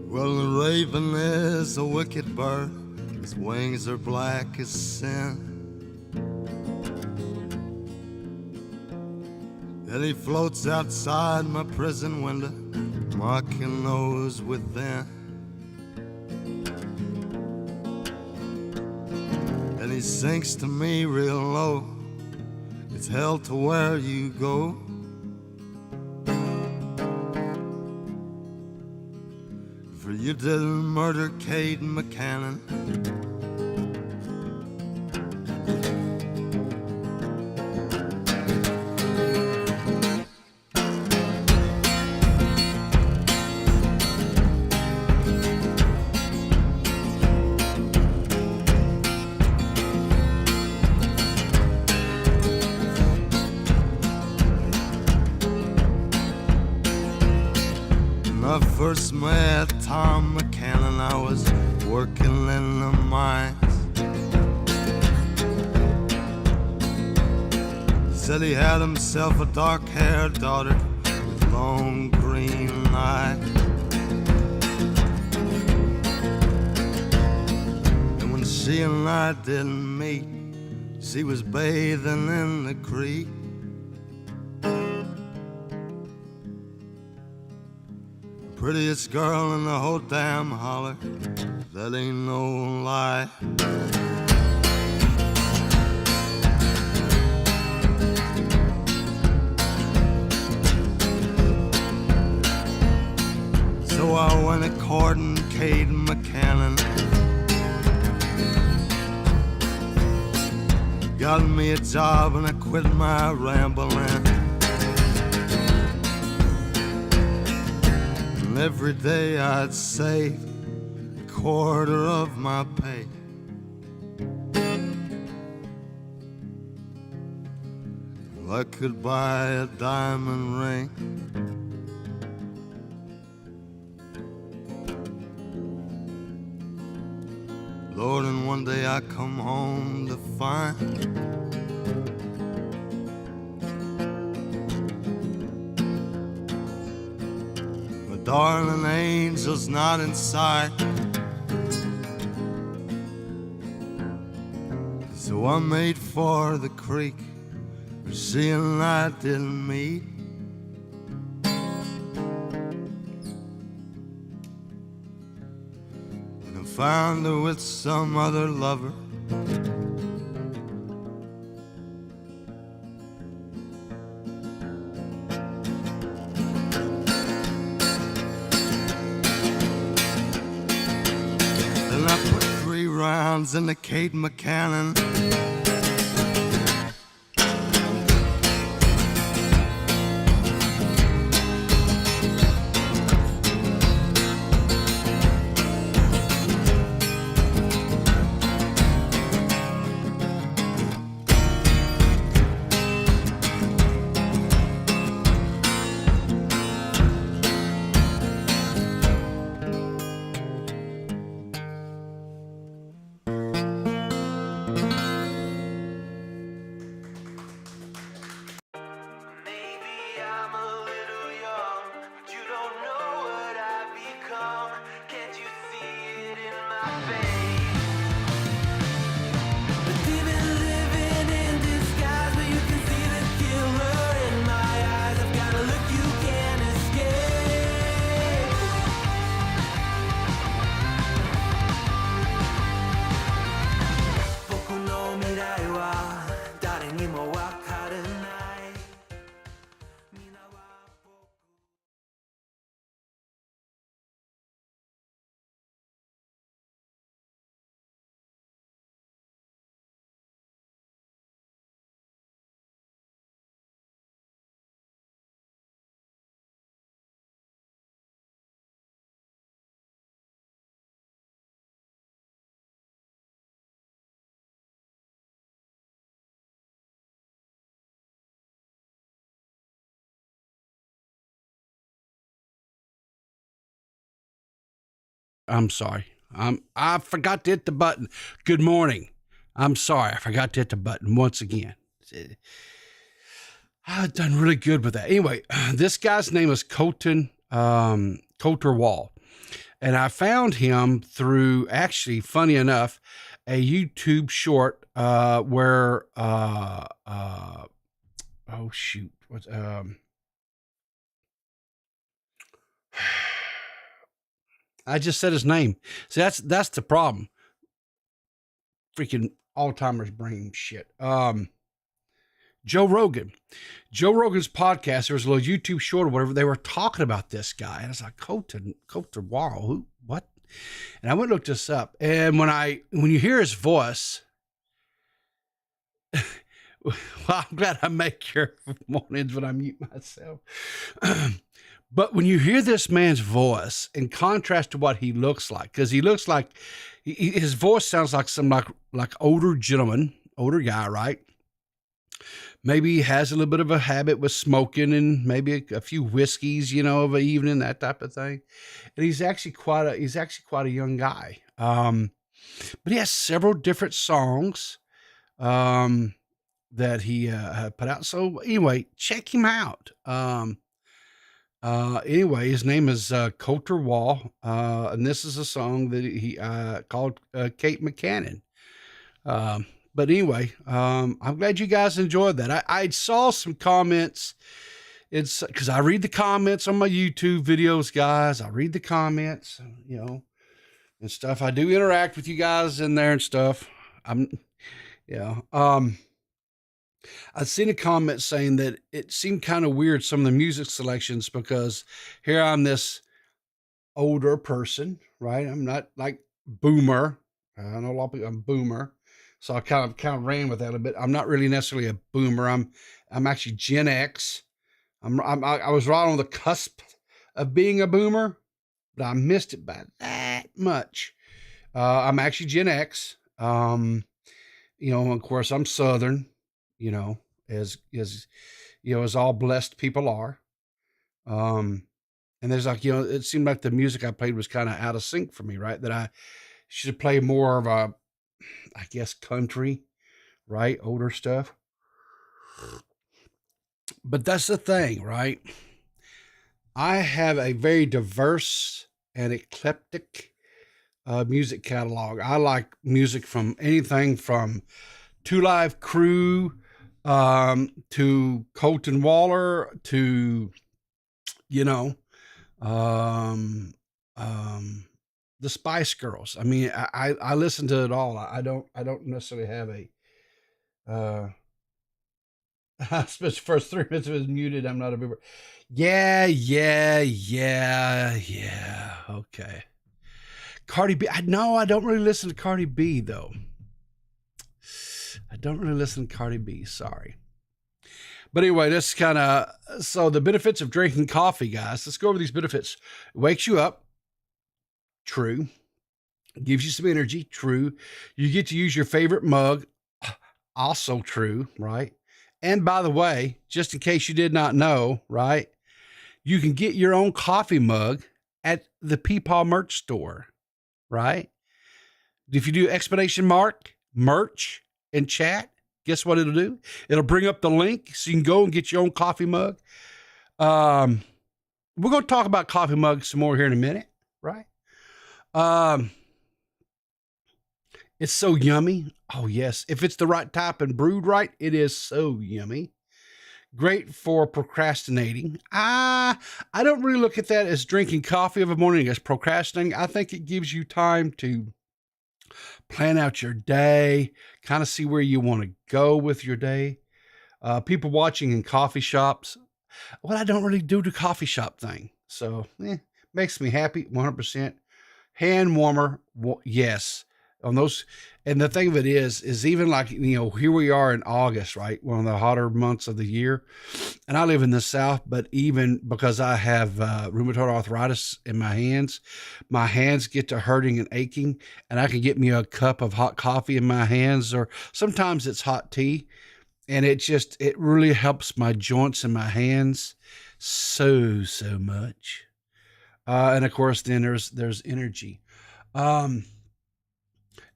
Well, the raven is a wicked bird. His wings are black as sin. And he floats outside my prison window, mocking those within. And he sings to me real low, it's hell to where you go. For you didn't murder Cade McCannon. When I first met Tom McCannon, I was working in the mines. He said he had himself a dark-haired daughter with long green eyes. And when she and I didn't meet, she was bathing in the creek. Prettiest girl in the whole damn holler, that ain't no lie. So I went a courting Cade McCannon. Got me a job and I quit my rambling. Every day I'd save a quarter of my pay. Well, I could buy a diamond ring. Lord, and one day I come home to find darling angel's not inside. So I made for the creek where she and I didn't meet. And I found her with some other lover. Rounds in the Cade McCannon. I'm sorry. I forgot to hit the button. Good morning. I'm sorry. I forgot to hit the button once again. I've done really good with that. Anyway, this guy's name is Colton Wall. And I found him through, actually, funny enough, a YouTube short where oh shoot, what's I just said his name. See, that's the problem. Freaking Alzheimer's brain shit. Joe Rogan. Joe Rogan's podcast, there was a little YouTube short or whatever. They were talking about this guy. And I was like, Coulter Wall, who, what? And I went and looked this up. And when you hear his voice, well, I'm glad I make your mornings when I mute myself. But when you hear this man's voice in contrast to what he looks like, because he looks like his voice sounds like some like older gentleman, older guy, right? Maybe he has a little bit of a habit with smoking and maybe a few whiskeys, of an evening, that type of thing. And he's actually quite a young guy. But he has several different songs that he put out. So anyway, check him out. Anyway, his name is Coulter Wall, and this is a song that he called Kate McCannon. But anyway, I'm glad you guys enjoyed that. I saw some comments. It's because I read the comments on my YouTube videos, guys. I read the comments, and stuff. I do interact with you guys in there and stuff. I've seen a comment saying that it seemed kind of weird, some of the music selections, because here I'm this older person, right? I'm not like boomer. I know a lot of people, I'm boomer. So I kind of ran with that a bit. I'm not really necessarily a boomer. I'm actually Gen X. I was right on the cusp of being a boomer, but I missed it by that much. I'm actually Gen X. Of course I'm Southern, as all blessed people are. And there's it seemed like the music I played was kind of out of sync for me, right? That I should play more of a, I guess, country, right? Older stuff. But that's the thing, right? I have a very diverse and eclectic music catalog. I like music from anything from Two Live Crew to Colton Waller to, the Spice Girls. I mean, I listen to it all. I don't necessarily have a, especially first 3 minutes of it was muted. I'm not a boomer. Yeah. Okay. Cardi B. No, I don't really listen to Cardi B though. I don't really listen to Cardi B. Sorry. But anyway, this kind of, so the benefits of drinking coffee, guys. Let's go over these benefits. It wakes you up. True. Gives you some energy. True. You get to use your favorite mug. Also true, right? And by the way, just in case you did not know, right? You can get your own coffee mug at the Peepaw merch store, right? If you do exclamation mark merch in chat, guess what it'll do? It'll bring up the link so you can go and get your own coffee mug. We're going to talk about coffee mugs some more here in a minute, right? It's so yummy. Oh, yes. If it's the right type and brewed right, it is so yummy. Great for procrastinating. I don't really look at that as drinking coffee of a morning as procrastinating. I think it gives you time to plan out your day, kind of see where you want to go with your day. People watching in coffee shops. Well, I don't really do the coffee shop thing. So, makes me happy, 100%. Hand warmer, yes. On those, and the thing of it is even like, here we are in August, right? One of the hotter months of the year. And I live in the South, but even because I have rheumatoid arthritis in my hands get to hurting and aching, and I can get me a cup of hot coffee in my hands, or sometimes it's hot tea. And it really helps my joints and my hands so much. And of course, then there's energy.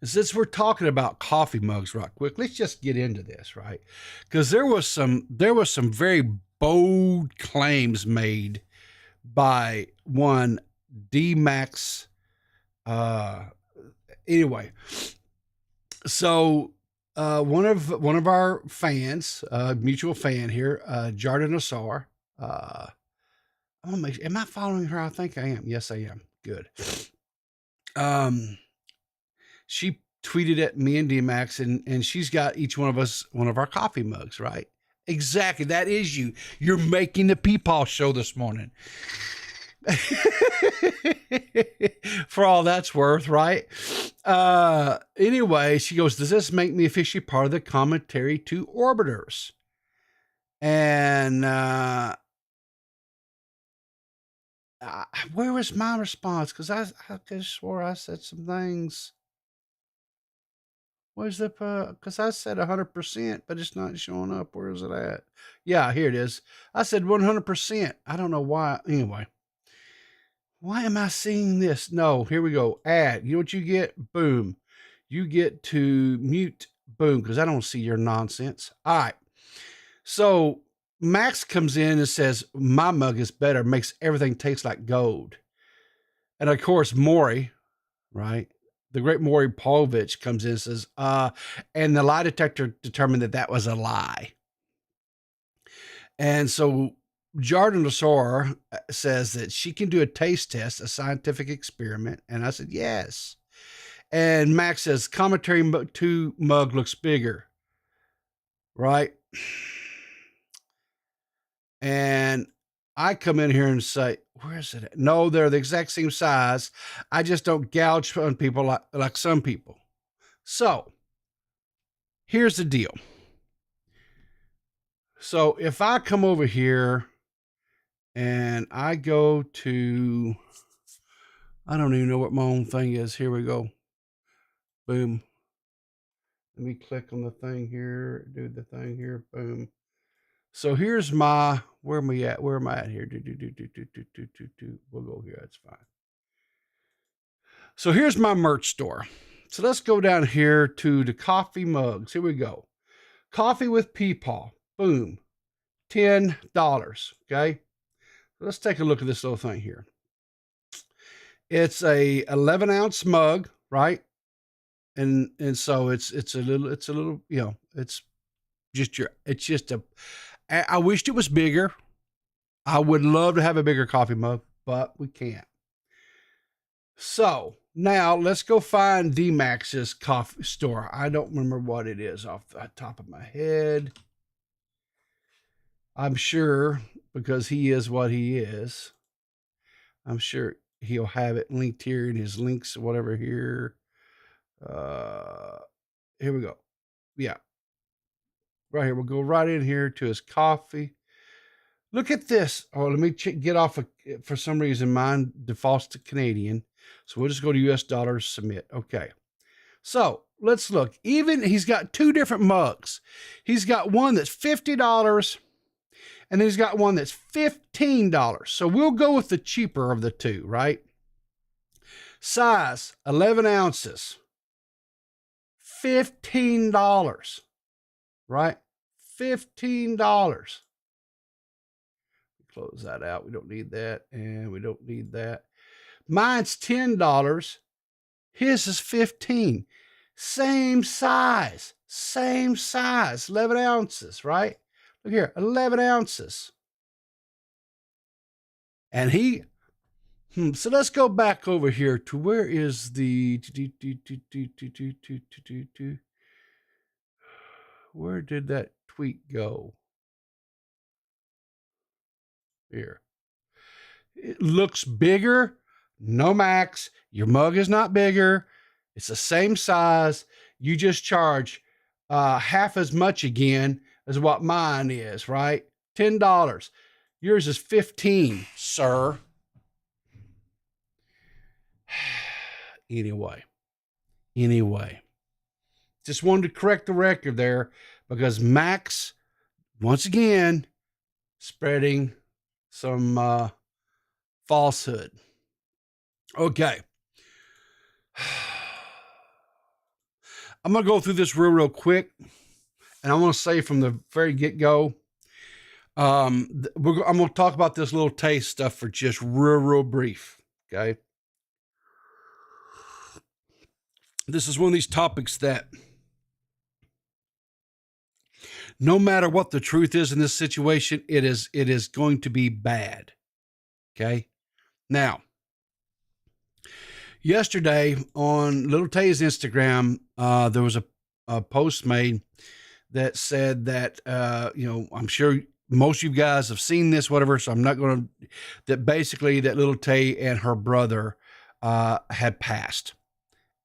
Since we're talking about coffee mugs right quick, let's just get into this, right? Because there was some very bold claims made by one D-Max Anyway, so one of our fans, mutual fan here, Jardin Asar. I'm gonna am I following her? I think I am. Yes, I am. Good. Um, she tweeted at me and DMAX, and she's got each one of us one of our coffee mugs, right? Exactly. That is you. You're making the Peepaw show this morning. For all that's worth, right? Anyway, she goes, does this make me officially part of the commentary to Orbiters? And where was my response? Because I could swore I said some things. Where's the because I said 100%, but it's not showing up. Where is it at? Yeah, here it is. I said 100%. I don't know why. Anyway, why am I seeing this? No, here we go. Add. You know what you get? Boom. You get to mute. Boom, because I don't see your nonsense. All right. So Max comes in and says, my mug is better, makes everything taste like gold. And of course, Maury, right? The great Maury Povich comes in and says, and the lie detector determined that was a lie. And so Jardin Asor says that she can do a taste test, a scientific experiment. And I said, yes. And Max says, commentary 2 mug looks bigger, right? And I come in here and say, where is it at? No, they're the exact same size. I just don't gouge on people like some people. So here's the deal. So if I come over here and I go to, I don't even know what my own thing is. Here we go. Boom. Let me click on the thing here, do the thing here. Boom. So here's my, where am I at? Where am I at here? We'll go here. That's fine. So here's my merch store. So let's go down here to the coffee mugs. Here we go. Coffee with Peepaw. Boom. $10. Okay. Let's take a look at this little thing here. It's a 11-ounce mug, right? And so it's a little, you know, it's just a, I wished it was bigger. I would love to have a bigger coffee mug, but we can't. So now let's go find D-Max's coffee store. I don't remember what it is off the top of my head. I'm sure, because he is what he is, I'm sure he'll have it linked here in his links or whatever here. Here we go. Yeah. Right here. We'll go right in here to his coffee. Look at this. Oh, let me get off of, for some reason, mine defaults to Canadian. So we'll just go to US dollars, submit. Okay. So let's look. Even he's got 2 different mugs. He's got one that's $50 and then he's got one that's $15. So we'll go with the cheaper of the 2, right? Size, 11 ounces, $15, right? $15. Close that out. We don't need that. And we don't need that. Mine's $10. His is $15. Same size. 11 ounces, right? Look here, 11 ounces. And he, so let's go back over here to where is the, where did that tweet go? Here. It looks bigger. No, Max, your mug is not bigger. It's the same size. You just charge half as much again as what mine is, right? $10. Yours is $15, sir. Anyway, just wanted to correct the record there because Max, once again, spreading some falsehood. Okay. I'm going to go through this real quick. And I want to say from the very get-go, I'm going to talk about this little taste stuff for just real brief. Okay. this is one of these topics that no matter what the truth is in this situation, it is going to be bad. Okay. Now, yesterday on Little Tay's Instagram, there was a post made that said that, I'm sure most of you guys have seen this, whatever. So I'm not going to, that basically that Little Tay and her brother, had passed.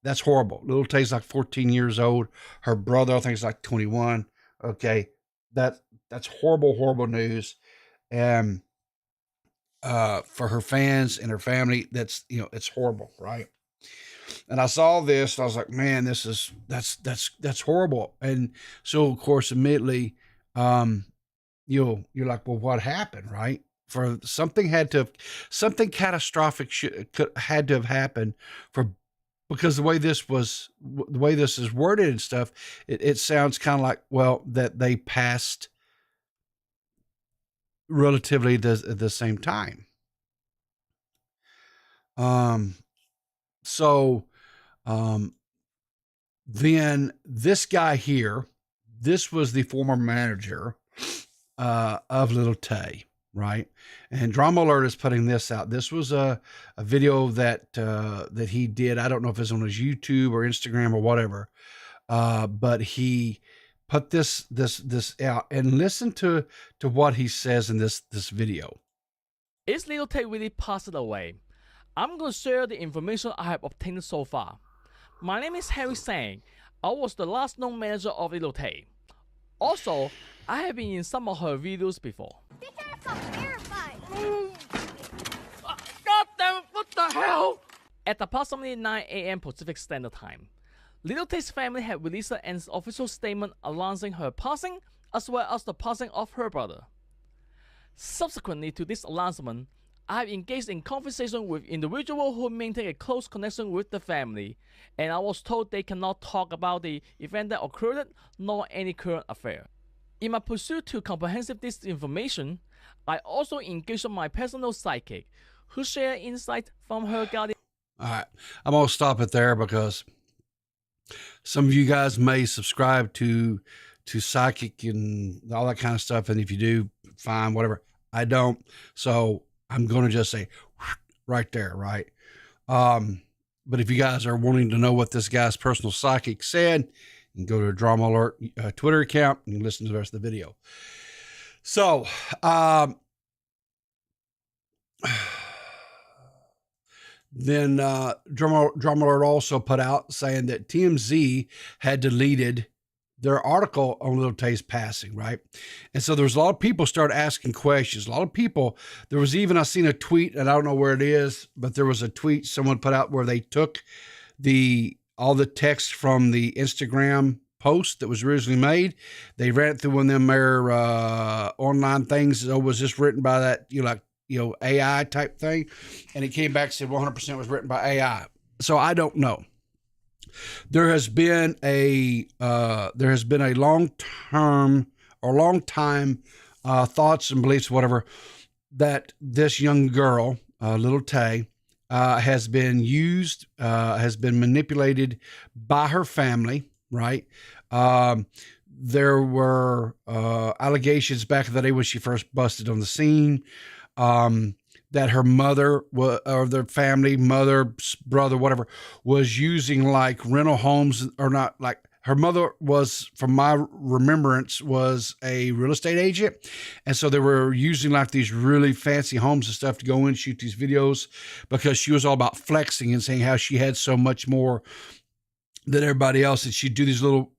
That's horrible. Little Tay's like 14 years old. Her brother, I think, is like 21. Okay. That's horrible, horrible news. And, for her fans and her family, that's, it's horrible. Right. And I saw this and I was like, man, that's horrible. And so of course, immediately, you're like, well, what happened? Right. For something catastrophic had to have happened because the way this is worded and stuff, it sounds kind of like, well, that they passed relatively at the same time. Then this guy here, this was the former manager, of Little Tay, right? And Drama Alert is putting this out. This was a video that he did. I don't know if it's on his YouTube or Instagram or whatever, but he put this out, and listen to what he says in this video. Is Little Tay really passed away? I'm going to share the information I have obtained so far. My name is Harry Sang. I was the last known manager of Little Tay. Also, I have been in some of her videos before. Be careful, terrified. God damn it, what the hell? At approximately 9 a.m. Pacific Standard Time, Little Tay's family had released an official statement announcing her passing, as well as the passing of her brother. Subsequently to this announcement, I have engaged in conversation with individuals who maintain a close connection with the family, and I was told they cannot talk about the event that occurred, nor any current affair. In my pursuit to comprehensive this information, I also engaged my personal psychic, who shared insight from her guardian. All right, I'm gonna stop it there because some of you guys may subscribe to psychic and all that kind of stuff, and if you do, fine, whatever. I don't, so I'm going to just say right there, right? But if you guys are wanting to know what this guy's personal psychic said, you can go to a Drama Alert Twitter account and listen to the rest of the video. So, then Drama Alert also put out saying that TMZ had deleted their article on Little Tay's passing, right? And so there was a lot of people started asking questions. A lot of people, there was even, I seen a tweet, and I don't know where it is, but there was a tweet someone put out where they took all the text from the Instagram post that was originally made. They ran it through one of them their online things. So was this written by that, AI type thing? And it came back and said 100% was written by AI. So I don't know. There has been a long time thoughts and beliefs, whatever, that this young girl, Little Tay, has been used, has been manipulated by her family, right? There were allegations back in the day when she first busted on the scene, that her mother or their family, mother, brother, whatever, was using like rental homes, or not, like her mother was, from my remembrance, was a real estate agent. And so they were using like these really fancy homes and stuff to go in and shoot these videos, because she was all about flexing and saying how she had so much more than everybody else. And she'd do these little,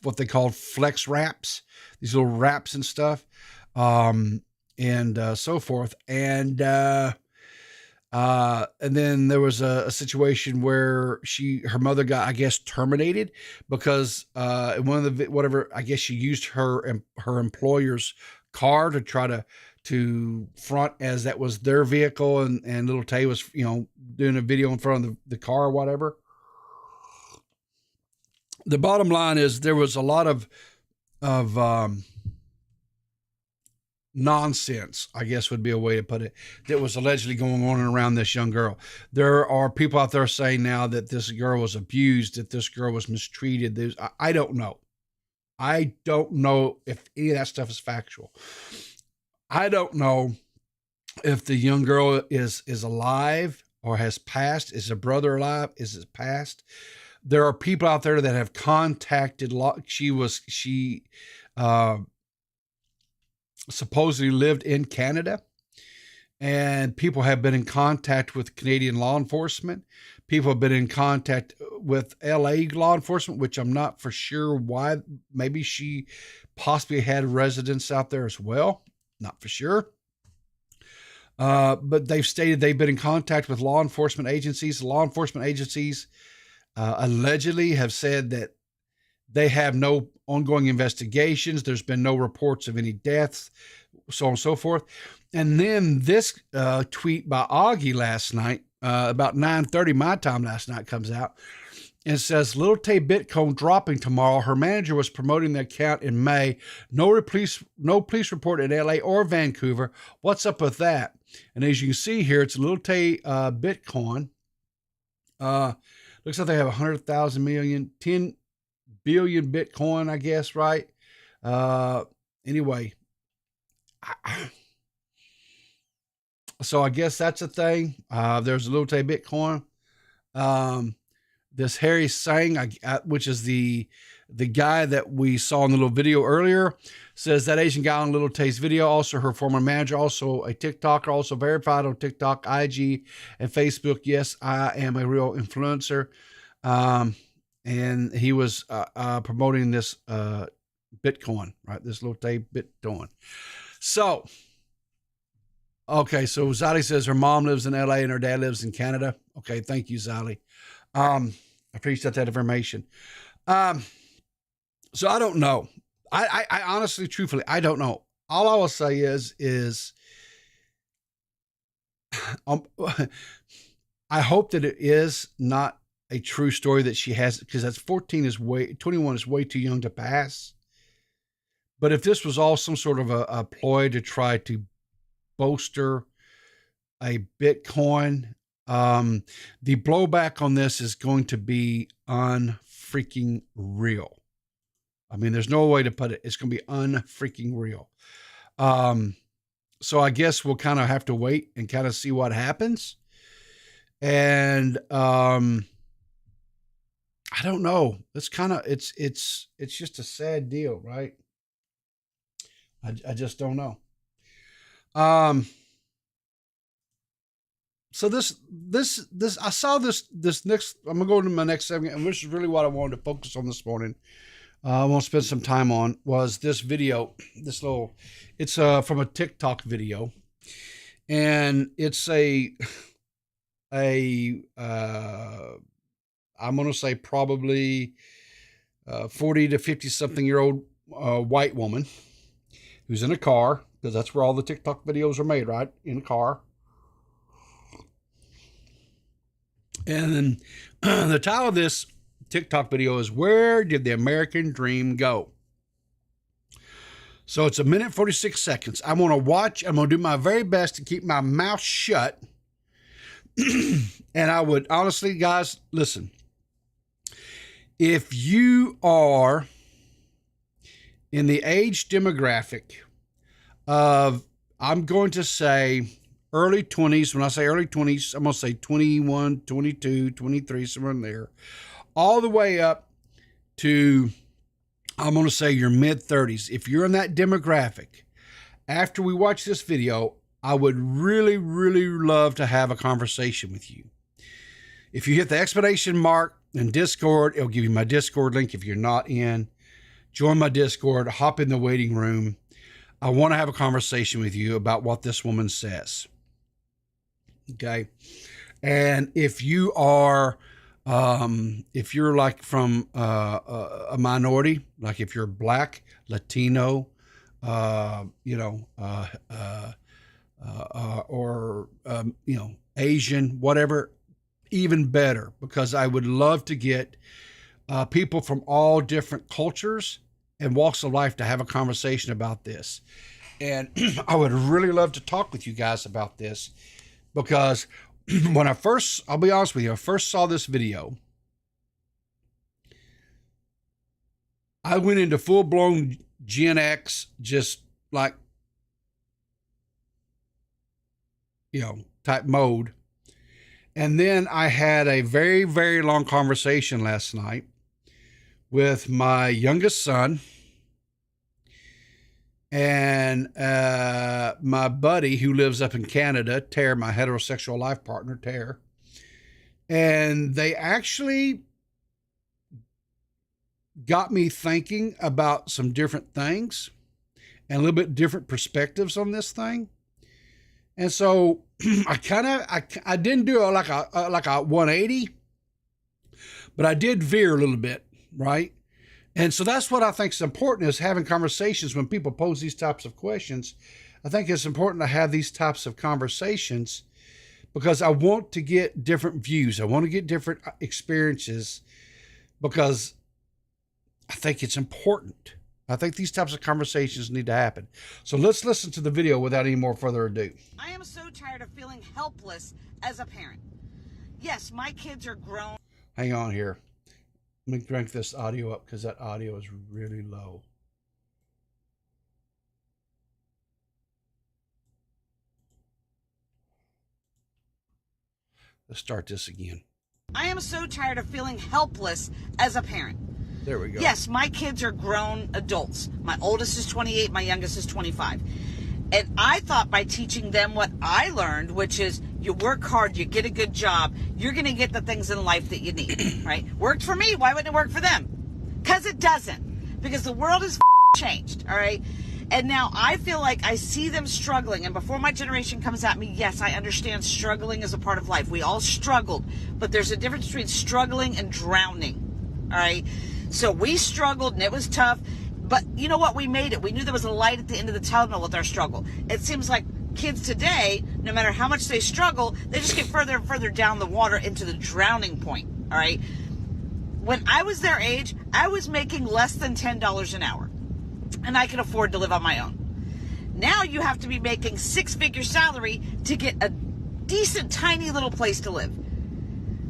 what they called flex wraps, these little wraps and stuff. And so forth. And then there was a situation where her mother got, I guess, terminated because one of the, whatever, I guess she used her employer's car to try to front as that was their vehicle, and Little Tay was, doing a video in front of the car or whatever. The bottom line is there was a lot of nonsense, I guess would be a way to put it, that was allegedly going on and around this young girl. There are people out there saying now that this girl was abused, that this girl was mistreated. I don't know. I don't know if any of that stuff is factual. I don't know if the young girl is alive or has passed. Is her brother alive? Is it passed? There are people out there that have contacted. She supposedly lived in Canada, and people have been in contact with Canadian law enforcement. People have been in contact with LA law enforcement, which I'm not for sure why. Maybe she possibly had residents out there as well. Not for sure. But they've stated they've been in contact with law enforcement agencies. Law enforcement agencies allegedly have said that they have no ongoing investigations. There's been no reports of any deaths, so on and so forth. And then this tweet by Augie last night, about 9:30 my time last night, comes out and says, Little Tay Bitcoin dropping tomorrow. Her manager was promoting the account in May. No police report in LA or Vancouver. What's up with that? And as you can see here, it's Little Tay Bitcoin. Looks like they have 100,000 million, 10 billion Bitcoin, I guess, right? Anyway, so I guess that's a thing. There's a Little Tay Bitcoin. This Harry Sang, which is the guy that we saw in the little video earlier, says that Asian guy on Little Tay's video, also her former manager, also a TikToker, also verified on TikTok, IG, and Facebook. Yes, I am a real influencer. And he was promoting this Bitcoin, right? This Little Tay Bitcoin. So, okay, so Zali says her mom lives in LA and her dad lives in Canada. Okay, thank you, Zali. I appreciate that information. So I don't know. I honestly, truthfully, I don't know. All I will say is I hope that it is not a true story that she has, because that's 21 is way too young to pass. But if this was all some sort of a ploy to try to bolster a Bitcoin, the blowback on this is going to be unfreaking real. I mean, there's no way to put it. It's going to be unfreaking real. So I guess we'll kind of have to wait and kind of see what happens. And I don't know. It's kind of it's just a sad deal, right? I just don't know. So this I saw this next. I'm gonna go to my next segment, and this is really what I wanted to focus on this morning. I want to spend some time on was this video. It's from a TikTok video, and it's I'm gonna say probably 40 to 50 something year old white woman who's in a car, because that's where all the TikTok videos are made, right? In a car. And then the title of this TikTok video is, Where Did the American Dream Go? So it's 1 minute 46 seconds. I'm going to watch. I'm going to do my very best to keep my mouth shut. And I would honestly, guys, listen. If you are in the age demographic of, I'm going to say, early 20s. When I say early 20s, I'm going to say 21, 22, 23, somewhere in there, all the way up to, I'm going to say, your mid 30s. If you're in that demographic, after we watch this video, I would really, really love to have a conversation with you. If you hit the exclamation mark in Discord, it'll give you my Discord link. If you're not in, join my Discord, hop in the waiting room. I want to have a conversation with you about what this woman says. Okay. And if you are, if you're like from a minority, like if you're Black, Latino, Asian, whatever, even better, because I would love to get people from all different cultures and walks of life to have a conversation about this. And I would really love to talk with you guys about this, because when I'll be honest with you, I first saw this video, I went into full-blown Gen X, just like, type mode. And then I had a very, very long conversation last night with my youngest son and my buddy who lives up in Canada, Tara, my heterosexual life partner, Tara. And they actually got me thinking about some different things and a little bit different perspectives on this thing. And so I didn't do like a 180, but I did veer a little bit, right? And so that's what I think is important, is having conversations when people pose these types of questions. I think it's important to have these types of conversations because I want to get different views. I want to get different experiences because I think it's important. I think these types of conversations need to happen. So let's listen to the video without any more further ado. I am so tired of feeling helpless as a parent. Yes, my kids are grown. Hang on here. Let me crank this audio up because that audio is really low. Let's start this again. I am so tired of feeling helpless as a parent. There we go. Yes, my kids are grown adults. My oldest is 28, my youngest is 25. And I thought by teaching them what I learned, which is you work hard, you get a good job, you're going to get the things in life that you need, right? Worked for me, why wouldn't it work for them? Because it doesn't. Because the world has changed, all right? And now I feel like I see them struggling. And before my generation comes at me, yes, I understand struggling is a part of life. We all struggled. But there's a difference between struggling and drowning, all right? So we struggled and it was tough. But you know what? We made it. We knew there was a light at the end of the tunnel with our struggle. It seems like kids today, no matter how much they struggle, they just get further and further down the water into the drowning point, all right? When I was their age, I was making less than $10 an hour. And I can afford to live on my own. Now you have to be making six-figure salary to get a decent, tiny little place to live.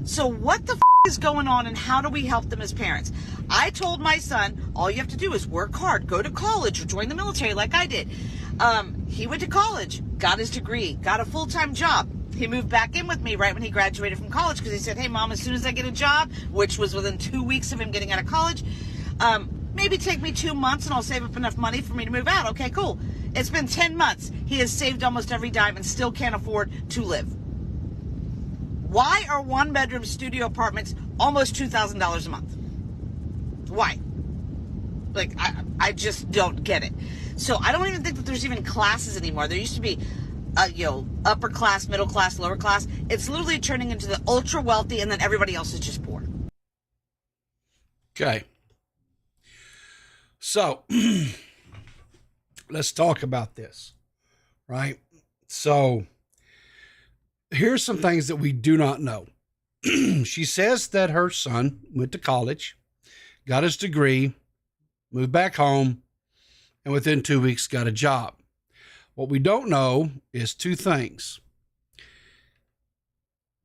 So what the is going on and how do we help them as parents? I told my son, all you have to do is work hard, go to college or join the military like I did. He went to college, got his degree, got a full-time job. He moved back in with me right when he graduated from college because he said, hey, Mom, as soon as I get a job, which was within 2 weeks of him getting out of college, maybe take me 2 months and I'll save up enough money for me to move out. Okay, cool. It's been 10 months. He has saved almost every dime and still can't afford to live. Why are one-bedroom studio apartments almost $2,000 a month? Why? Like, I just don't get it. So I don't even think that there's even classes anymore. There used to be, upper class, middle class, lower class. It's literally turning into the ultra wealthy and then everybody else is just poor. Okay. So let's talk about this, right? So here's some things that we do not know. She says that her son went to college, got his degree, moved back home, and within 2 weeks got a job. What we don't know is two things.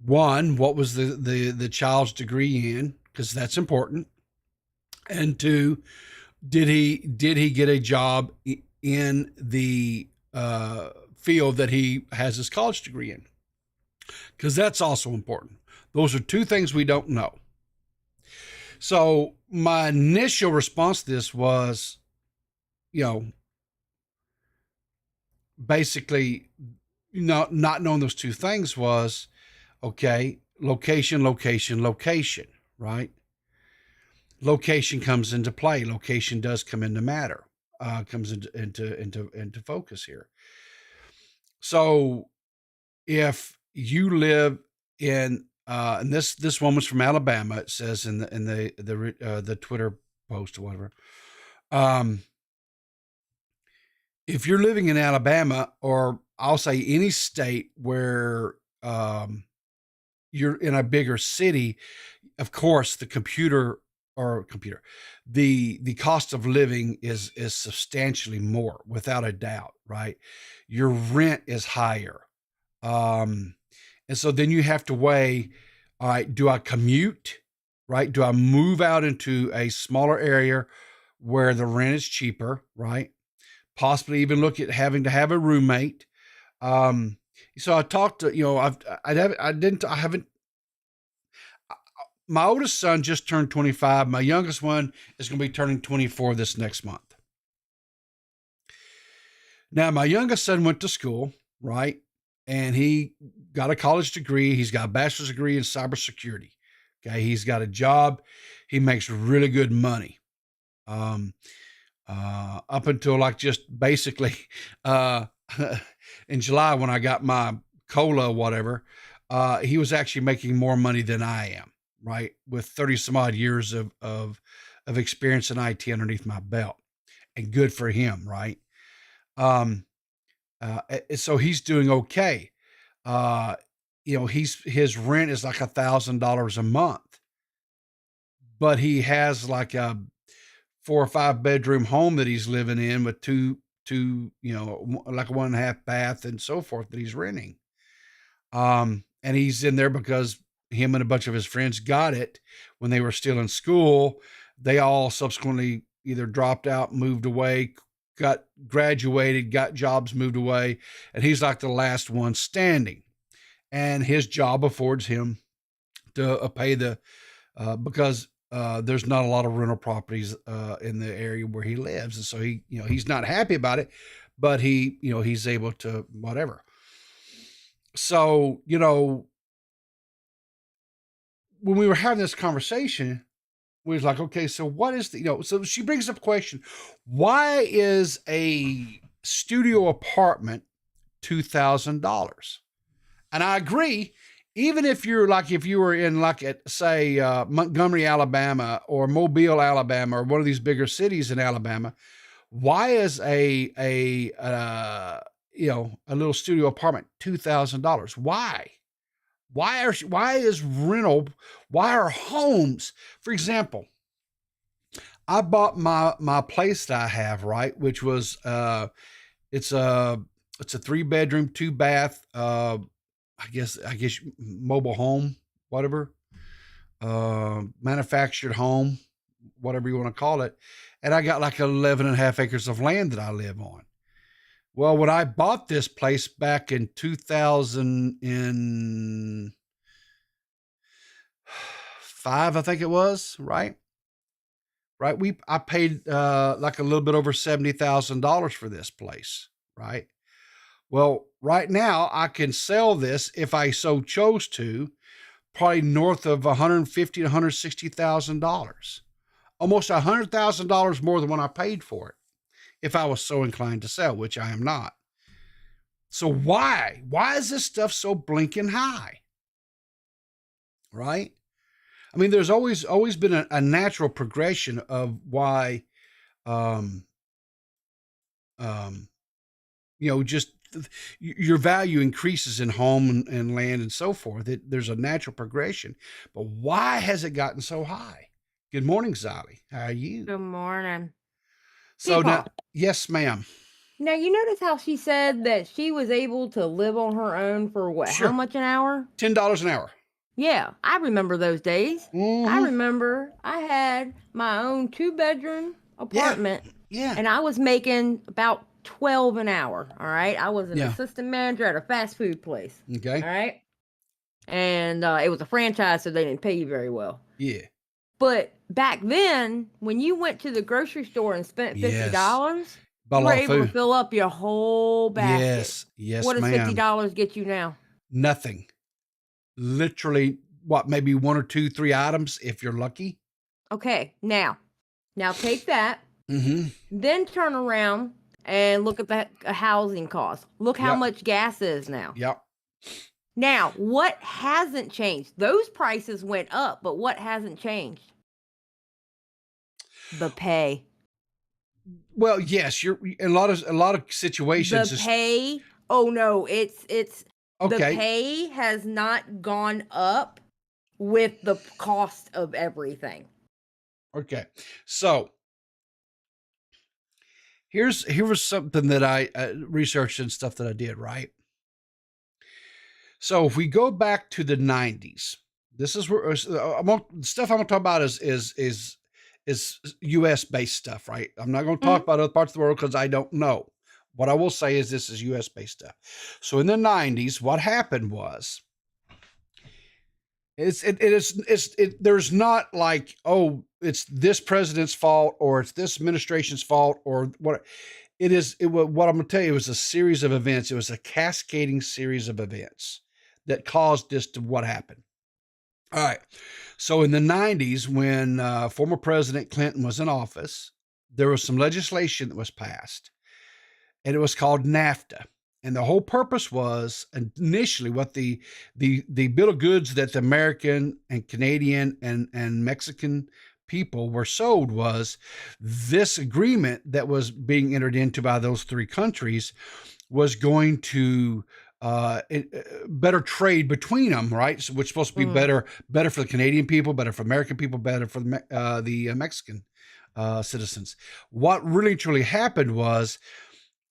One, what was the child's degree in? Because that's important. And two, did he get a job in the field that he has his college degree in? Because that's also important. Those are two things we don't know. So my initial response to this was, basically not knowing those two things was, okay, location, right? Location comes into play. Location does come into matter, comes into focus here. So if you live in, and this woman's from Alabama, it says in the Twitter post or whatever. If you're living in Alabama, or I'll say any state where you're in a bigger city, of course the computer or computer, the cost of living is substantially more, without a doubt, right? Your rent is higher. Um, and so then you have to weigh, all right, do I commute, right? Do I move out into a smaller area where the rent is cheaper, right? Possibly even look at having to have a roommate. So I talked to, I haven't, my oldest son just turned 25. My youngest one is going to be turning 24 this next month. Now, my youngest son went to school, right? And he got a college degree. He's got a bachelor's degree in cybersecurity. Okay. He's got a job. He makes really good money. Up until like just basically, in July, when I got my COLA, whatever, he was actually making more money than I am, right? With 30 some odd years of experience in IT underneath my belt, and good for him. Right. So he's doing okay. His rent is like $1,000 a month, but he has like a 4 or 5 bedroom home that he's living in with two, like a 1.5 bath and so forth that he's renting. And he's in there because him and a bunch of his friends got it when they were still in school. They all subsequently either dropped out, moved away, got graduated, got jobs, moved away. And he's like the last one standing. And his job affords him to pay because there's not a lot of rental properties in the area where he lives. And so he's not happy about it, but he's able to whatever. So, when we were having this conversation, we was like, okay, so what is so she brings up a question. Why is a studio apartment $2,000? And I agree. Even if you were in say Montgomery, Alabama, or Mobile, Alabama, or one of these bigger cities in Alabama, why is a little studio apartment $2,000? Why? Why is rental? Why are homes? For example, I bought my place that I have, right, which was it's a 3-bedroom, 2-bath. I guess mobile home, whatever, manufactured home, whatever you want to call it. And I got like 11.5 acres of land that I live on. Well, when I bought this place back in 2005, I think it was, right? I paid like a little bit over $70,000 for this place, right? Well, right now I can sell this if I so chose to, probably north of $150,000 to $160,000, almost $100,000 more than what I paid for it, if I was so inclined to sell, which I am not. So why is this stuff so blinking high? Right? I mean, there's always been a natural progression of why, just your value increases in home and land and so forth. There's a natural progression, but why has it gotten so high? Good morning, Zali. How are you? Good morning. So Hey, now, Paul. yes, ma'am. Now, you notice how she said that she was able to live on her own for what? Sure. How much an hour? $10 an hour. Yeah, I remember those days. I Mhm. remember I had my own 2-bedroom apartment, Yeah. and I was making about 12 an hour. All right. I was an Yeah. assistant manager at a fast food place. Okay. All right. And it was a franchise, so they didn't pay you very well. Yeah. But back then, when you went to the grocery store and spent $50, Bought a you were lot of able to food. fill up your whole basket. Yes, What does ma'am. $50 get you now? Nothing. Literally, maybe 1 or 2, 3 items if you're lucky. Okay, now take that, Mm-hmm. then turn around and look at the housing cost. Look how Yep. much gas is now. Yep. Now, what hasn't changed? Those prices went up, but what hasn't changed? The pay. Well, yes, you're in a lot of situations. The pay. Oh no, it's the Okay. pay has not gone up with the cost of everything. Okay. So here was something that I researched and stuff that I did, right? So if we go back to the 90s, this is where stuff I'm gonna talk about is US based stuff, right? I'm not gonna talk about other parts of the world because I don't know. What I will say is this is US based stuff. So in the 90s, what happened was there's not like, oh, it's this president's fault or it's this administration's fault or what what I'm gonna tell you, it was a series of events. It was a cascading series of events that caused this to what happened. All right. So in the 90s, when former President Clinton was in office, there was some legislation that was passed, and it was called NAFTA. And the whole purpose was initially what the bill of goods that the American and Canadian and Mexican people were sold was this agreement that was being entered into by those three countries was going to better trade between them, right? So, which is supposed to be better for the Canadian people, better for American people, better for the Mexican citizens. What really truly happened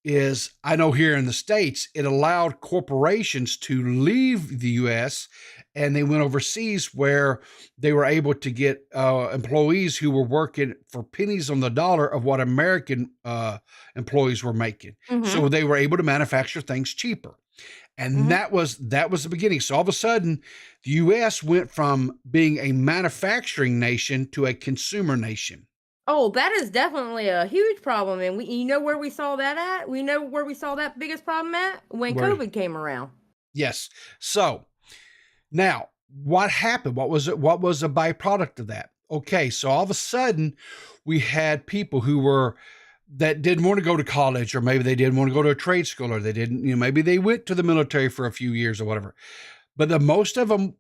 is I know here in the States, it allowed corporations to leave the U.S. and they went overseas where they were able to get employees who were working for pennies on the dollar of what American employees were making. So they were able to manufacture things cheaper. And that was the beginning. So all of a sudden, the U.S. went from being a manufacturing nation to a consumer nation. Oh, that is definitely a huge problem. And you know where we saw that at? We know where we saw that biggest problem at? When COVID came around. Yes. So now what happened? What was a byproduct of that? Okay. So all of a sudden we had people that didn't want to go to college, or maybe they didn't want to go to a trade school, or they didn't, maybe they went to the military for a few years or whatever. But the most of them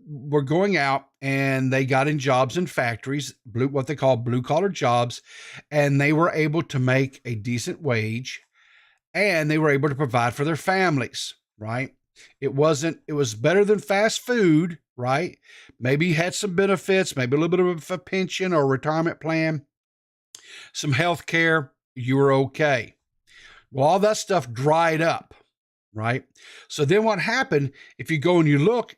were going out and they got in jobs in factories, what they call blue collar jobs, and they were able to make a decent wage and they were able to provide for their families, right? It was better than fast food, right? Maybe you had some benefits, maybe a little bit of a pension or a retirement plan, some health care, you were okay. Well, all that stuff dried up, right? So then what happened, if you go and you look,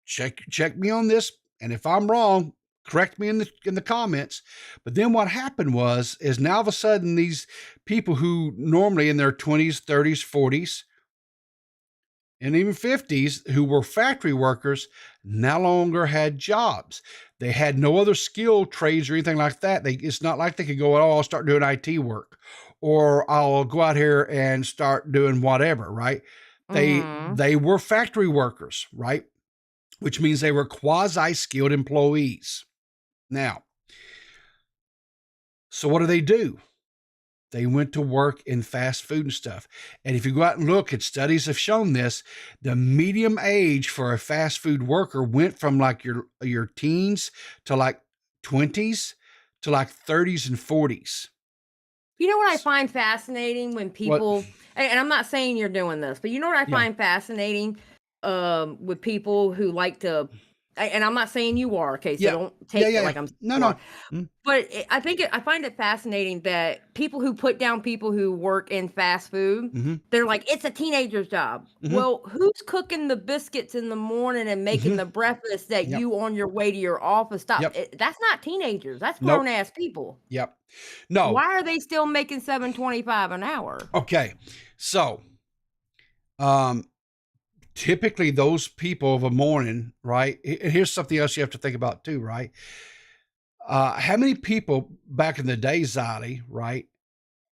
check me on this, and if I'm wrong, correct me in the comments. But then what happened is now all of a sudden these people who normally in their 20s, 30s, 40s, and even 50s, who were factory workers, no longer had jobs. They had no other skilled trades or anything like that. It's not like they could go, oh, I'll start doing IT work, or I'll go out here and start doing whatever, right? They were factory workers, right? Which means they were quasi-skilled employees. Now, so what do? They went to work in fast food and stuff. And if you go out and look at studies have shown this, the median age for a fast food worker went from like your teens to like 20s to like 30s and 40s. You know what I find fascinating when people, and I'm not saying you're doing this, but you know what I find fascinating with people who like to, and I'm not saying you are, okay, so don't take it like I'm no. But I find it fascinating that people who put down people who work in fast food, they're like, it's a teenager's job. Well, who's cooking the biscuits in the morning and making the breakfast that you on your way to your office stop? That's not teenagers. That's grown ass people. Yep. No. Why are they still making $7.25 an hour? Okay. So, typically those people of a morning, right? And here's something else you have to think about too, right? How many people back in the day, Zolly, right,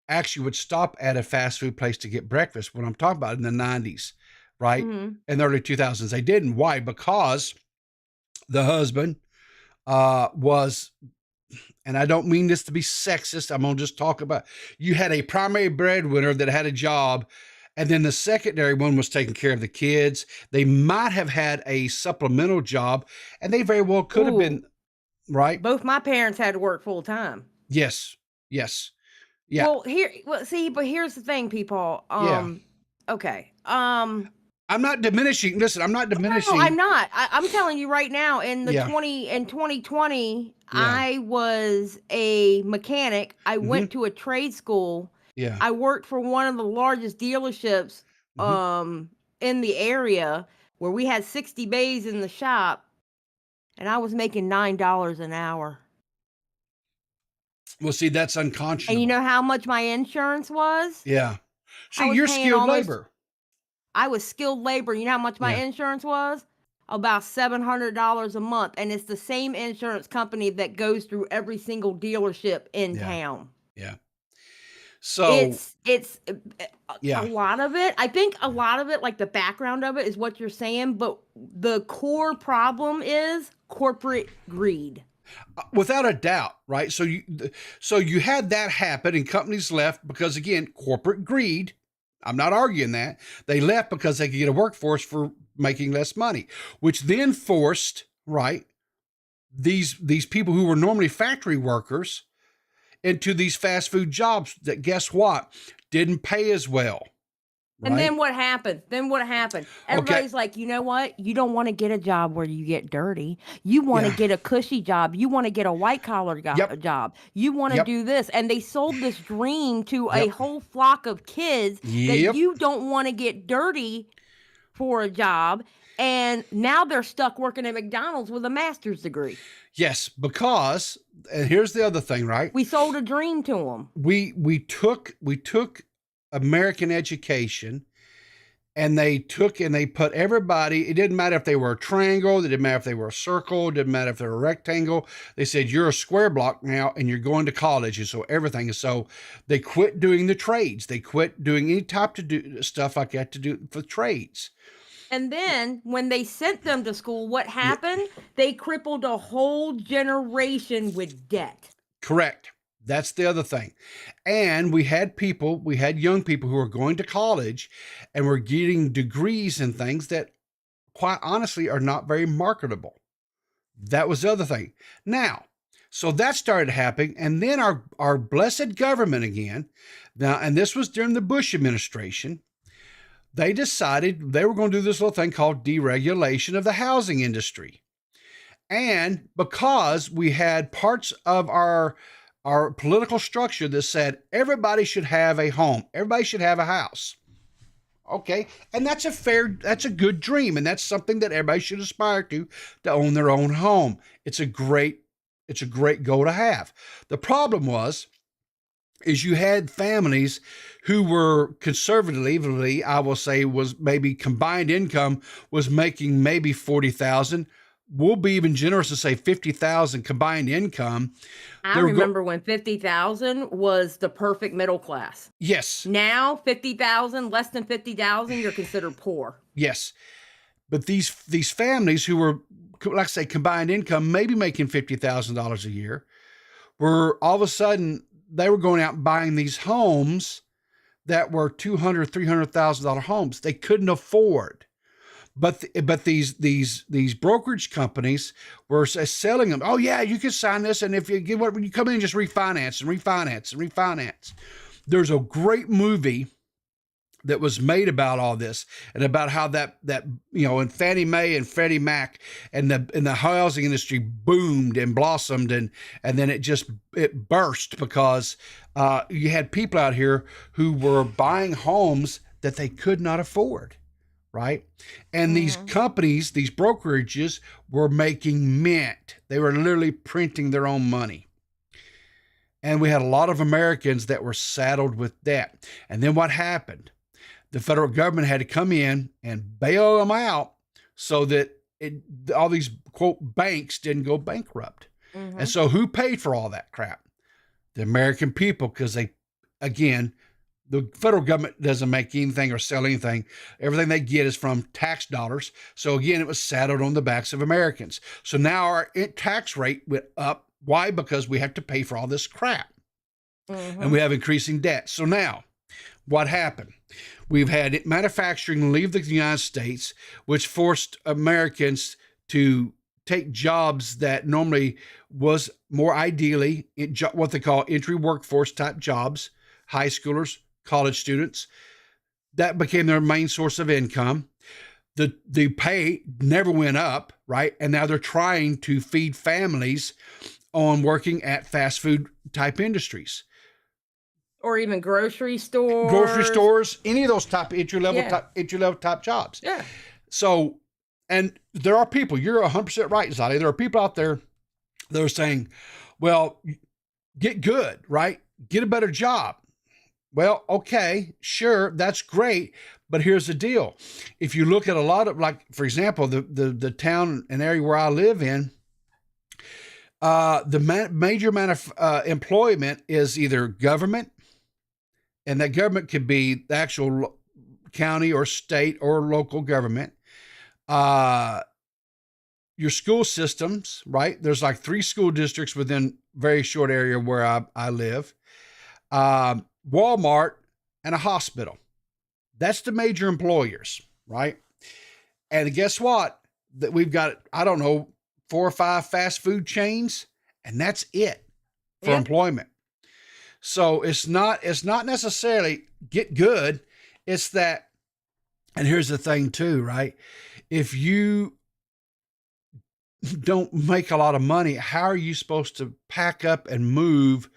actually would stop at a fast food place to get breakfast? When I'm talking about in the 90s, right? In the early 2000s, they didn't. Why? Because the husband was, and I don't mean this to be sexist, I'm going to just talk about, you had a primary breadwinner that had a job, and then the secondary one was taking care of the kids. They might have had a supplemental job, and they very well could have been, right? Both my parents had to work full time. Yes. Yeah. But here's the thing, people. Okay. I'm not diminishing. Listen, I'm not diminishing. No, I'm not. I'm telling you right now. In the Yeah. 2020, Yeah. I was a mechanic. I went to a trade school. Yeah. I worked for one of the largest dealerships in the area where we had 60 bays in the shop, and I was making $9 an hour. Well, see, that's unconscionable. And you know how much my insurance was? Yeah. I See, was you're paying skilled almost- labor. I was skilled labor. You know how much my Yeah. insurance was? About $700 a month. And it's the same insurance company that goes through every single dealership in Yeah. town. Yeah. So It's yeah. a lot of it. I think a lot of it, like the background of it, is what you're saying. But the core problem is corporate greed. Without a doubt, right? So you had that happen and companies left because, again, corporate greed. I'm not arguing that. They left because they could get a workforce for making less money, which then forced, right, these people who were normally factory workers into these fast food jobs that, guess what, didn't pay as well. And right? then what happened? Everybody's like, you know what? You don't want to get a job where you get dirty. You want to get a cushy job. You want to get a white collar job. You want to do this. And they sold this dream to a whole flock of kids that you don't want to get dirty for a job. And now they're stuck working at McDonald's with a master's degree. Yes, because, and here's the other thing, right? We sold a dream to them. We took American education, and they put everybody, it didn't matter if they were a triangle, it didn't matter if they were a circle, it didn't matter if they were a rectangle. They said, you're a square block now and you're going to college. And so everything. So they quit doing the trades. They quit doing any type of stuff like that to do for trades. And then when they sent them to school, what happened? They crippled a whole generation with debt. Correct. That's the other thing. And we had young people who were going to college and were getting degrees in things that, quite honestly, are not very marketable. That was the other thing. Now, so that started happening. And then our blessed government again, now, and this was during the Bush administration, they decided they were going to do this little thing called deregulation of the housing industry. And because we had parts of our political structure that said everybody should have a home, everybody should have a house. Okay. And that's a good dream. And that's something that everybody should aspire to own their own home. It's a great goal to have. The problem is you had families who were conservatively, I will say, was maybe combined income was making maybe $40,000. We'll be even generous to say $50,000 combined income. I remember when $50,000 was the perfect middle class. Yes. Now $50,000, less than $50,000, you're considered poor. Yes. But these families who were, like I say, combined income, maybe making $50,000 a year, were all of a sudden, they were going out and buying these homes that were $200,000, $300,000 homes they couldn't afford. But these brokerage companies were selling them. Oh yeah, you can sign this, and if you get what, when you come in, just refinance and refinance and refinance. There's a great movie that was made about all this and about how that and Fannie Mae and Freddie Mac and the housing industry boomed and blossomed and then it burst because you had people out here who were buying homes that they could not afford. Right. And these companies, these brokerages were making mint. They were literally printing their own money. And we had a lot of Americans that were saddled with debt. And then what happened? The federal government had to come in and bail them out so that all these, quote, banks didn't go bankrupt. Mm-hmm. And so who paid for all that crap? The American people, because the federal government doesn't make anything or sell anything. Everything they get is from tax dollars. So again, it was saddled on the backs of Americans. So now our tax rate went up. Why? Because we have to pay for all this crap. Mm-hmm. And we have increasing debt. So now what happened? We've had manufacturing leave the United States, which forced Americans to take jobs that normally was more ideally what they call entry workforce type jobs, high schoolers, college students. That became their main source of income. the pay never went up, right? And now they're trying to feed families on working at fast food type industries. Or even grocery stores. Grocery stores, any of those type entry level type jobs. Yeah. So, and there are people, you're 100% right, Zali. There are people out there that are saying, well, get good, right? Get a better job. Well, okay, sure, that's great. But here's the deal. If you look at a lot of, like, for example, the town and area where I live in, major amount of employment is either government, and that government could be the actual county or state or local government. Your school systems, right? There's like 3 school districts within very short area where I live. Walmart and a hospital. That's the major employers, right? And guess what? That we've got, I don't know, 4 or 5 fast food chains, and that's it for employment. So it's not necessarily get good. It's that, and here's the thing too, right? If you don't make a lot of money, how are you supposed to pack up and move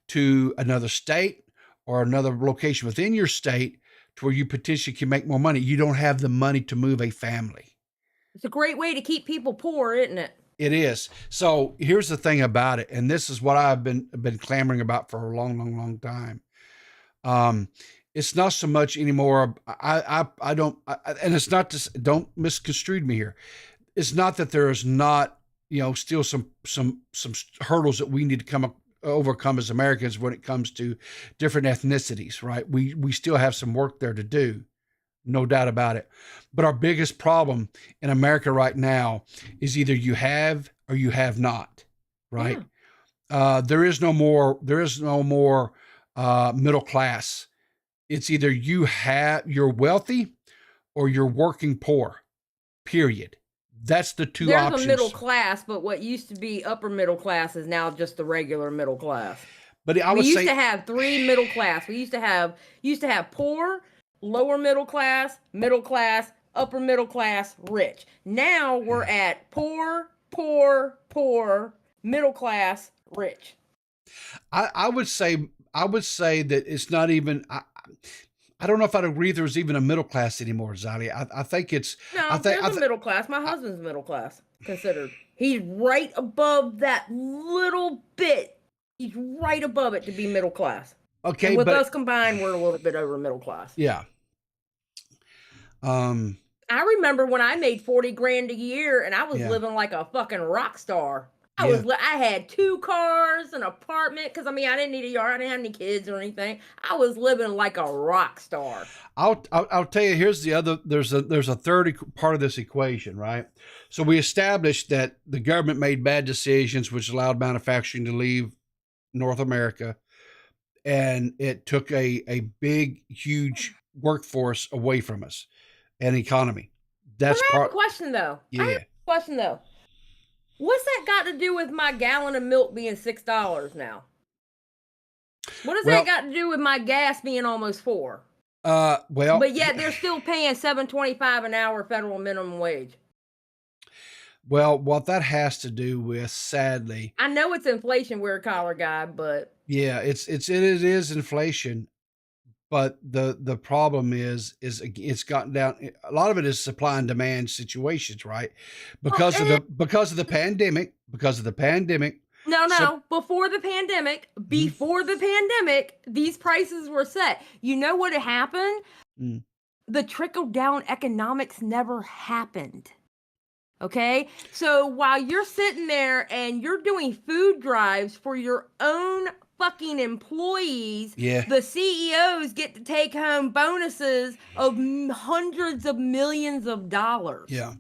to another state or another location within your state to where you potentially can make more money? You don't have the money to move a family. It's a great way to keep people poor, isn't it? It is. So here's the thing about it, and this is what I've been clamoring about for a long time. It's not so much anymore. I don't, and it's not to, don't misconstrue me here. It's not that there is not, still some hurdles that we need to overcome as Americans when it comes to different ethnicities, right? We still have some work there to do, no doubt about it. But our biggest problem in America right now is either you have or you have not, right? Yeah. There is no more middle class. It's either you're wealthy or you're working poor, period. That's the two options. There's a middle class, but what used to be upper middle class is now just the regular middle class. But we used to have 3 middle class. We used to have poor, lower middle class, upper middle class, rich. Now we're at poor, middle class, rich. I would say that it's not even. I don't know if I'd agree there's even a middle class anymore, Zali. I think it's... there's a middle class. My husband's middle class, considered. He's right above that little bit. He's right above it to be middle class. Okay, and with us combined, we're a little bit over middle class. Yeah. I remember when I made $40,000 a year, and I was living like a fucking rock star. I had 2 cars, an apartment, because I didn't need a yard, I didn't have any kids or anything. I was living like a rock star. I'll tell you, here's the other, there's a third part of this equation, right? So we established that the government made bad decisions, which allowed manufacturing to leave North America, and it took a big, huge workforce away from us and economy. That's I have a question though. What's that got to do with my gallon of milk being $6 now? What does that got to do with my gas being almost $4? But yet they're still paying $7.25 an hour federal minimum wage. Well, what that has to do with, sadly, I know it's inflation. We're a collar guy, but yeah, it is inflation. But the problem is it's gotten down. A lot of it is supply and demand situations, right? Because of the pandemic. No. Before the pandemic, these prices were set. You know what happened? The trickle down economics never happened. Okay, so while you're sitting there and you're doing food drives for your own fucking employees, the CEOs get to take home bonuses of hundreds of millions of dollars. Yeah.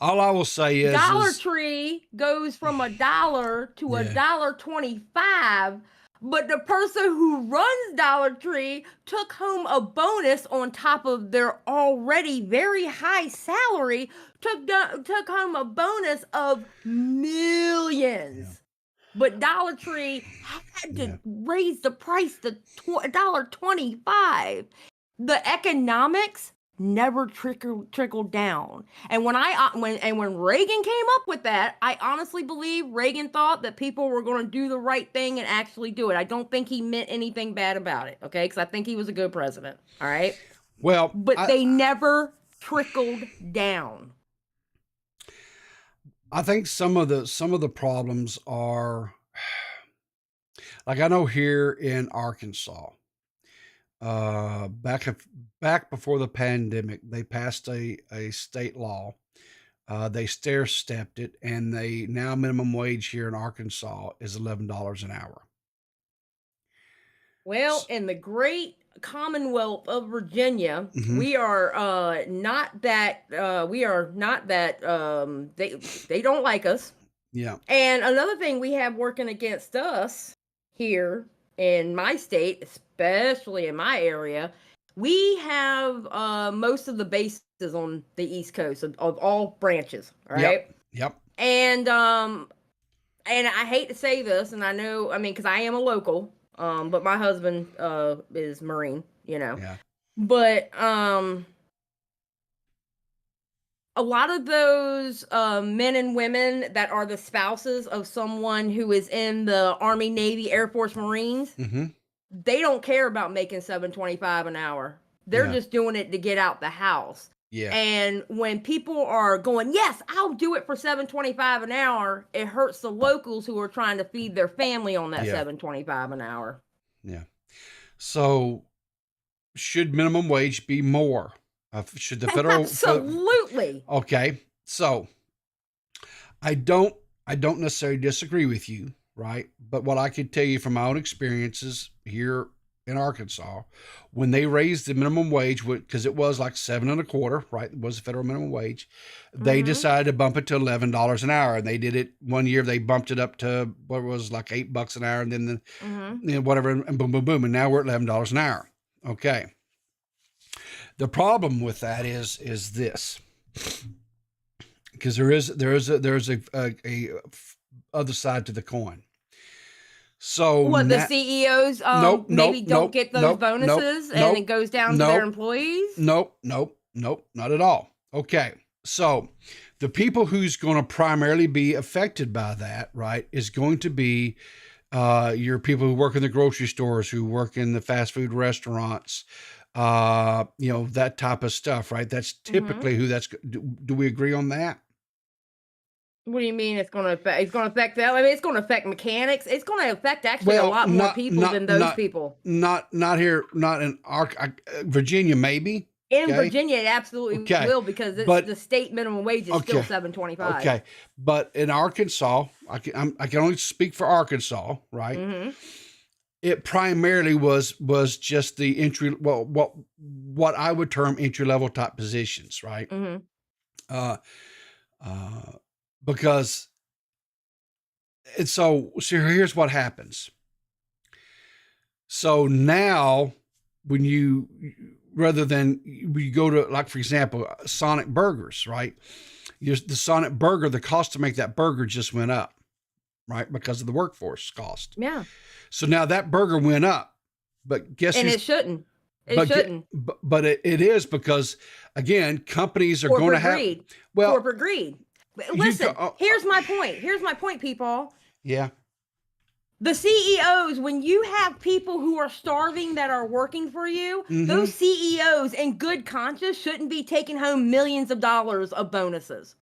All I will say is Dollar Tree goes from $1 to $1.25, but the person who runs Dollar Tree took home a bonus on top of their already very high salary, took home a bonus of millions. Yeah. But Dollar Tree had to raise the price to $1.25. The economics never trickled down. And when when Reagan came up with that, I honestly believe Reagan thought that people were going to do the right thing and actually do it. I don't think he meant anything bad about it, okay? Because I think he was a good president, all right? Well, but they never trickled down. I think some of the problems are, like, I know here in Arkansas, back before the pandemic, they passed a state law. They stair-stepped it, and now minimum wage here in Arkansas is $11 an hour. Well, in the great Commonwealth of Virginia, we are not that they don't like us. Yeah. And another thing we have working against us here in my state, especially in my area, we have most of the bases on the East Coast of all branches, right? Yep. And I hate to say this, and I know, I mean, because I am a local, but my husband is Marine, you know. Yeah. But a lot of those men and women that are the spouses of someone who is in the Army, Navy, Air Force, Marines, they don't care about making $7.25 an hour. They're just doing it to get out the house. Yeah. And when people are going, yes, I'll do it for $7.25 an hour, it hurts the locals who are trying to feed their family on that $7.25 an hour. Yeah. So should minimum wage be more? Should the federal Absolutely. Okay. So I don't necessarily disagree with you, right? But what I could tell you from my own experiences here in Arkansas, when they raised the minimum wage, because it was like $7.25, right? It was the federal minimum wage. They decided to bump it to $11 an hour, and they did it one year. They bumped it up to what was like $8 an hour, and then whatever, and boom, boom, boom, and now we're at $11 an hour. Okay. The problem with that is this, because there is a other side to the coin. So the CEOs don't get those bonuses and it goes down to their employees? Nope, not at all. Okay. So the people who's going to primarily be affected by that, right, is going to be your people who work in the grocery stores, who work in the fast food restaurants, that type of stuff, right? That's typically who do we agree on that? What do you mean it's going to affect? It's going to affect that. I mean, it's going to affect mechanics. It's going to affect actually a lot more people than those people. Not here, not in Virginia, maybe. In Virginia, it absolutely will, because the state minimum wage is still $7.25. Okay, but in Arkansas, I can only speak for Arkansas, right? It primarily was just the entry, what I would term entry level type positions, right? Because, and so here's what happens. So now, when you go to, like, for example, Sonic Burgers, right? The Sonic Burger, the cost to make that burger just went up, right? Because of the workforce cost. Yeah. So now that burger went up, but guess it shouldn't. It shouldn't. But it is, because, again, companies are going to have corporate greed. Listen, here's my point. Here's my point, people. Yeah. The CEOs, when you have people who are starving that are working for you, those CEOs in good conscience shouldn't be taking home millions of dollars of bonuses.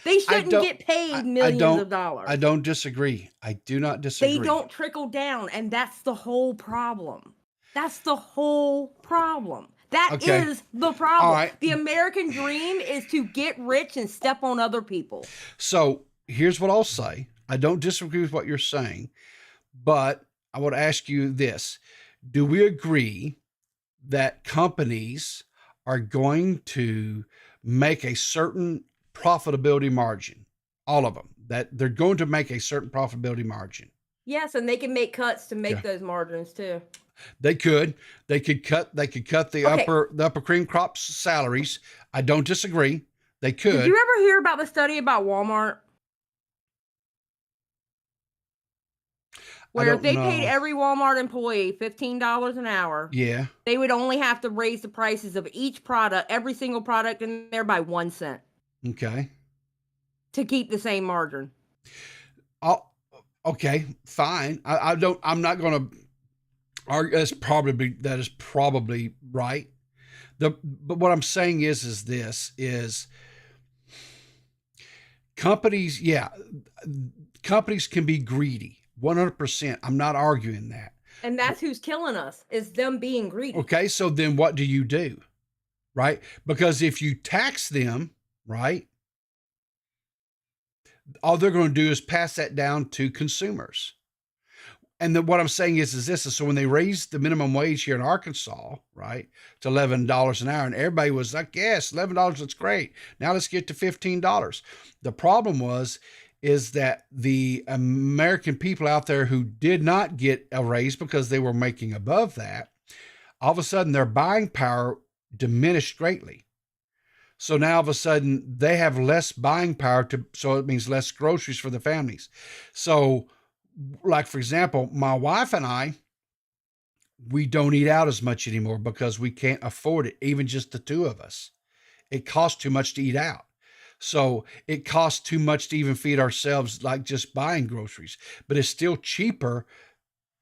They shouldn't get paid millions of dollars. I don't disagree. I do not disagree. They don't trickle down, and that's the whole problem. That's the whole problem. That is the problem. Right. The American dream is to get rich and step on other people. So here's what I'll say. I don't disagree with what you're saying, but I would ask you this. Do we agree that companies are going to make a certain profitability margin? All of them. That they're going to make a certain profitability margin? Yes, and they can make cuts to make those margins too. They could cut the upper cream crops salaries. I don't disagree. They could. Did you ever hear about the study about Walmart? Where if don't they paid know. every Walmart employee $15 an hour, Yeah. they would only have to raise the prices of each product, every single product in there by 1 cent Okay. to keep the same margin. Oh, okay, fine. I'm not going to argue. That is probably right. But what I'm saying is this companies, yeah, companies can be greedy 100%. I'm not arguing that. And that's who's killing us, is them being greedy. Okay, so then what do? Right? Because if you tax them, right, all they're going to do is pass that down to consumers. And then what I'm saying is this, so when they raised the minimum wage here in Arkansas, right, to $11 an hour, and everybody was like, yes, $11, that's great. Now let's get to $15. The problem is that the American people out there who did not get a raise because they were making above that, all of a sudden their buying power diminished greatly. So now all of a sudden they have less buying power, so it means less groceries for the families. So, like, for example, my wife and I, we don't eat out as much anymore because we can't afford it, even just the two of us. It costs too much to eat out. So it costs too much to even feed ourselves, like just buying groceries, but it's still cheaper,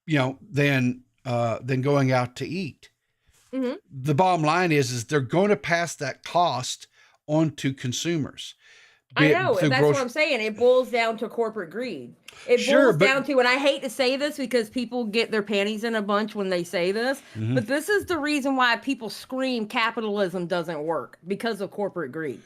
than going out to eat. Mm-hmm. The bottom line is they're going to pass that cost on to consumers. I know, and that's what I'm saying. It boils down to corporate greed. It boils down to, and I hate to say this because people get their panties in a bunch when they say this, mm-hmm. but this is the reason why people scream capitalism doesn't work, because of corporate greed.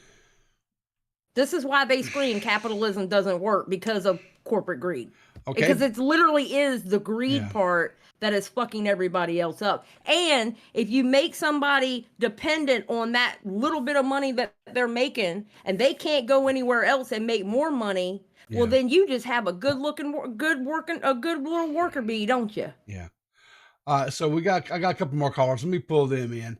This is why they scream capitalism doesn't work, because of corporate greed. Okay. Because it literally is the greed part that is fucking everybody else up. And if you make somebody dependent on that little bit of money that they're making, and they can't go anywhere else and make more money, well, then you just have a good little worker bee, don't you? Yeah. So I got a couple more callers. Let me pull them in.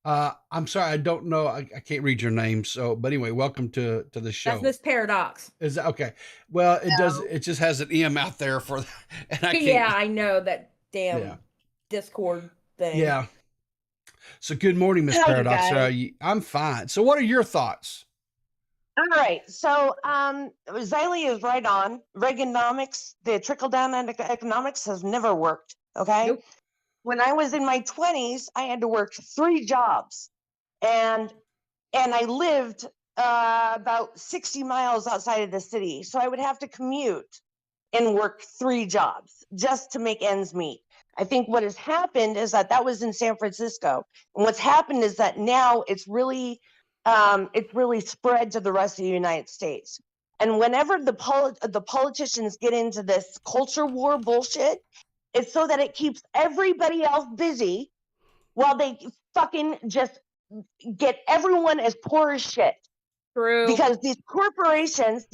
I'm sorry, I don't know. I can't read your name. But anyway, welcome to the show. That's Miss Paradox. Is that okay? Well, it just has an M out there and I can't. Yeah, I know that damn Discord thing. Yeah. So good morning, Miss Paradox. I'm fine. So what are your thoughts? All right. So Xylee is right on. Reaganomics, the trickle down economics has never worked. Okay. Nope. When I was in my 20s, I had to work 3 jobs, and I lived about 60 miles outside of the city. So I would have to commute and work 3 jobs just to make ends meet. I think what has happened is that was in San Francisco. And what's happened is that now it's really spread to the rest of the United States. And whenever the politicians get into this culture war bullshit, it's so that it keeps everybody else busy while they fucking just get everyone as poor as shit. True. Because these corporations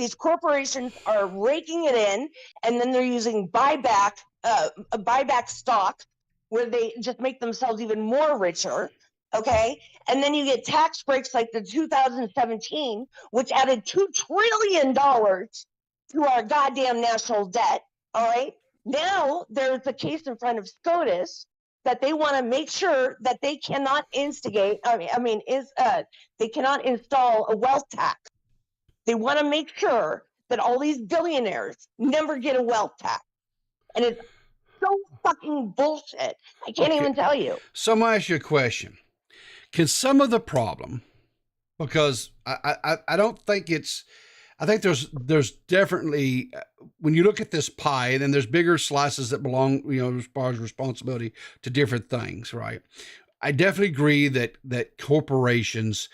are raking it in, and then they're using buyback stock where they just make themselves even more richer. Okay. And then you get tax breaks like the 2017, which added $2 trillion to our goddamn national debt. All right. Now there's a case in front of SCOTUS that they want to make sure that they cannot they cannot install a wealth tax. They want to make sure that all these billionaires never get a wealth tax. And it's so fucking bullshit. I can't even tell you. So I'm going to ask you a question. Can some of the problem, because I don't think I think there's definitely, when you look at this pie, and then there's bigger slices that belong, as far as responsibility to different things, right? I definitely agree that corporations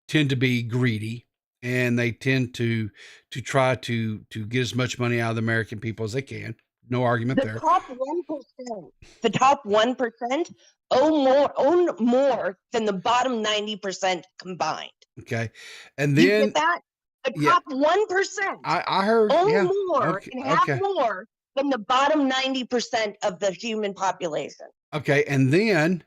tend to be greedy, and they tend to try to get as much money out of the American people as they can. No argument there. The top 1% own more than the bottom 90% combined. Okay. And then you get that? The top 1% I heard own more and have more than the bottom 90% of the human population. Okay. And then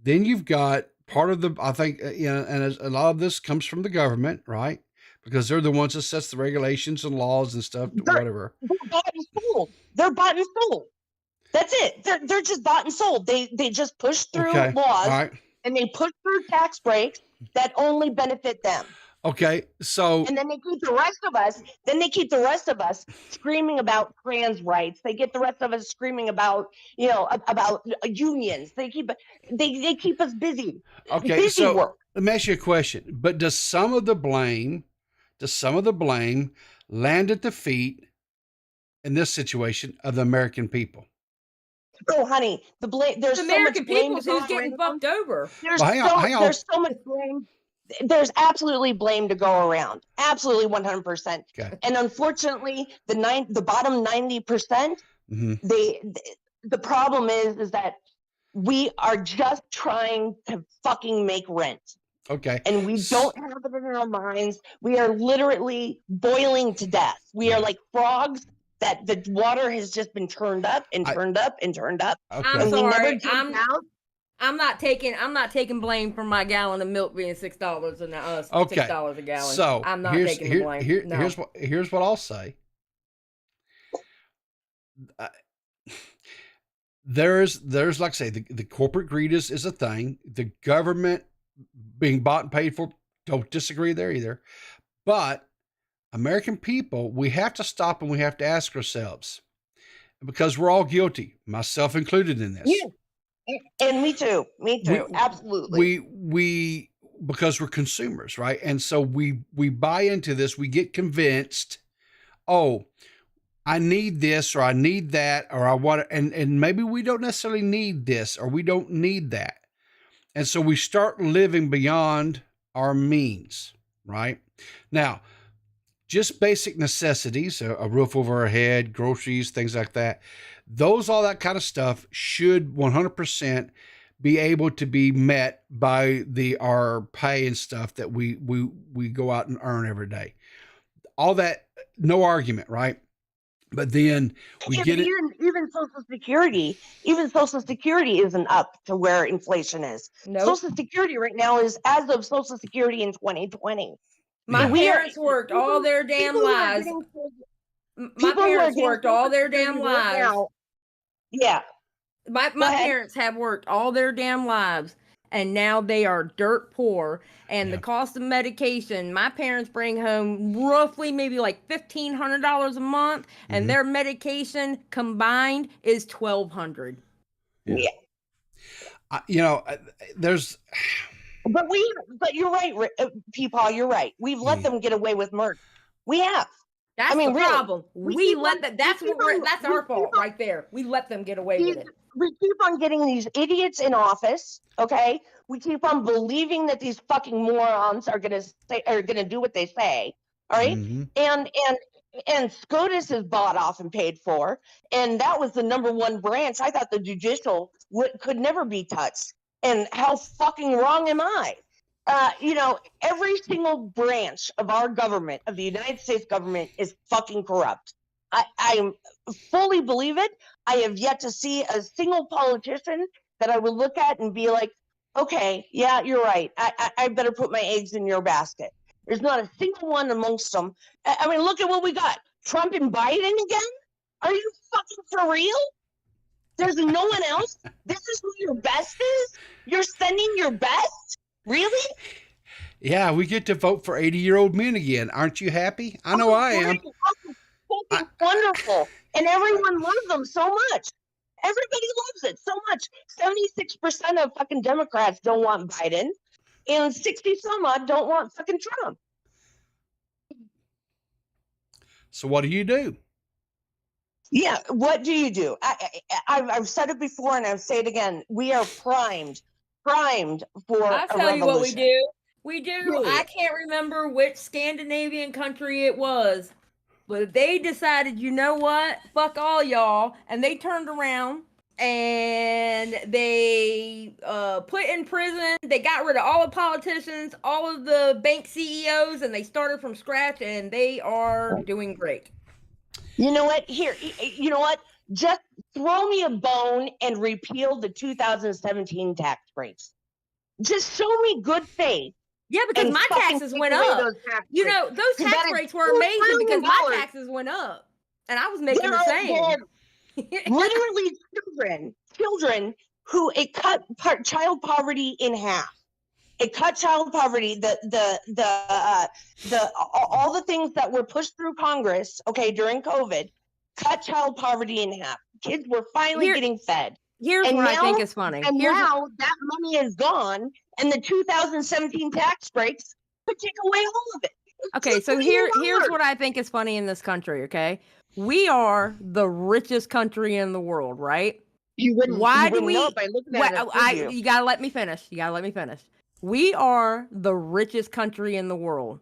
you've got part of I think, and a lot of this comes from the government, right? because they're the ones that sets the regulations and laws and stuff, whatever. They're bought and sold. They're bought and sold. That's it. They're just bought and sold. They just push through laws, all right, and they push through tax breaks that only benefit them. Okay, so and then they keep the rest of us. Then they keep the rest of us screaming about trans rights. They get the rest of us screaming about about unions. They keep us busy. Okay, busy so work. let me ask you a question. But does some of the blame land at the feet in this situation of the American people? Oh, honey, the blame. There's The so much American blame people to go who's getting around. fucked over. There's Well, hang on. There's so much blame. There's absolutely blame to go around. Absolutely 100%. Okay. And unfortunately, the bottom 90%, the problem is that we are just trying to fucking make rent. Okay. And we don't have it in our minds. We are literally boiling to death. We are like frogs that the water has just been turned up and turned up and turned up. Okay. I'm And we never sorry. jump out. I'm not taking blame for my gallon of milk being $6 and Okay. $6 a gallon. So I'm not taking the blame. No. Here's what I'll say. There's like I say, the corporate greed is a thing. The government being bought and paid for, don't disagree there either. But American people, we have to stop and we have to ask ourselves, because we're all guilty, myself included in this. Yeah. And me too. Absolutely. We because we're consumers, right? And so we buy into this. We get convinced, oh, I need this or I need that or I want it, and maybe we don't necessarily need this or we don't need that. And so we start living beyond our means, right? Now, just basic necessities, a roof over our head, groceries, things like that. All that kind of stuff should 100% be able to be met by our pay and stuff that we go out and earn every day. All that, no argument, right? But then we get it. Even Social Security isn't up to where inflation is. Nope. Social Security right now is as of Social Security in 2020. My parents worked all their damn lives. My parents worked all their damn lives. Yeah. My parents have worked all their damn lives, and now they are dirt poor. And the cost of medication, my parents bring home roughly maybe like $1,500 a month, and their medication combined is $1,200. Yeah. There's. But you're right, Peepaw, you're right. We've let them get away with murder. We have. That's the problem. We let that. That's our fault right there. We let them get away with it. We keep on getting these idiots in office. Okay, we keep on believing that these fucking morons are gonna do what they say. All right? And SCOTUS is bought off and paid for, and that was the number one branch. I thought the judicial could never be touched. And how fucking wrong am I? Every single branch of our government, of the United States government, is fucking corrupt. I fully believe it. I have yet to see a single politician that I would look at and be like, okay, yeah, you're right. I better put my eggs in your basket. There's not a single one amongst them. I mean, look at what we got. Trump and Biden again? Are you fucking for real? There's no one else? This is who your best is? You're sending your best? Really? Yeah, we get to vote for 80-year-old men again. Aren't you happy? I know I am. Fucking wonderful. And everyone loves them so much. Everybody loves it so much. 76% of fucking Democrats don't want Biden, and 60 some odd don't want fucking Trump. So what do you do? Yeah, what do you do? I've said it before and I'll say it again. We are primed for I'll tell you what we do. We do. Really? I can't remember which Scandinavian country it was, but they decided, you know what? Fuck all y'all. And they turned around and they put in prison. They got rid of all the politicians, all of the bank CEOs, and they started from scratch, and they are doing great. You know what? You know what? Just throw me a bone and repeal the 2017 tax breaks. Just show me good faith Yeah, because and my fucking taxes take went away up. those tax You breaks. know, those 'Cause tax that is rates were $4 amazing because my trillion. taxes went up. And I was making There the are same. literally children who it cut child poverty in half. It cut child poverty, all the things that were pushed through Congress, okay, during COVID, cut child poverty in half. Kids were finally getting fed. Here's And what I think now- is funny. And now that money is gone, and the 2017 tax breaks could take away all of it. Okay, so here's what I think is funny in this country, okay? We are the richest country in the world, right? You wouldn't, Why you do wouldn't we know it by looking at it, would you? you gotta let me finish. You gotta let me finish. We are the richest country in the world.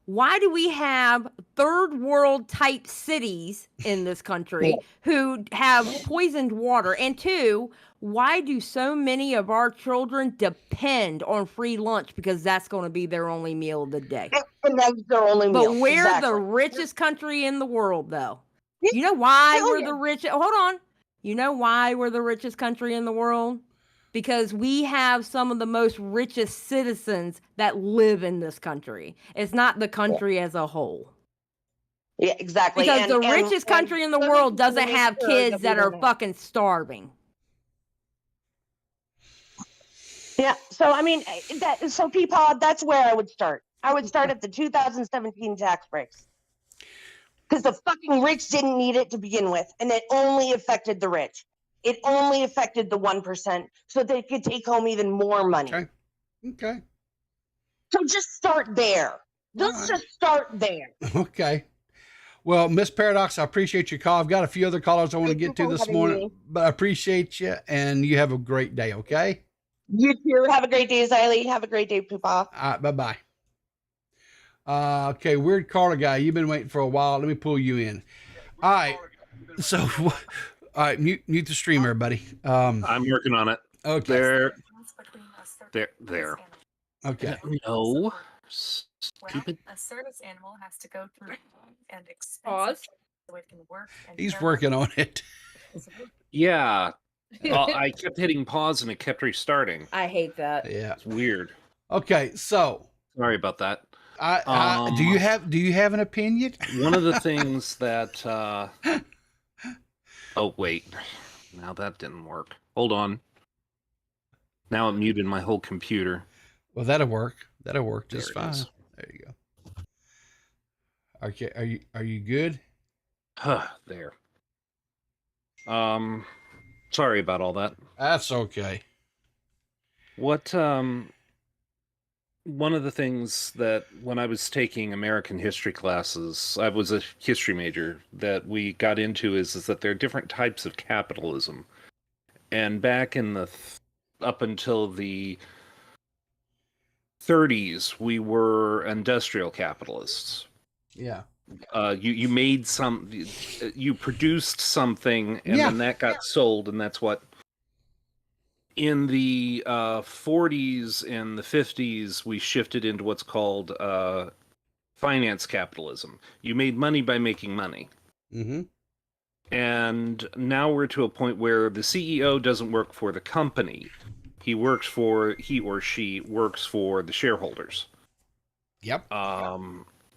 Why do we have third world type cities in this country who have poisoned water? And two, why do so many of our children depend on free lunch because that's going to be their only meal of the day? And that's their only meal. But we're the Exactly. richest country in the world, though. You know why we're the richest? Hold on. You know why we're the richest country in the world? Because we have some of the most richest citizens that live in this country. It's not the country as a whole. Yeah, exactly. Because the richest country in the world doesn't have kids that are fucking starving. Yeah. So I mean, so Peapod, that's where I would start. I would start at the 2017 tax breaks. Because the fucking rich didn't need it to begin with, and it only affected the rich. It only affected the 1%, so they could take home even more money. Okay. So just start there. Let's just start there. Okay. Well, Miss Paradox, I appreciate your call. I've got a few other callers I want to get to this morning, but I appreciate you, and you have a great day, okay? You too. Have a great day, Xylee. Have a great day, Poopa. All right, bye-bye. Okay, weird caller guy. You've been waiting for a while. Let me pull you in. All right. So, all right, mute the stream, everybody. I'm working on it. Okay. There. Okay. No. Stupid. A service animal has to go through and Pause. so it can work. He's working on it. Yeah. I kept hitting pause and it kept restarting. I hate that. Yeah. It's weird. Okay, so Sorry about that. do you have an opinion? One of the things that oh wait. Now that didn't work. Hold on. Now it muted my whole computer. Well, that'll work. That'll work just There it fine. is. There you go. Okay, are you good? There. Sorry about all that. That's okay. What one of the things that when I was taking American history classes, I was a history major, that we got into is that there are different types of capitalism. And back in the up until the 30s, we were industrial capitalists. Yeah. You made you produced something, and then that got sold, and that's what. In the 40s and the 50s, we shifted into what's called finance capitalism. You made money by making money. Mm-hmm. And now we're to a point where the CEO doesn't work for the company. He or she works for the shareholders. Yep.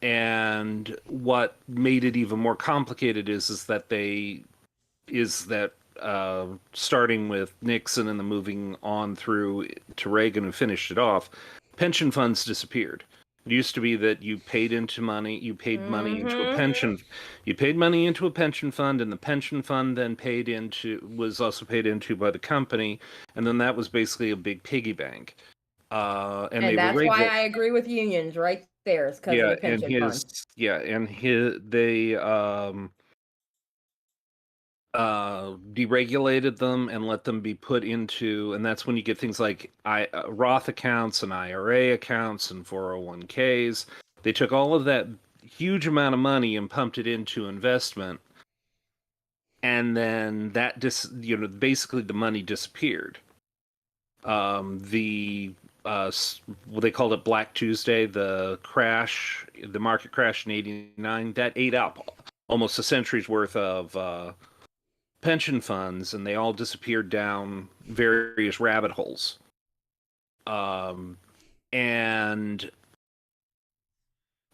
And what made it even more complicated is that starting with Nixon and then moving on through to Reagan, who finished it off, pension funds disappeared. It used to be that you paid money into a pension. You paid money into a pension fund, and the pension fund then was also paid into by the company, and then that was basically a big piggy bank. And that's why I agree with unions right there. It's because of the pension fund. Yeah, and they deregulated them and let them be put into, and that's when you get things like Roth accounts and IRA accounts and 401ks. They took all of that huge amount of money and pumped it into investment, and then that basically the money disappeared. What they called it Black Tuesday, the market crash in '89, that ate up almost a century's worth of pension funds, and they all disappeared down various rabbit holes. and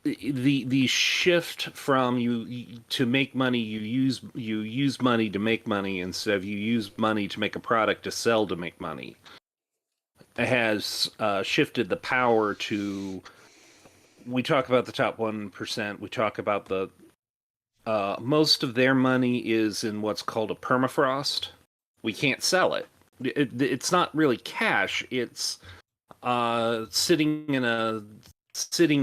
the shift from you to make money, you use money to make money instead of you use money to make a product to sell to make money, has shifted the power to. We talk about the top 1%. We talk about the most of their money is in what's called a permafrost. We can't sell it. It's not really cash. It's sitting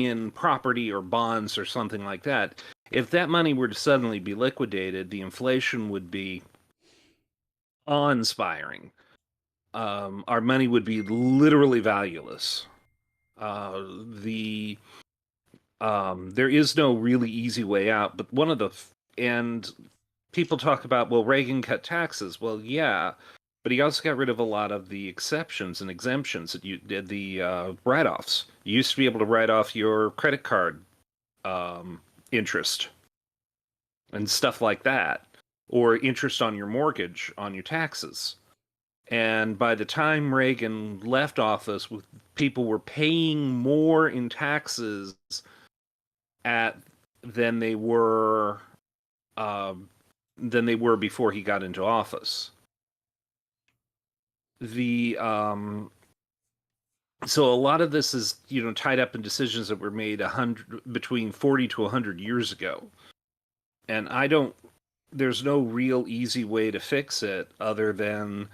in property or bonds or something like that. If that money were to suddenly be liquidated, the inflation would be awe-inspiring. Our money would be literally valueless. There is no really easy way out, but and people talk about, well, Reagan cut taxes. Well, yeah, but he also got rid of a lot of the exceptions and exemptions that you did, the write-offs. You used to be able to write off your credit card interest and stuff like that, or interest on your mortgage, on your taxes. And by the time Reagan left office, people were paying more in taxes than they were before he got into office. So a lot of this is, tied up in decisions that were made between 40 to 100 years ago. And there's no real easy way to fix it other than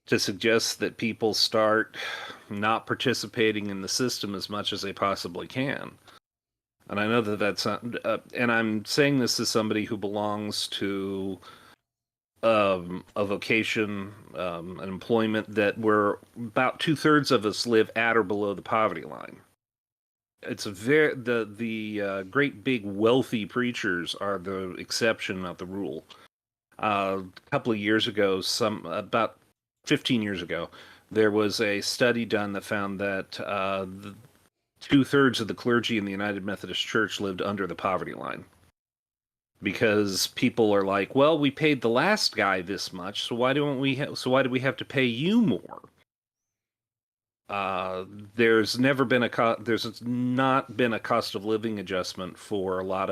to suggest that people start not participating in the system as much as they possibly can. And I know that that's not, and I'm saying this as somebody who belongs to a vocation, an employment that where about 2/3 of us live at or below the poverty line. It's the great big wealthy preachers are the exception, not the rule. A couple of years ago, about 15 years ago, there was a study done that found that 2/3 of the clergy in the United Methodist Church lived under the poverty line. Because people are like, well, we paid the last guy this much, so why do we have to pay you more? There's not been a cost of living adjustment for a lot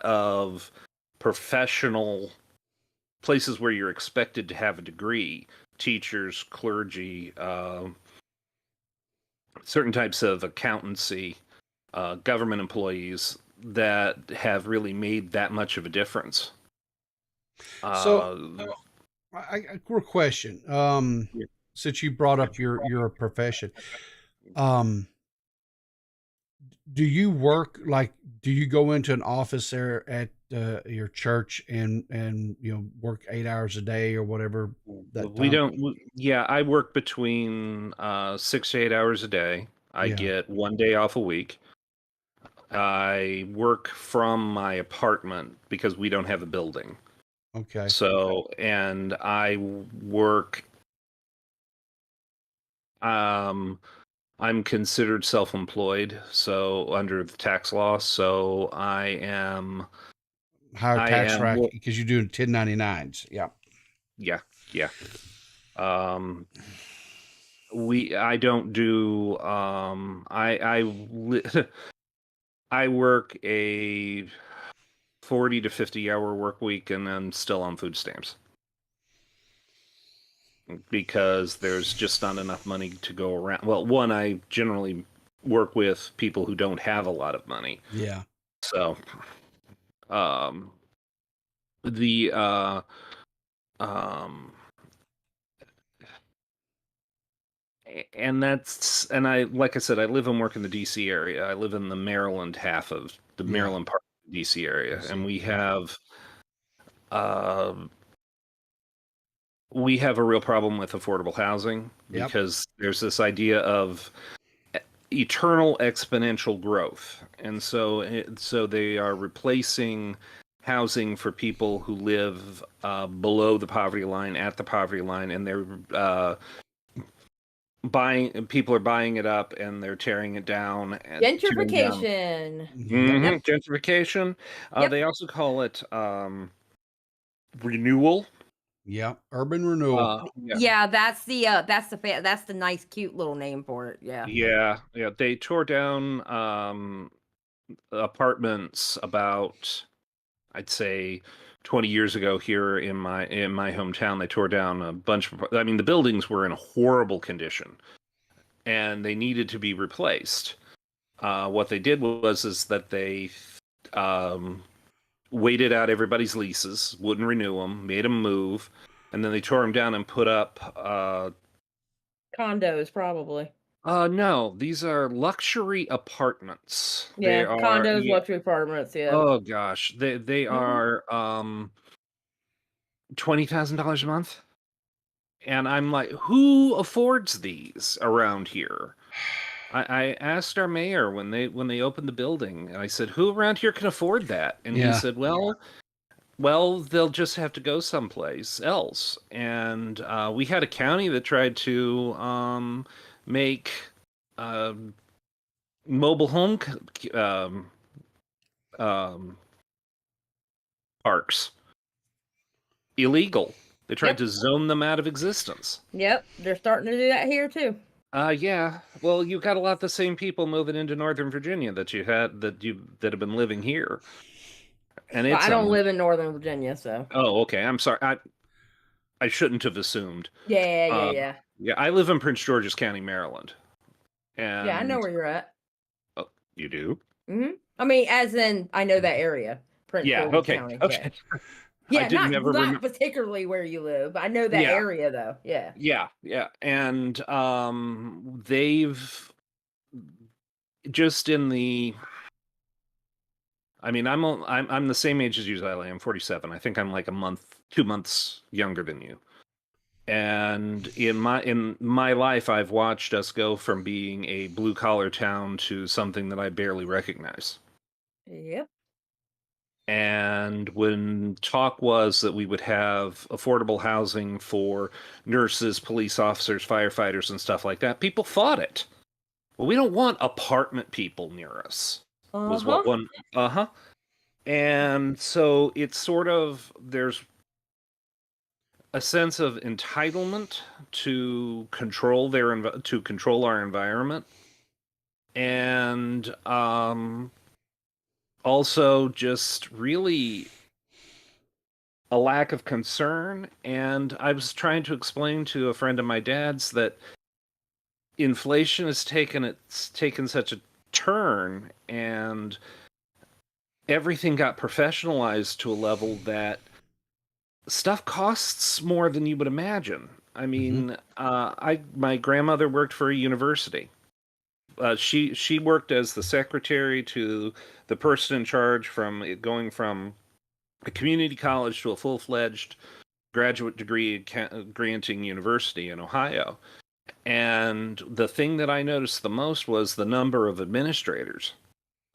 of professional places where you're expected to have a degree, teachers, clergy, certain types of accountancy, government employees that have really made that much of a difference. So, a quick question. Since you brought up your profession, do you work do you go into an office there at your church and work 8 hours a day or whatever? I work between 6 to 8 hours a day. I get 1 day off a week. I work from my apartment because we don't have a building. Okay. So, and I work, I'm considered self-employed, so under the tax law, so I am higher tax bracket because you're doing 1099s. Yeah. Yeah. Yeah. I don't do, I work a 40 to 50 hour work week and I'm still on food stamps because there's just not enough money to go around. Well, one, I generally work with people who don't have a lot of money. Yeah. So, and like I said, I live and work in the DC area. I live in the Maryland half of the Maryland part of the DC area, and we have a real problem with affordable housing because there's this idea of eternal exponential growth, and so they are replacing housing for people who live below the poverty line, at the poverty line, and they're people are buying it up and they're tearing it down. Gentrification. Gentrification. They also call it renewal. Yeah, urban renewal. Yeah, that's the nice, cute little name for it. Yeah. Yeah, yeah. They tore down apartments about, I'd say, 20 years ago here in my hometown. They tore down a bunch of, I mean, the buildings were in horrible condition and they needed to be replaced. What they did was is that they waited out everybody's leases, wouldn't renew them, made them move, and then they tore them down and put up Condos, probably. no, these are luxury apartments. They Yeah, are condos, luxury apartments. Yeah. oh gosh, they Mhm. are $20,000 a month. And I'm like, who affords these around here? I asked our mayor when they opened the building, and I said, who around here can afford that? And he Yeah. said, well, they'll just have to go someplace else. And we had a county that tried to make mobile home parks illegal. They tried Yep. to zone them out of existence. Yep, they're starting to do that here too. Yeah. Well, you've got a lot of the same people moving into Northern Virginia that have been living here. And Well, it's I don't live in Northern Virginia, so. Oh, okay. I'm sorry. I shouldn't have assumed. Yeah. Yeah, I live in Prince George's County, Maryland. And Yeah, I know where you're at. Oh, you do? I mean, as in, I know that area. Prince Yeah, George's okay. County. Okay. Yeah, didn't ever not particularly where you live. I know that Yeah. area though. Yeah. Yeah. And they've just in the I mean, I'm the same age as you, Ziley. I'm 47. I think I'm like 2 months younger than you. And in my life, I've watched us go from being a blue collar town to something that I barely recognize. Yep. And when talk was that we would have affordable housing for nurses, police officers, firefighters, and stuff like that, people fought it. Well, we don't want apartment people near us. Was what one. And so it's sort of, there's a sense of entitlement to control our environment, and also just really a lack of concern. And I was trying to explain to a friend of my dad's that inflation has taken such a turn, and everything got professionalized to a level that stuff costs more than you would imagine. I mean, my grandmother worked for a university. She worked as the secretary to the person in charge going from a community college to a full-fledged graduate degree granting university in Ohio. And the thing that I noticed the most was the number of administrators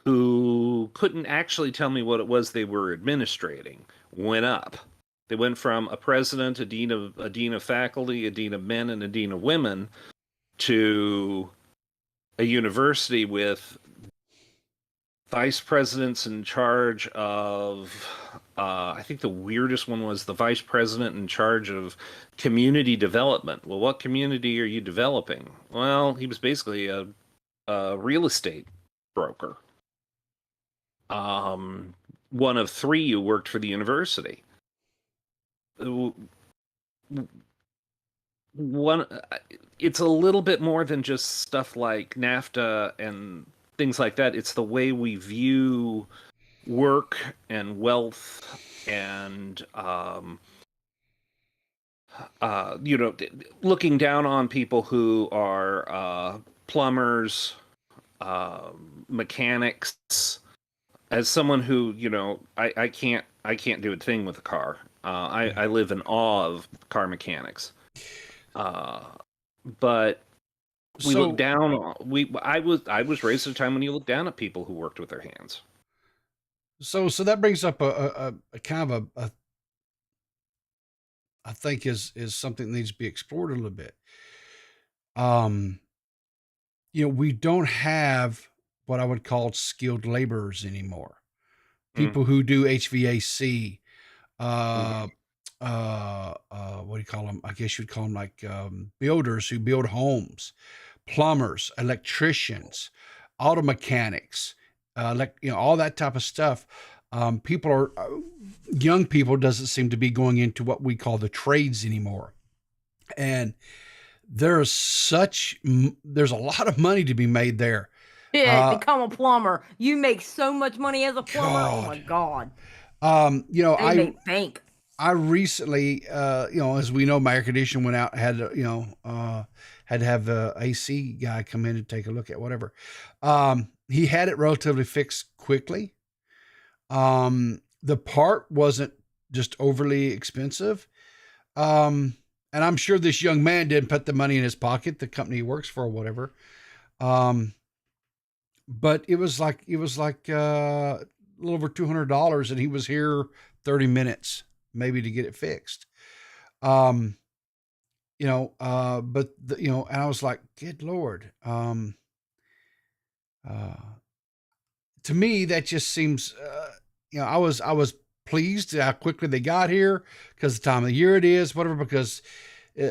who couldn't actually tell me what it was they were administrating went up. They went from a president, a dean of faculty, a dean of men, and a dean of women to a university with vice presidents in charge of, I think the weirdest one was the vice president in charge of community development. Well, what community are you developing? Well, he was basically a real estate broker. One of 3 who worked for the university. It's a little bit more than just stuff like NAFTA and things like that. It's the way we view work and wealth and looking down on people who are plumbers, mechanics. As someone who, I can't do a thing with a car. I live in awe of car mechanics. But we look down on, I was raised at a time when you look down at people who worked with their hands. So that brings up a kind of a I think is something that needs to be explored a little bit. We don't have what I would call skilled laborers anymore. People who do HVAC, what do you call them? I guess you'd call them like builders who build homes, plumbers, electricians, auto mechanics, like all that type of stuff. People are young people doesn't seem to be going into what we call the trades anymore, and there's a lot of money to be made there. Yeah, become a plumber. You make so much money as a plumber. Oh my God. They make bank. I recently, as we know, my air conditioner went out, had to have the AC guy come in and take a look at whatever. He had it relatively fixed quickly. The part wasn't just overly expensive. And I'm sure this young man didn't put the money in his pocket, the company he works for or whatever. But it was like a little over $200, and he was here 30 minutes maybe to get it fixed. And I was like, good Lord. To me, that just seems, I was pleased how quickly they got here because the time of the year it is, whatever, because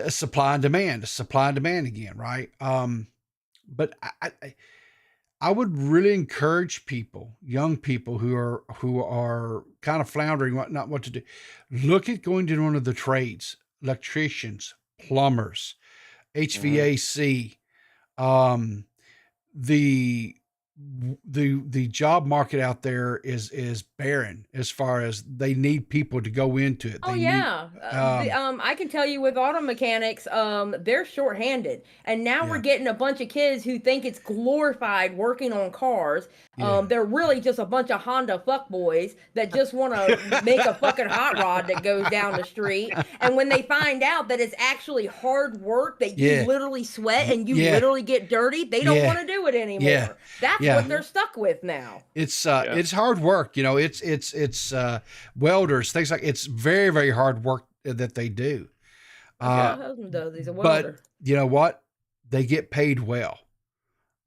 supply and demand again. Right. But I would really encourage people, young people who are kind of floundering, not what to do. Look at going to one of the trades, electricians, plumbers, HVAC. The job market out there is barren as far as they need people to go into it. I can tell you with auto mechanics, they're shorthanded, and now we're getting a bunch of kids who think it's glorified working on cars. They're really just a bunch of Honda fuckboys that just want to make a fucking hot rod that goes down the street. And when they find out that it's actually hard work, that you literally sweat and you literally get dirty, they don't want to do it anymore. That's what they're stuck with now. It's hard work. It's welders, things like, it's very, very hard work that they do. My husband does. He's a welder. But you know what? They get paid well.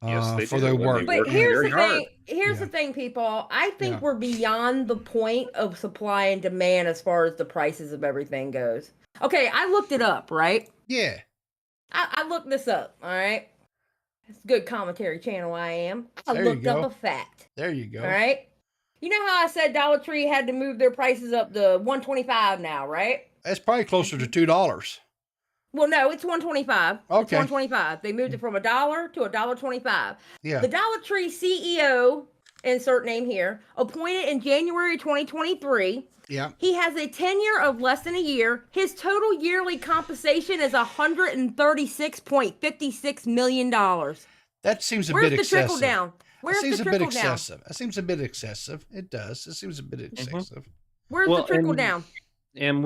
Yes, for their work. But here's the thing. Here's the thing, people. I think we're beyond the point of supply and demand as far as the prices of everything goes. Okay, I looked it up, right? Yeah. I looked this up, all right? It's a good commentary channel I am. I looked up a fact. There you go. All right? You know how I said Dollar Tree had to move their prices up to $1.25 now, right? That's probably closer to $2. Well, no, it's $1.25. Okay. It's $1.25. They moved it from $1 to $1.25. Yeah. The Dollar Tree CEO, insert name here, appointed in January 2023. Yeah. He has a tenure of less than a year. His total yearly compensation is $136.56 million. That seems a bit excessive. Where's the trickle down? Where's the trickle down? That seems a bit excessive. It does. It seems a bit excessive. Where's the trickle down? And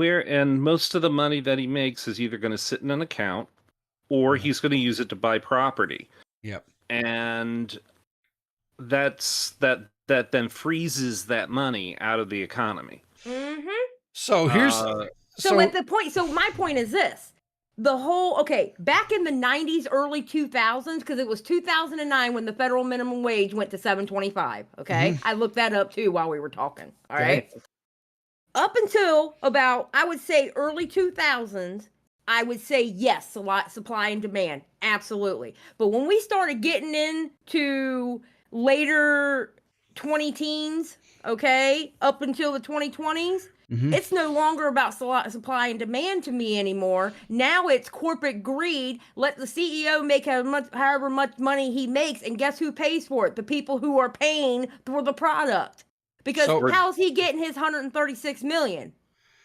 most of the money that he makes is either going to sit in an account or he's going to use it to buy property. Yep. And that then freezes that money out of the economy. Mm-hmm. So here's so at the point. So my point is this: back in the 90s, early 2000s, because it was 2009 when the federal minimum wage went to $7.25. Okay, I looked that up too while we were talking. All right. Up until about, I would say, early 2000s, I would say yes, supply and demand, absolutely. But when we started getting into later 20-teens, okay, up until the 2020s, it's no longer about supply and demand to me anymore. Now it's corporate greed. Let the CEO make however much money he makes, and guess who pays for it? The people who are paying for the product. Because how's he getting his $136 million?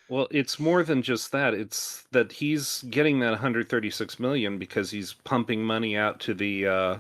Well, it's more than just that. It's that he's getting that $136 million because he's pumping money out to the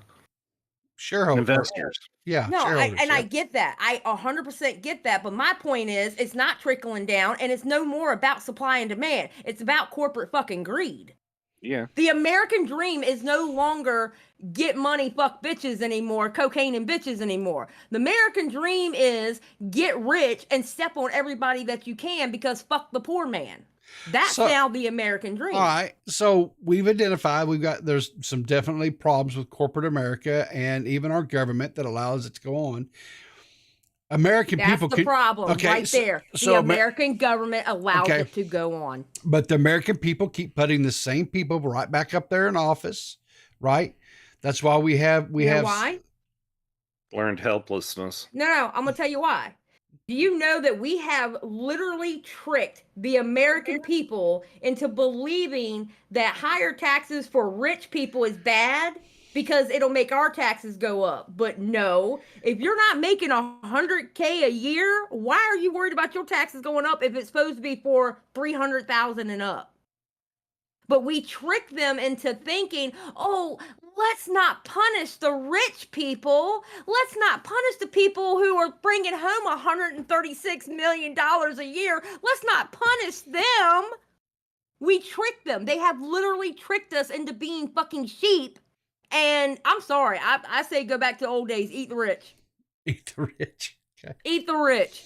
shareholders, investors. Yeah, no, I get that. I 100% get that. But my point is, it's not trickling down, and it's no more about supply and demand. It's about corporate fucking greed. Yeah. The American dream is no longer get money, fuck bitches anymore, cocaine and bitches anymore. The American dream is get rich and step on everybody that you can because fuck the poor man. That's now the American dream. All right. So we've identified, there's some definitely problems with corporate America and even our government that allows it to go on. American That's people the problem right there. The American government allows it to go on. But the American people keep putting the same people right back up there in office, right? That's why we have why? Learned helplessness. No, I'm gonna tell you why. Do you know that we have literally tricked the American people into believing that higher taxes for rich people is bad because it'll make our taxes go up? But no, if you're not making $100K a year, why are you worried about your taxes going up if it's supposed to be for 300,000 and up? But we trick them into thinking, oh, let's not punish the rich people. Let's not punish the people who are bringing home $136 million a year. Let's not punish them. We tricked them. They have literally tricked us into being fucking sheep. And I'm sorry. I say go back to the old days. Eat the rich. Eat the rich. Okay. Eat the rich.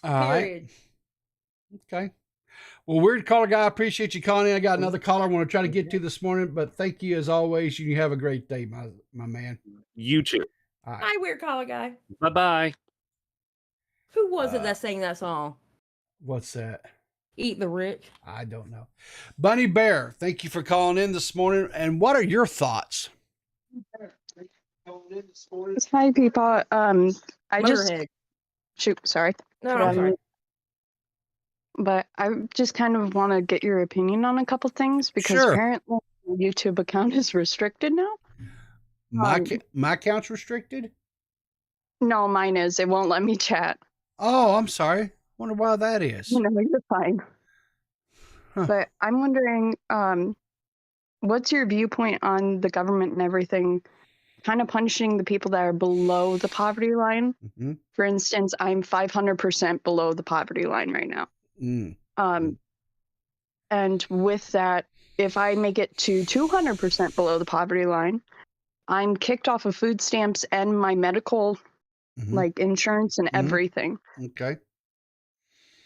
All Period. Right. Okay. Well, weird caller guy, I appreciate you calling in. I got another caller I want to try to get to this morning, but thank you as always. You have a great day, my man. You too. All right. Hi, weird caller guy. Bye-bye. Who was it that sang that song? What's that? Eat the rich. I don't know. Bunny Bear, thank you for calling in this morning. And what are your thoughts? Hi, people. I Motorhead. sorry. No, I'm sorry. But I just kind of want to get your opinion on a couple things because apparently my YouTube account is restricted now. My account's restricted? No, mine is. It won't let me chat. Oh, I'm sorry. Wonder why that is. No, you're fine. Huh. But I'm wondering, what's your viewpoint on the government and everything kind of punishing the people that are below the poverty line? Mm-hmm. For instance, I'm 500% below the poverty line right now. And with that, if I make it to 200% below the poverty line, I'm kicked off of food stamps and my medical, like insurance and everything. Okay.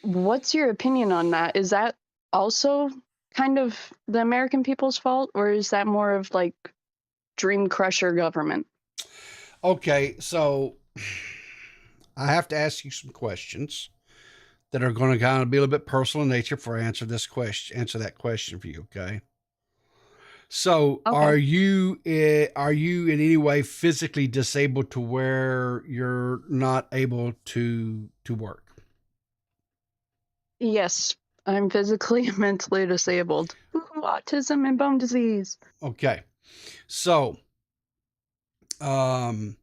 What's your opinion on that? Is that also kind of the American people's fault, or is that more of like dream crusher government? Okay, so I have to ask you some questions that are going to kind of be a little bit personal in nature before I answer that question for you. Okay. So are you in any way physically disabled to where you're not able to work? Yes, I'm physically and mentally disabled. Ooh, autism and bone disease. Okay. So, in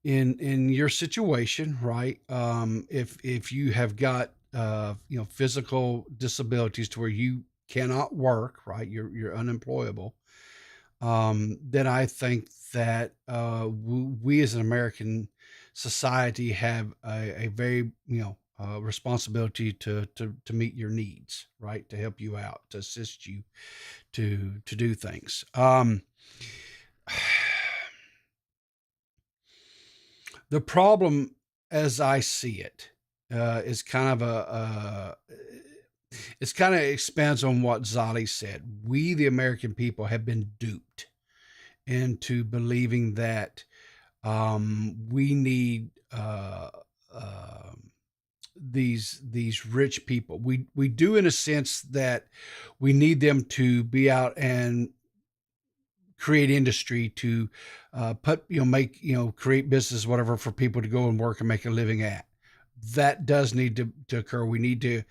your situation, right? If you have got, physical disabilities to where you cannot work, right? You're unemployable. Then I think that, we as an American society have a very, responsibility to meet your needs, right? To help you out, to assist you to do things. The problem, as I see it, is kind of it's kind of expands on what Zali said. We, the American people, have been duped into believing that we need these rich people. We do, in a sense, that we need them to be out and create industry to create business, whatever, for people to go and work and make a living at. That does need to occur. We need to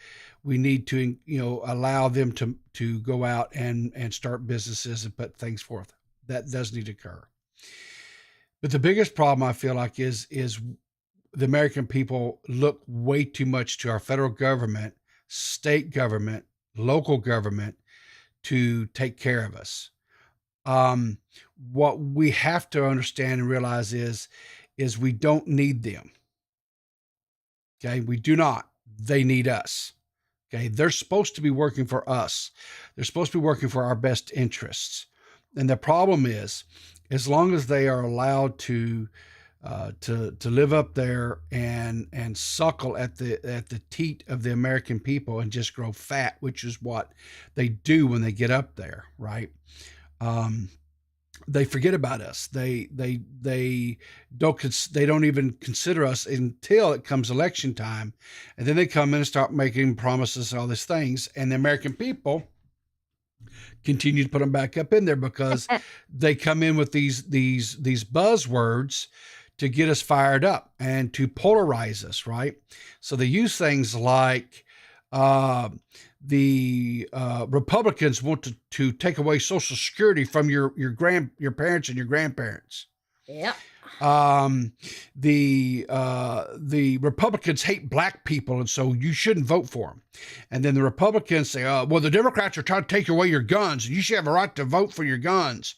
allow them to go out and start businesses and put things forth. That does need to occur. But the biggest problem, I feel like, is the American people look way too much to our federal government, state government, local government to take care of us. What we have to understand and realize is we don't need them. Okay. We do not. They need us. Okay. They're supposed to be working for us. They're supposed to be working for our best interests. And the problem is, as long as they are allowed to live up there and suckle at the teat of the American people and just grow fat, which is what they do when they get up there. Right. they forget about us. They don't even consider us until it comes election time, and then they come in and start making promises and all these things, and the American people continue to put them back up in there because they come in with these buzzwords to get us fired up and to polarize us, right? So they use things like the Republicans want to take away Social Security from your parents and your grandparents. Yeah. The Republicans hate black people, and so you shouldn't vote for them. And then the Republicans say, well, the Democrats are trying to take away your guns, and you should have a right to vote for your guns.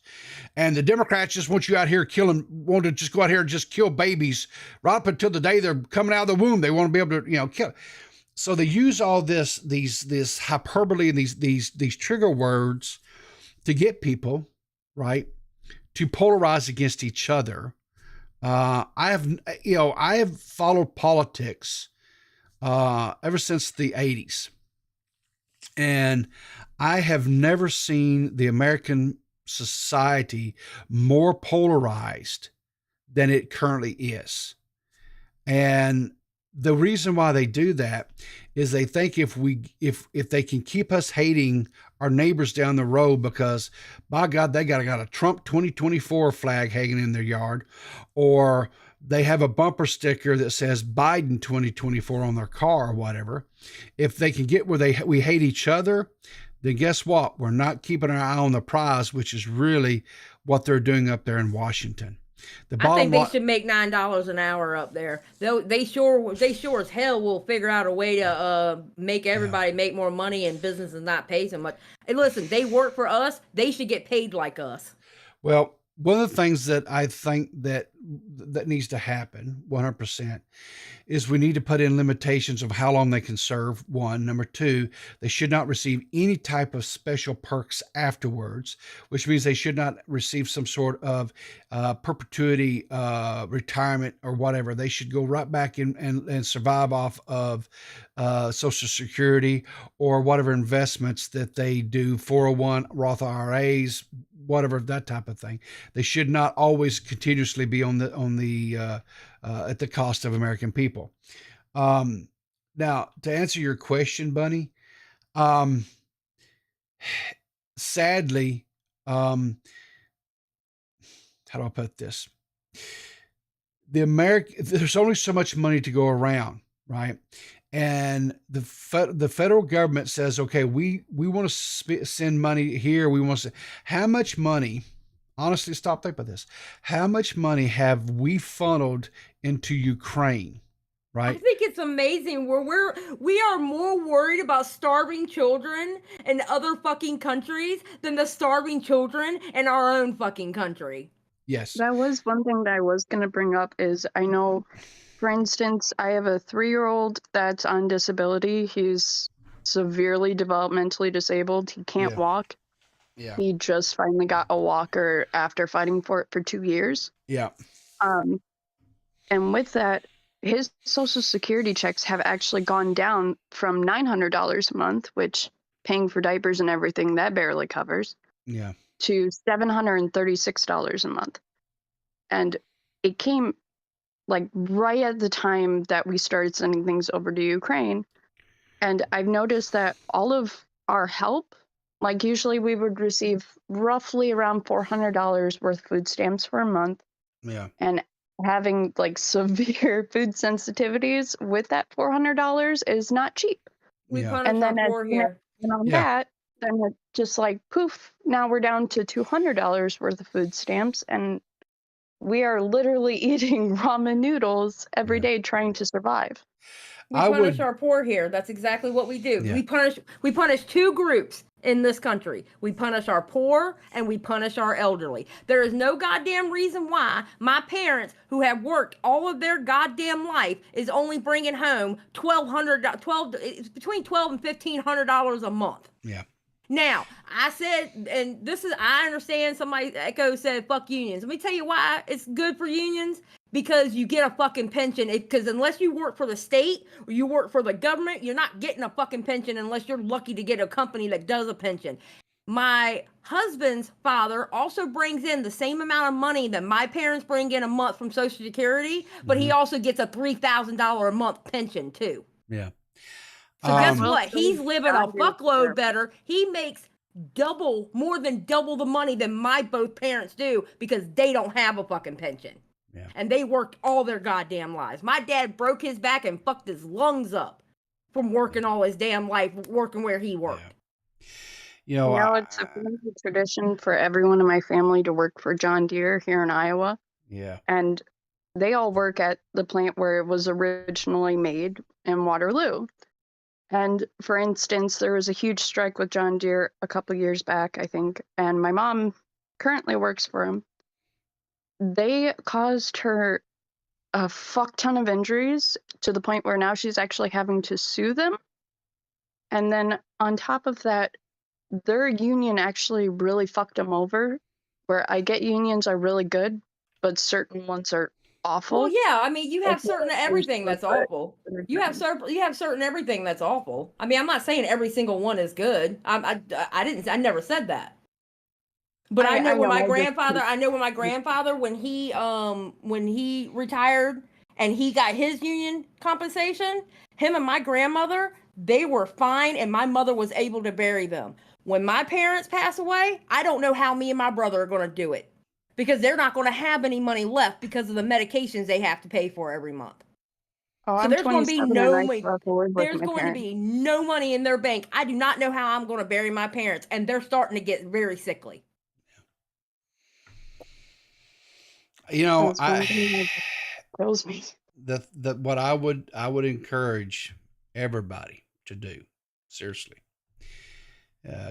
And the Democrats just want you out here want to just go out here and just kill babies right up until the day they're coming out of the womb. They want to be able to, kill. So they use all this hyperbole and these trigger words to get people, right, to polarize against each other. I have followed politics ever since the 80s, and I have never seen the American society more polarized than it currently is. And the reason why they do that is they think if they can keep us hating our neighbors down the road because, by God, they got a Trump 2024 flag hanging in their yard, or they have a bumper sticker that says Biden 2024 on their car or whatever. If they can get where we hate each other, then guess what? We're not keeping our eye on the prize, which is really what they're doing up there in Washington. I think they should make $9 an hour up there. They sure as hell will figure out a way to make everybody make more money and businesses not pay so much. And listen, they work for us. They should get paid like us. Well, one of the things that I think that needs to happen 100% is we need to put in limitations of how long they can serve. One. Number two, they should not receive any type of special perks afterwards, which means they should not receive some sort of perpetuity retirement or whatever. They should go right back in and survive off of Social Security or whatever investments that they do, 401 Roth IRAs, whatever, that type of thing. They should not always continuously be at the cost of American people. Now, to answer your question, Bunny, sadly, how do I put this? There's only so much money to go around, right? And the federal government says, okay, we want to send money here. We want to how much money, honestly, stop think about this. How much money have we funneled into Ukraine, right? I think it's amazing we are more worried about starving children in other fucking countries than the starving children in our own fucking country. Yes. That was one thing that I was going to bring up is I know, for instance, I have a 3-year-old that's on disability. He's severely developmentally disabled. He can't walk. Yeah. He just finally got a walker after fighting for it for 2 years. Yeah. And with that, his Social Security checks have actually gone down from $900 a month, which paying for diapers and everything, that barely covers. Yeah. To $736 a month. And it came like right at the time that we started sending things over to Ukraine. And I've noticed that all of our help, like usually we would receive roughly around $400 worth of food stamps for a month. Yeah. And having like severe food sensitivities with that $400 is not cheap. We punish our poor here. And on that, then it just like poof, now we're down to $200 worth of food stamps, and we are literally eating ramen noodles every day trying to survive. We punish our poor here. That's exactly what we do. Yeah. We punish two groups in this country. We punish our poor and we punish our elderly. There is no goddamn reason why my parents, who have worked all of their goddamn life, is only bringing home between $1,200 and $1,500 a month. Yeah. Now, I said, and I understand somebody, Echo said, fuck unions. Let me tell you why it's good for unions. Because you get a fucking pension. Because unless you work for the state or you work for the government, you're not getting a fucking pension unless you're lucky to get a company that does a pension. My husband's father also brings in the same amount of money that my parents bring in a month from Social Security, but he also gets a $3,000 a month pension too. Yeah. So guess Well, what? He's living a God is fuckload terrible. better. He makes more than double the money than my both parents do because they don't have a fucking pension. Yeah. And they worked all their goddamn lives. My dad broke his back and fucked his lungs up from working all his damn life, working where he worked. You know, Now it's a family tradition for everyone in my family to work for John Deere here in Iowa. yeah. And they all work at the plant where it was originally made in Waterloo. And for instance, there was a huge strike with John Deere a couple years back, I think, and my mom currently works for him. They caused her a fuck ton of injuries to the point where now she's actually having to sue them. And then on top of that, their union actually really fucked them over, where I get unions are really good, but certain ones are awful. Well, yeah, I mean, you have It's certain not everything that's usually good. awful. You have certain everything that's awful. I mean, I'm not saying every single one is good. I never said that. But I know when my grandfather, when he retired and he got his union compensation, him and my grandmother, they were fine, and my mother was able to bury them. When my parents pass away, I don't know how me and my brother are going to do it because they're not going to have any money left because of the medications they have to pay for every month. Oh, So I'm there's going to be 27 no and I money. still have to live with There's my going to parents. be no money in their bank. I do not know how I'm going to bury my parents, and they're starting to get very sickly. You know, That's one thing that kills me. the what I would encourage everybody to do, seriously,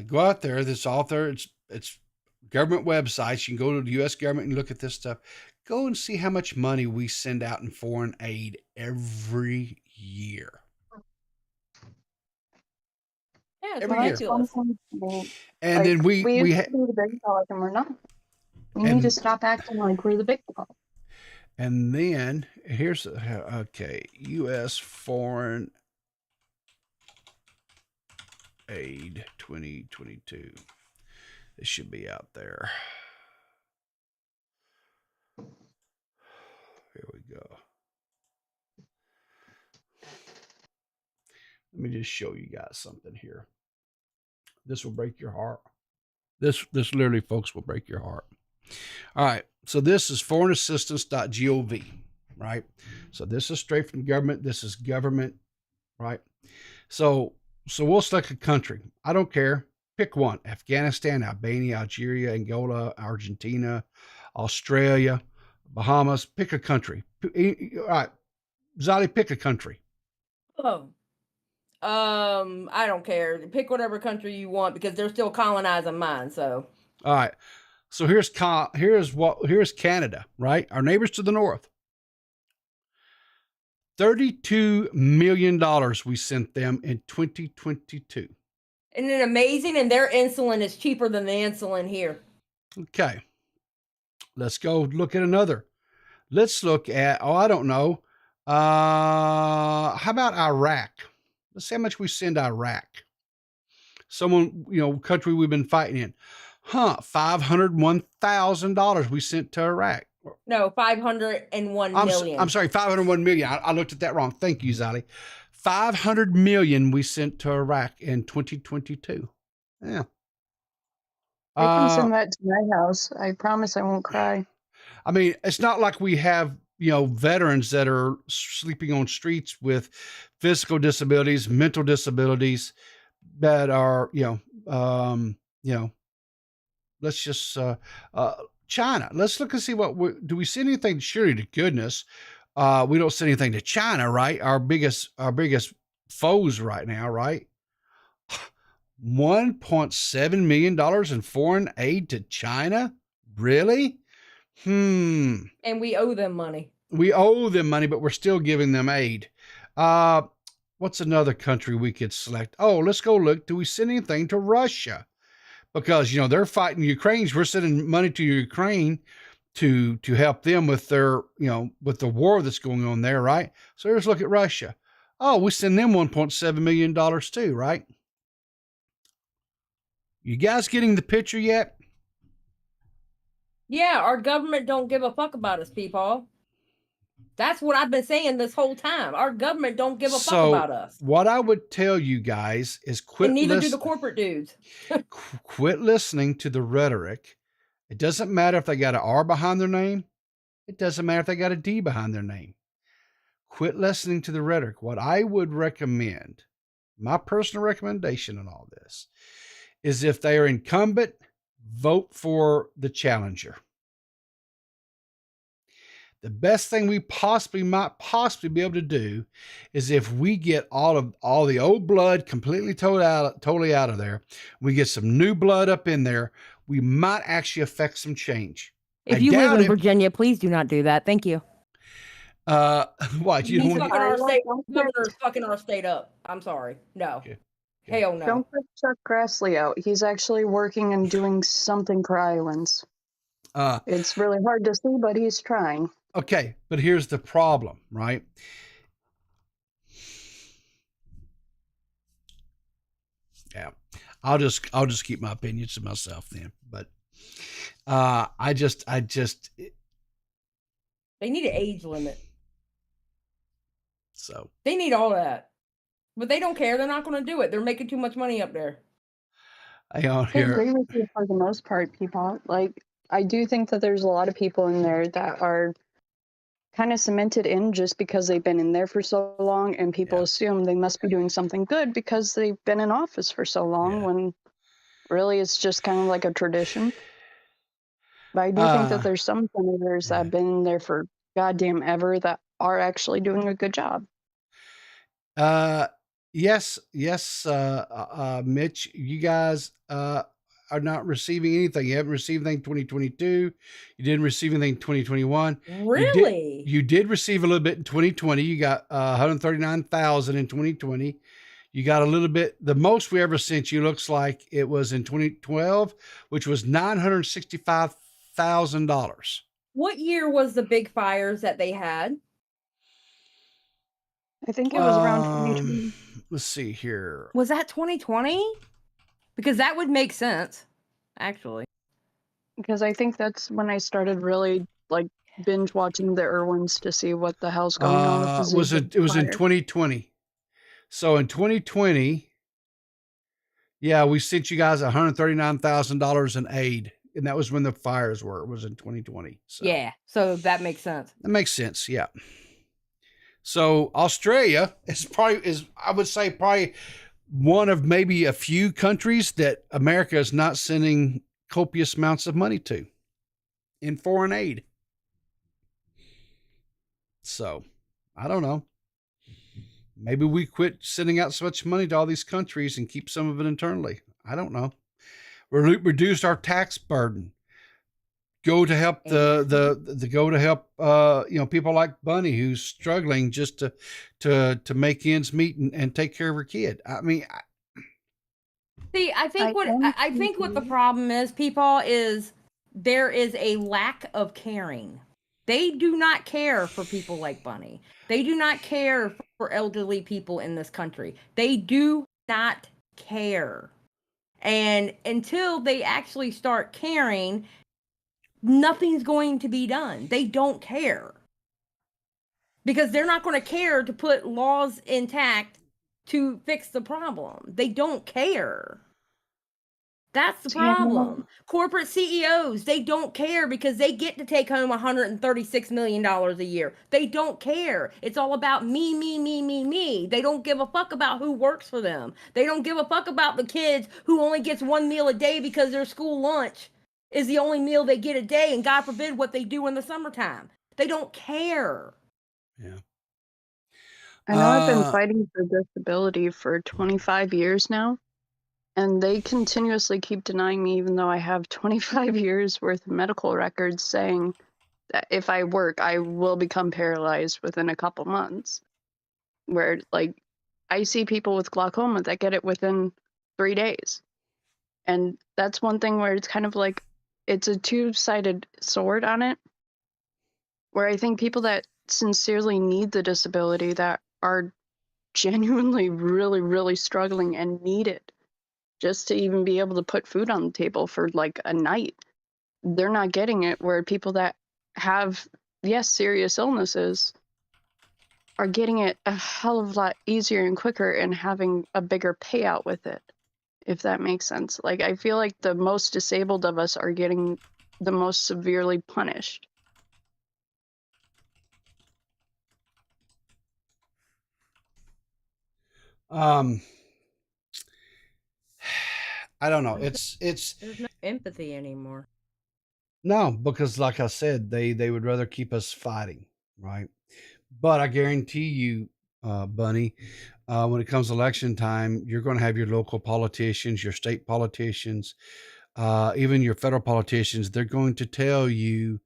go out there. This author, it's government websites. You can go to the U.S. government and look at this stuff. Go and see how much money we send out in foreign aid every year. Yeah, it's Every year. ridiculous. And Like, then we used to be the big dog and we're not. We need to stop acting like we're the big dog. And then here's okay, U.S. foreign aid 2022. This should be out there. Here we go. Let me just show you guys something here. This will break your heart. This literally, folks, will break your heart. All right. So this is foreignassistance.gov, right? So this is straight from government. This is government, right? So we'll select a country. I don't care. Pick one. Afghanistan, Albania, Algeria, Angola, Argentina, Australia, Bahamas. Pick a country. All right. Zali, pick a country. Oh. I don't care. Pick whatever country you want because they're still colonizing mine. So. All right. So here's Canada, right? Our neighbors to the north. $32 million we sent them in 2022. Isn't it amazing? And their insulin is cheaper than the insulin here. Okay. Let's go look at another. Let's look at, I don't know. How about Iraq? Let's see how much we send Iraq. Someone, country we've been fighting in. $501,000 we sent to Iraq. No, 501 million. I'm sorry, 501 million. I looked at that wrong. Thank you, Zali. 500 million we sent to Iraq in 2022. Yeah. I can send that to my house. I promise I won't cry. I mean, it's not like we have, veterans that are sleeping on streets with physical disabilities, mental disabilities that are, let's just, China. Let's look and see do we send anything? Surely to goodness, we don't send anything to China, right? Our biggest foes right now, right? $1.7 million in foreign aid to China? Really? And we owe them money. We owe them money, but we're still giving them aid. What's another country we could select? Oh, let's go look. Do we send anything to Russia? Because, they're fighting Ukraine. We're sending money to Ukraine to help them with their, with the war that's going on there, right? So let's look at Russia. Oh, we send them $1.7 million too, right? You guys getting the picture yet? Yeah, our government don't give a fuck about us, people. That's what I've been saying this whole time. Our government don't give a fuck about us. What I would tell you guys is And neither do the corporate dudes. quit listening to the rhetoric. It doesn't matter if they got an R behind their name. It doesn't matter if they got a D behind their name. Quit listening to the rhetoric. What I would recommend, my personal recommendation in all this, is if they are incumbent, vote for the challenger. The best thing we might possibly be able to do is if we get all the old blood completely totally out of there, we get some new blood up in there, we might actually affect some change. If you live in Virginia, please do not do that. Thank you. What? You He's don't fucking our state. Governor's fucking our state up. I'm sorry. No. Okay. Hell no. Don't put Chuck Grassley out. He's actually working and doing something for islands. It's really hard to see, but he's trying. Okay, but here's the problem, right? Yeah, I'll just keep my opinions to myself then. But I just they need an age limit. So they need all that, but they don't care. They're not going to do it. They're making too much money up there. I agree with you for the most part, people. Like, I do think that there's a lot of people in there that are kind of cemented in just because they've been in there for so long, and people assume they must be doing something good because they've been in office for so long, when really it's just kind of like a tradition. But I do think that there's some senators that have been in there for goddamn ever that are actually doing a good job. Yes, Mitch, you guys are not receiving anything. You haven't received anything 2022. You didn't receive anything 2021. Really? You did receive a little bit in 2020. You got 139,000 in 2020. You got a little bit. The most we ever sent you looks like it was in 2012, which was $965,000. What year was the big fires that they had? I think it was around 2020. Let's see here. Was that 2020? Because that would make sense, actually. Because I think that's when I started really like binge watching the Irwins to see what the hell's going on with the zoo. It was in 2020. So in 2020, we sent you guys $139,000 in aid, and that was when the fires were. It was in 2020. So. Yeah, so that makes sense. That makes sense. Yeah. So Australia is I would say probably one of maybe a few countries that America is not sending copious amounts of money to in foreign aid. So I don't know. Maybe we quit sending out so much money to all these countries and keep some of it internally. I don't know. Reduced our tax burden. Go to help people like Bunny, who's struggling just to make ends meet and take care of her kid. I mean, I think what the problem is, people, is there is a lack of caring. They do not care for people like Bunny. They do not care for elderly people in this country. They do not care. And until they actually start caring, nothing's going to be done. They don't care. Because they're not going to care to put laws intact to fix the problem. They don't care. That's the problem. Corporate CEOs, they don't care because they get to take home $136 million a year. They don't care. It's all about me, me, me, me, me. They don't give a fuck about who works for them. They don't give a fuck about the kids who only gets one meal a day because their school lunch is the only meal they get a day, and God forbid what they do in the summertime. They don't care. Yeah. I know I've been fighting for disability for 25 years now, and they continuously keep denying me, even though I have 25 years worth of medical records saying that if I work, I will become paralyzed within a couple months. Where, like, I see people with glaucoma that get it within 3 days. And that's one thing where it's kind of like, it's a two-sided sword on it, where I think people that sincerely need the disability, that are genuinely really, really struggling and need it, just to even be able to put food on the table for like a night. They're not getting it, where people that have, yes, serious illnesses are getting it a hell of a lot easier and quicker and having a bigger payout with it, if that makes sense. Like, I feel like the most disabled of us are getting the most severely punished. I don't know. It's There's no empathy anymore. no, because like I said, they would rather keep us fighting, right? But I guarantee you, Bunny, when it comes election time, you're going to have your local politicians, your state politicians, even your federal politicians. They're going to tell you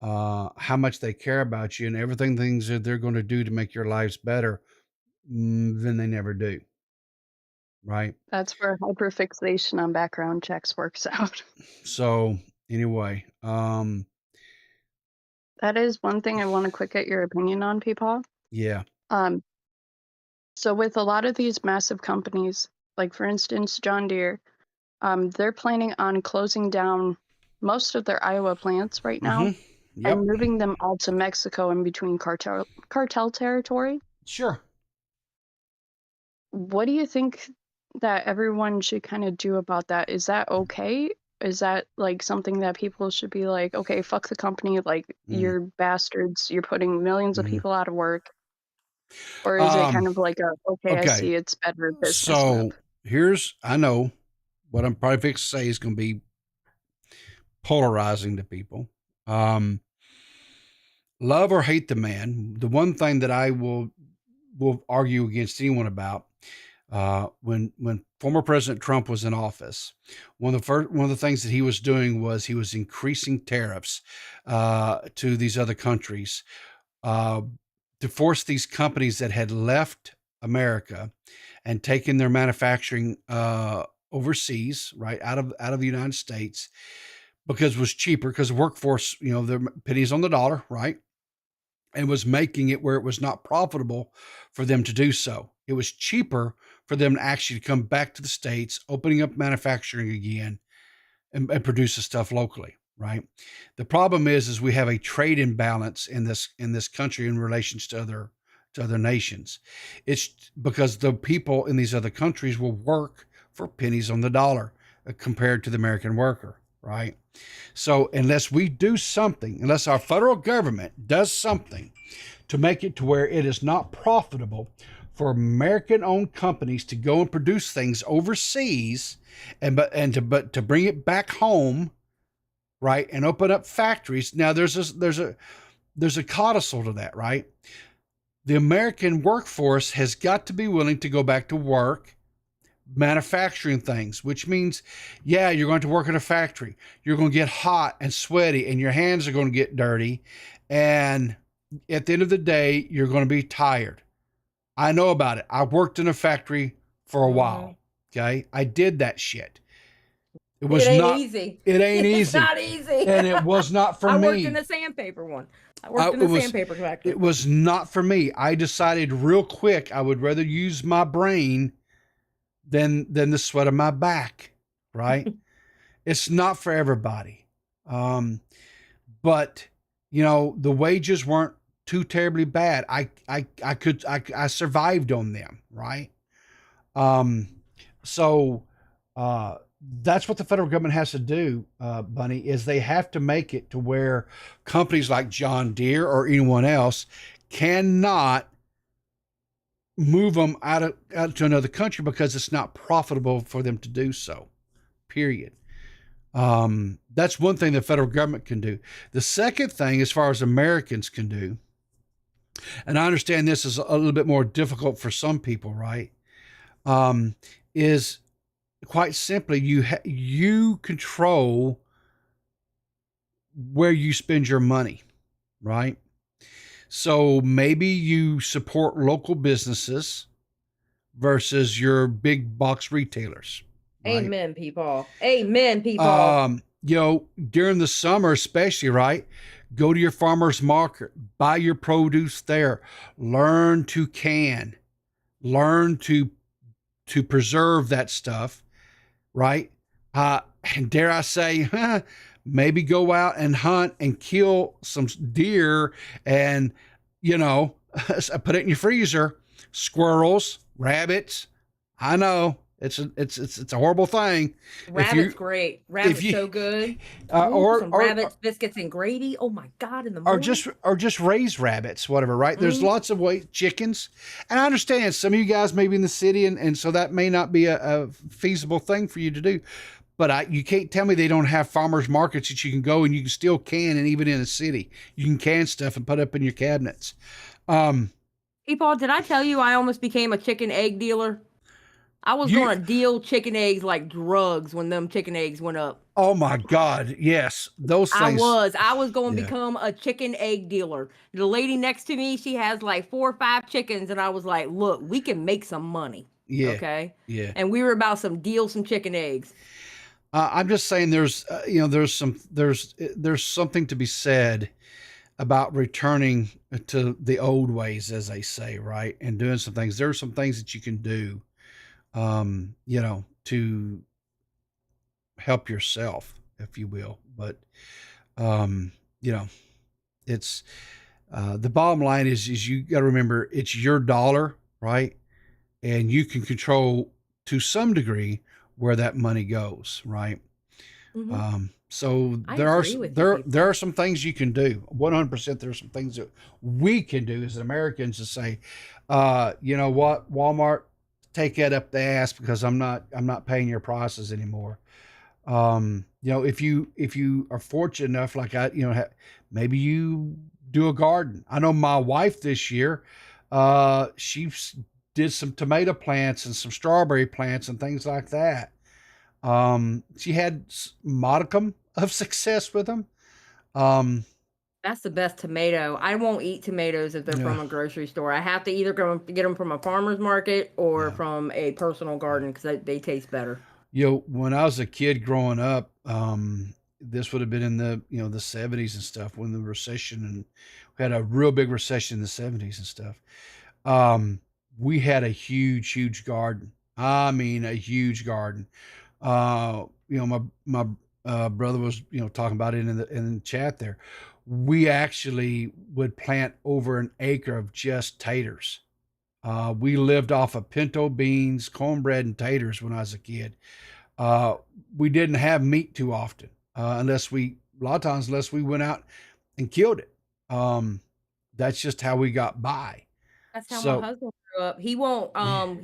how much they care about you and everything things that they're going to do to make your lives better. Then they never do, right? That's where hyperfixation on background checks works out. So anyway, That is one thing I want to quick get your opinion on, Peepaw. yeah. So with a lot of these massive companies, like for instance, John Deere, they're planning on closing down most of their Iowa plants right now Yep. and moving them all to Mexico in between cartel territory. Sure. What do you think that everyone should kind of do about that? Is that okay? Is that like something that people should be like, okay, fuck the company, like you're bastards, you're putting millions of people out of work? Or is it kind of like a, okay, I see it's better business So move? here's, I know what I'm probably fixing to say is going to be polarizing to people. Love or hate the man. The one thing that I will argue against anyone about, when former President Trump was in office, one of the things that he was doing was he was increasing tariffs to these other countries to force these companies that had left America and taken their manufacturing overseas, right, out of the United States, because it was cheaper, because the workforce, they're pennies on the dollar, right, and was making it where it was not profitable for them to do so. It was cheaper for them to actually come back to the States, opening up manufacturing again, and produce the stuff locally, right? The problem is we have a trade imbalance in this country in relations to other nations. It's because the people in these other countries will work for pennies on the dollar compared to the American worker, right? So unless we do something, unless our federal government does something to make it to where it is not profitable for American-owned companies to go and produce things overseas to bring it back home, right, and open up factories. Now there's a codicil to that, right? The American workforce has got to be willing to go back to work manufacturing things, which means, yeah, you're going to work in a factory. You're going to get hot and sweaty and your hands are going to get dirty. And at the end of the day, you're going to be tired. I know about it. I worked in a factory for a while. Okay. I did that shit. It ain't not easy. It ain't easy. It's not easy. And it was not for me. I worked in the sandpaper one. I worked in the sandpaper factory. It was not for me. I decided real quick I would rather use my brain than the sweat of my back, right? It's not for everybody. But the wages weren't too terribly bad. I survived on them, right? So that's what the federal government has to do, Bunny, is they have to make it to where companies like John Deere or anyone else cannot move them out to another country because it's not profitable for them to do so, period. That's one thing the federal government can do. The second thing, as far as Americans can do, and I understand this is a little bit more difficult for some people, right, is quite simply you control where you spend your money, right? So maybe you support local businesses versus your big box retailers. Right? Amen, people. Amen, people. During the summer, especially, right? Go to your farmer's market, buy your produce there, learn to can, learn to preserve that stuff, right? And dare I say, maybe go out and hunt and kill some deer and, put it in your freezer. Squirrels, rabbits. I know it's a horrible thing. Rabbit's great. Rabbit's so good. Ooh, some rabbits, biscuits, and gravy. Oh my God! In the morning. Or just raise rabbits, whatever. Right? There's lots of ways. Chickens, and I understand some of you guys may be in the city, and so that may not be a feasible thing for you to do. But you can't tell me they don't have farmers markets that you can go and you can still can, and even in a city, you can can stuff and put up in your cabinets. Hey, Paul, did I tell you I almost became a chicken egg dealer? I was going to deal chicken eggs like drugs when them chicken eggs went up. Oh my God. Yes. Those things. I was going to become a chicken egg dealer. The lady next to me, she has like 4 or 5 chickens. And I was like, look, we can make some money. Yeah. Okay. Yeah. And we were about some chicken eggs. I'm just saying there's something to be said about returning to the old ways, as they say, right? And doing some things. There are some things that you can do, to help yourself, if you will. But, it's, the bottom line is you got to remember it's your dollar, right? And you can control to some degree where that money goes, right? So there are some things you can do. 100%. There are some things that we can do as Americans to say, you know what, Walmart, take that up the ass because I'm not paying your prices anymore. If you are fortunate enough, like maybe you do a garden. I know my wife this year, she did some tomato plants and some strawberry plants and things like that. She had modicum of success with them. That's the best tomato. I won't eat tomatoes if they're from a grocery store. I have to either go get them from a farmer's market or from a personal garden because they taste better. When I was a kid growing up, this would have been in the the 70s and stuff, when the recession, and we had a real big recession in the 70s and stuff. We had a huge garden. I mean, a huge garden. My brother was talking about it in the chat there. We actually would plant over an acre of just taters. We lived off of pinto beans, cornbread, and taters when I was a kid. We didn't have meat too often, unless we went out and killed it. That's just how we got by. That's how my husband grew up. He won't.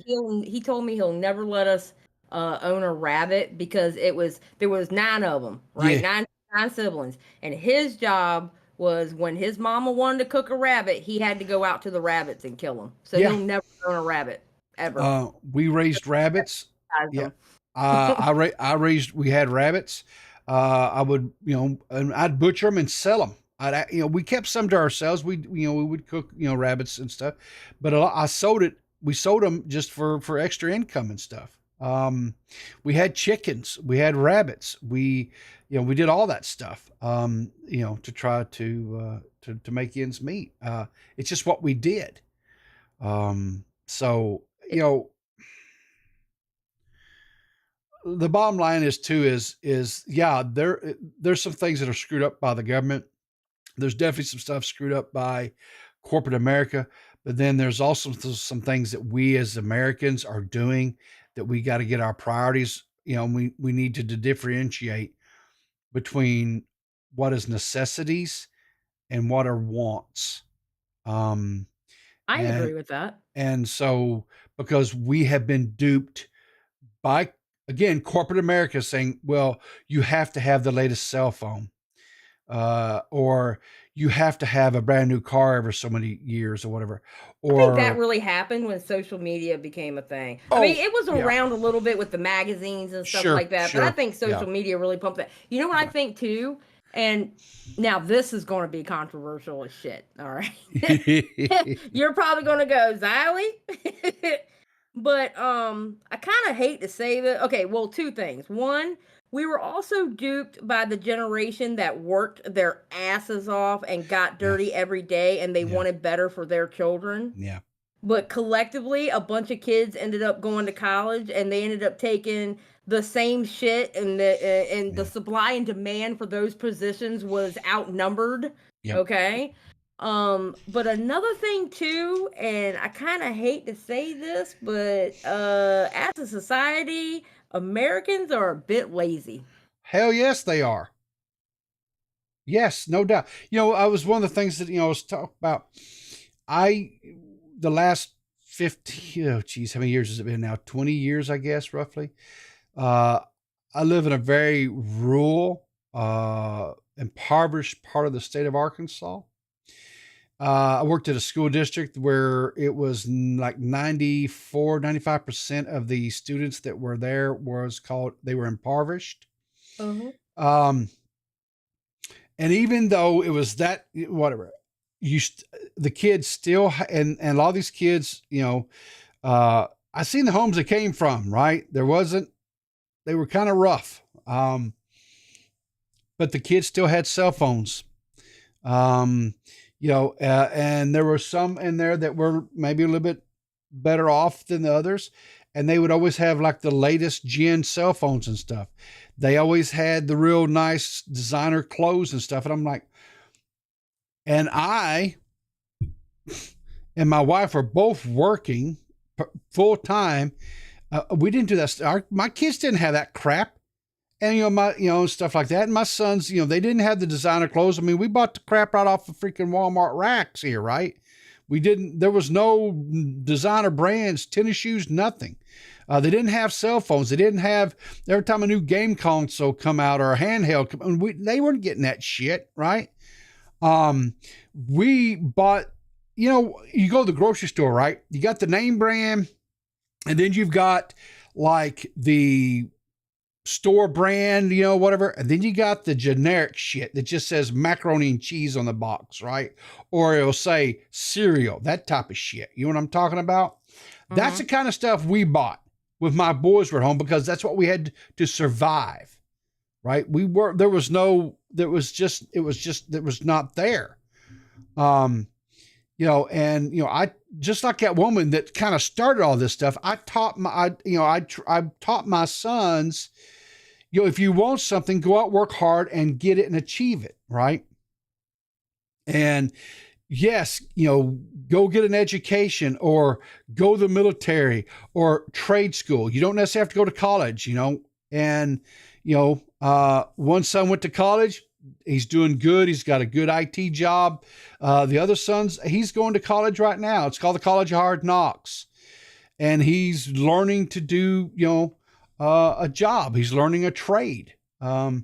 He told me he'll never let us own a rabbit because there was 9 of them, right? Yeah. 9 siblings, and his job was when his mama wanted to cook a rabbit, he had to go out to the rabbits and kill them. So he'll never own a rabbit ever. We raised rabbits. Yeah. We had rabbits. I would, and I'd butcher them and sell them. We kept some to ourselves. We would cook, rabbits and stuff, but we sold them just for extra income and stuff. We had chickens, we had rabbits, we did all that stuff, to try to make ends meet. It's just what we did. The bottom line is there's some things that are screwed up by the government. There's definitely some stuff screwed up by corporate America, but then there's also some things that we as Americans are doing that we got to get our priorities. We need to differentiate between what is necessities and what are wants. I agree with that. And so, because we have been duped by, again, corporate America saying, well, you have to have the latest cell phone, or you have to have a brand new car every so many years or whatever. Or I think that really happened when social media became a thing. I mean, it was around a little bit with the magazines and stuff like that, but I think social media really pumped that. You know what I think too? And now this is going to be controversial as shit. All right. You're probably going to go, Xylee. But I kind of hate to say that. Okay, well, 2 things. One, we were also duped by the generation that worked their asses off and got dirty every day, and they wanted better for their children. Yeah. but collectively a bunch of kids ended up going to college, and they ended up taking the same shit, and the supply and demand for those positions was outnumbered. Yep. Okay. But another thing too, and I kind of hate to say this, but as a society, Americans are a bit lazy. Hell yes, they are. Yes, no doubt. I was one of the things that, I was talking about. The last 50, how many years has it been now? 20 years, I guess, roughly. I live in a very rural, impoverished part of the state of Arkansas. I worked at a school district where it was like 95% of the students that were there they were impoverished. Mm-hmm. And even though it was that, whatever, the kids still, and a lot of these kids, I seen the homes they came from, right? They were kind of rough. But the kids still had cell phones. And there were some in there that were maybe a little bit better off than the others. And they would always have like the latest gen cell phones and stuff. They always had the real nice designer clothes and stuff. And I'm like, and I and my wife were both working full time. We didn't do that. My kids didn't have that crap. And, stuff like that. And my sons, they didn't have the designer clothes. I mean, we bought the crap right off the freaking Walmart racks here, right? There was no designer brands, tennis shoes, nothing. They didn't have cell phones. They didn't have, every time a new game console come out or a handheld, they weren't getting that shit, right? We bought, you go to the grocery store, right? You got the name brand, and then you've got like the store brand, whatever. And then you got the generic shit that just says macaroni and cheese on the box, right? Or it'll say cereal, that type of shit. You know what I'm talking about? Mm-hmm. That's the kind of stuff we bought with my boys were at home, because that's what we had to survive, right? It was not there. I, just like that woman that kind of started all this stuff, I taught my sons, if you want something, go out, work hard and get it and achieve it. Right. And yes, go get an education or go to the military or trade school. You don't necessarily have to go to college, and, one son went to college. He's doing good. He's got a good IT job. The other son's, he's going to college right now. It's called the College of Hard Knocks. And he's learning to do, a job. He's learning a trade, to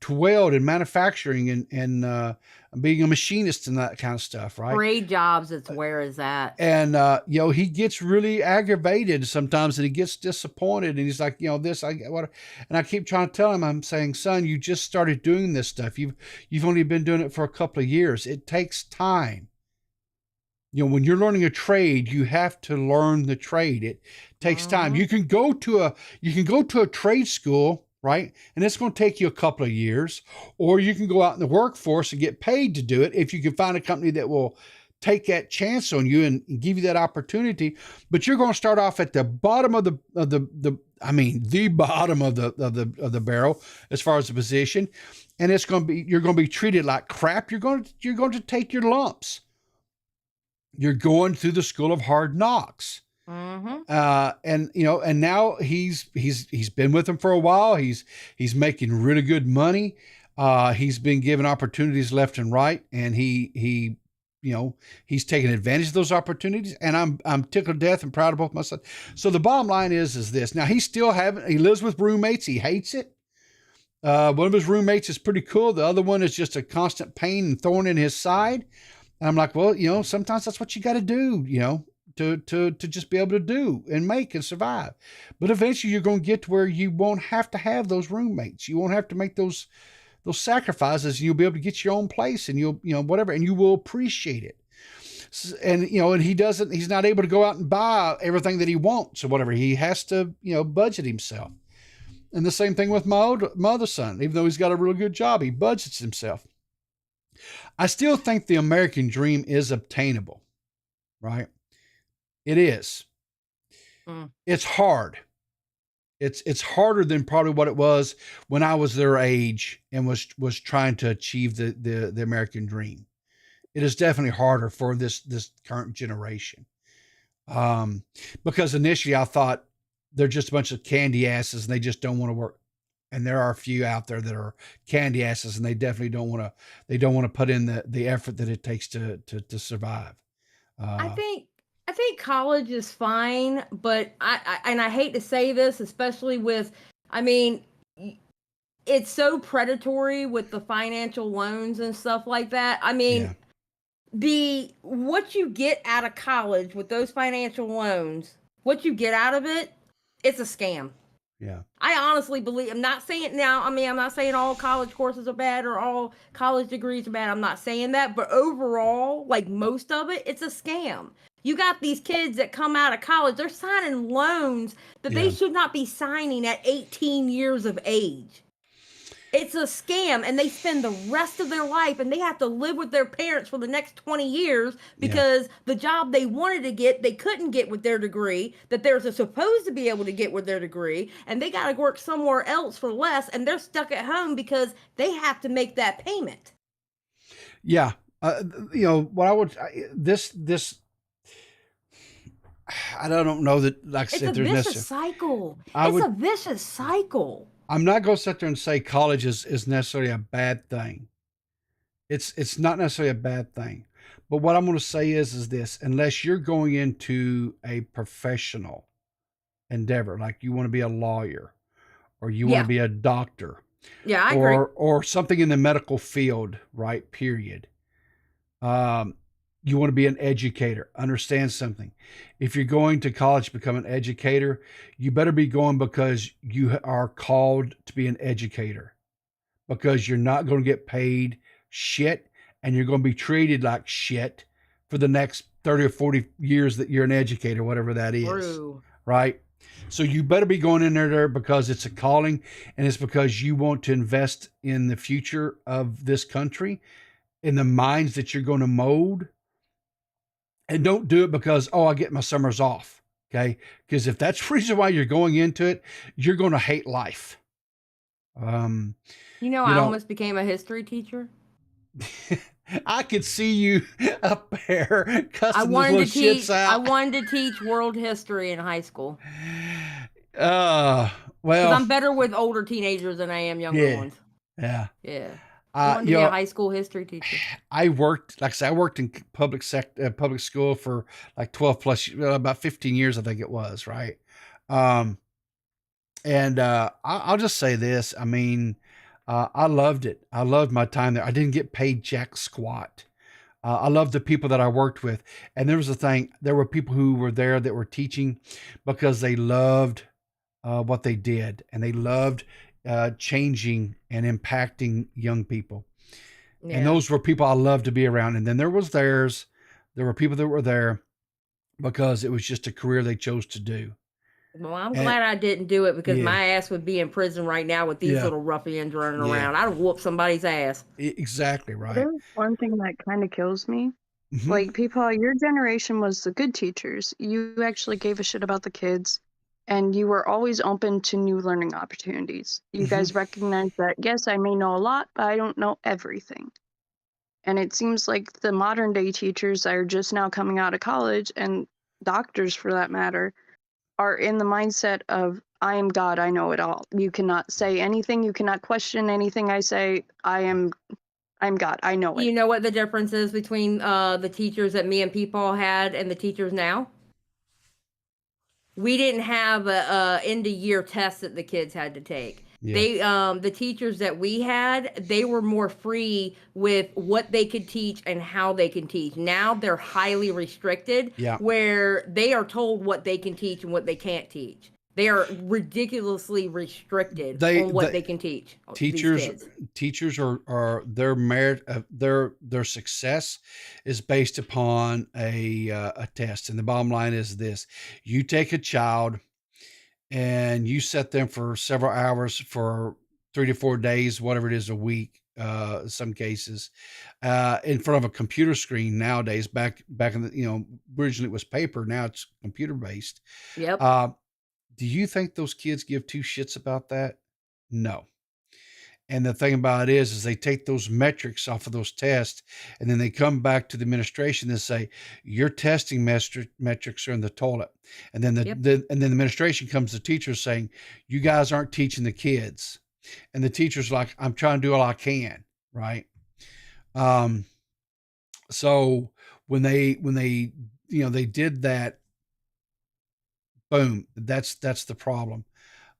weld and manufacturing and being a machinist and that kind of stuff, right? Trade jobs, it's where is that? And, he gets really aggravated sometimes, and he gets disappointed, and he's like, and I keep trying to tell him, I'm saying, son, you just started doing this stuff. You've only been doing it for a couple of years. It takes time. When you're learning a trade, you have to learn the trade. It takes time. You can go to a trade school, right? And it's going to take you a couple of years, or you can go out in the workforce and get paid to do it if you can find a company that will take that chance on you and give you that opportunity. But you're going to start off at the bottom of the bottom of the barrel as far as the position, and you're going to be treated like crap. You're going to take your lumps. You're going through the school of hard knocks. Mm-hmm. And now he's been with them for a while. He's making really good money. He's been given opportunities left and right, and he's taking advantage of those opportunities. And I'm tickled to death and proud of both my sons. So the bottom line is this. Now he lives with roommates. He hates it. One of his roommates is pretty cool. The other one is just a constant pain and thorn in his side. And I'm like, well, sometimes that's what you got to do, to just be able to do and make and survive. But eventually you're going to get to where you won't have to have those roommates. You won't have to make those sacrifices. You'll be able to get your own place, and you'll, whatever, and you will appreciate it. And, and he's not able to go out and buy everything that he wants or whatever. He has to, budget himself. And the same thing with my other son. Even though he's got a real good job, he budgets himself. I still think the American dream is obtainable. right? It is. It's hard. It's harder than probably what it was when I was their age and was trying to achieve the American dream. It is definitely harder for this current generation. Because initially I thought they're just a bunch of candy asses and they just don't want to work. And there are a few out there that are candy asses and they definitely don't want to put in the effort that it takes to survive. I think college is fine, but I hate to say this, especially with, I mean, it's so predatory with the financial loans and stuff like that. I mean, what you get out of college with those financial loans, what you get out of it, it's a scam. Yeah. I honestly believe, I'm not saying all college courses are bad or all college degrees are bad. I'm not saying that, but overall, like most of it, it's a scam. You got these kids that come out of college, they're signing loans that they should not be signing at 18 years of age. It's a scam, and they spend the rest of their life, and they have to live with their parents for the next 20 years because the job they wanted to get, they couldn't get with their degree, that they're supposed to be able to get with their degree, and they got to work somewhere else for less, and they're stuck at home because they have to make that payment. Yeah. What I would, I don't know that, like I said, there's It's a vicious cycle. A vicious cycle. I'm not going to sit there and say college is necessarily a bad thing. It's not necessarily a bad thing. But what I'm going to say is this, unless you're going into a professional endeavor, like you want to be a lawyer or you want to be a doctor. Yeah, I agree. Or something in the medical field, right? Period. You want to be an educator. Understand something. If you're going to college to become an educator, you better be going because you are called to be an educator, because you're not going to get paid shit and you're going to be treated like shit for the next 30 or 40 years that you're an educator, whatever that is. True. Right? So you better be going in there because it's a calling and it's because you want to invest in the future of this country, in the minds that you're going to mold. And don't do it because, I get my summers off. Okay. Because if that's the reason why you're going into it, you're going to hate life. I almost became a history teacher. I could see you up there cussing those little shits out. I wanted to teach world history in high school. Well, I'm better with older teenagers than I am younger ones. Yeah. Yeah. I wanted to be a high school history teacher. I worked in public school for like 12 plus, about 15 years, I think it was. Right. I'll just say this. I mean, I loved it. I loved my time there. I didn't get paid jack squat. I loved the people that I worked with. And there was a thing, there were people who were there that were teaching because they loved what they did. And they loved changing and impacting young people. Yeah. And those were people I loved to be around. And then there were people that were there because it was just a career they chose to do. Well, I'm glad I didn't do it because my ass would be in prison right now with these little ruffians running around. I'd whoop somebody's ass. Exactly right. There's one thing that kind of kills me. Mm-hmm. Like, people, your generation was the good teachers. You actually gave a shit about the kids. And you were always open to new learning opportunities. You guys recognize that, yes, I may know a lot, but I don't know everything. And it seems like the modern day teachers that are just now coming out of college, and doctors for that matter, are in the mindset of, I am God, I know it all. You cannot say anything, you cannot question anything I say. I'm God, I know it. You know what the difference is between the teachers that me and Peepaw had and the teachers now? We didn't have a end of year test that the kids had to take. Yeah. They the teachers that we had, they were more free with what they could teach and how they can teach. Now they're highly restricted, where they are told what they can teach and what they can't teach. They are ridiculously restricted on what they can teach. Teachers are their merit, their success is based upon a test. And the bottom line is this: you take a child and you set them for several hours for 3 to 4 days, whatever it is, a week, some cases, in front of a computer screen nowadays. Back in the, originally it was paper, now it's computer based. Yep. Do you think those kids give two shits about that? No. And the thing about it is they take those metrics off of those tests, and then they come back to the administration and say, your testing metrics are in the toilet. And then the administration comes to teachers saying, you guys aren't teaching the kids. And the teacher's like, I'm trying to do all I can. Right. So when they they did that, boom, that's the problem.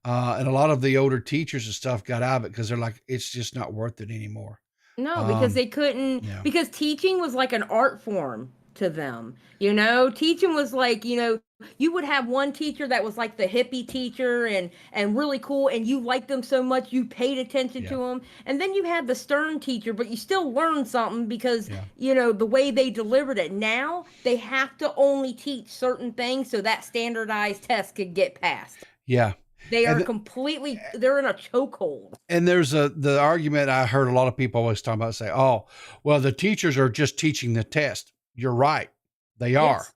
And a lot of the older teachers and stuff got out of it because they're like, it's just not worth it anymore. No, because they couldn't, because teaching was like an art form to them. Teaching was like, you would have one teacher that was like the hippie teacher and really cool, and you liked them so much you paid attention to them. And then you had the stern teacher, but you still learned something because the way they delivered it. Now they have to only teach certain things so that standardized test could get passed. Yeah. They are they're in a chokehold. And there's the argument I heard a lot of people always talk about, say, oh, well, the teachers are just teaching the test. You're right. They are.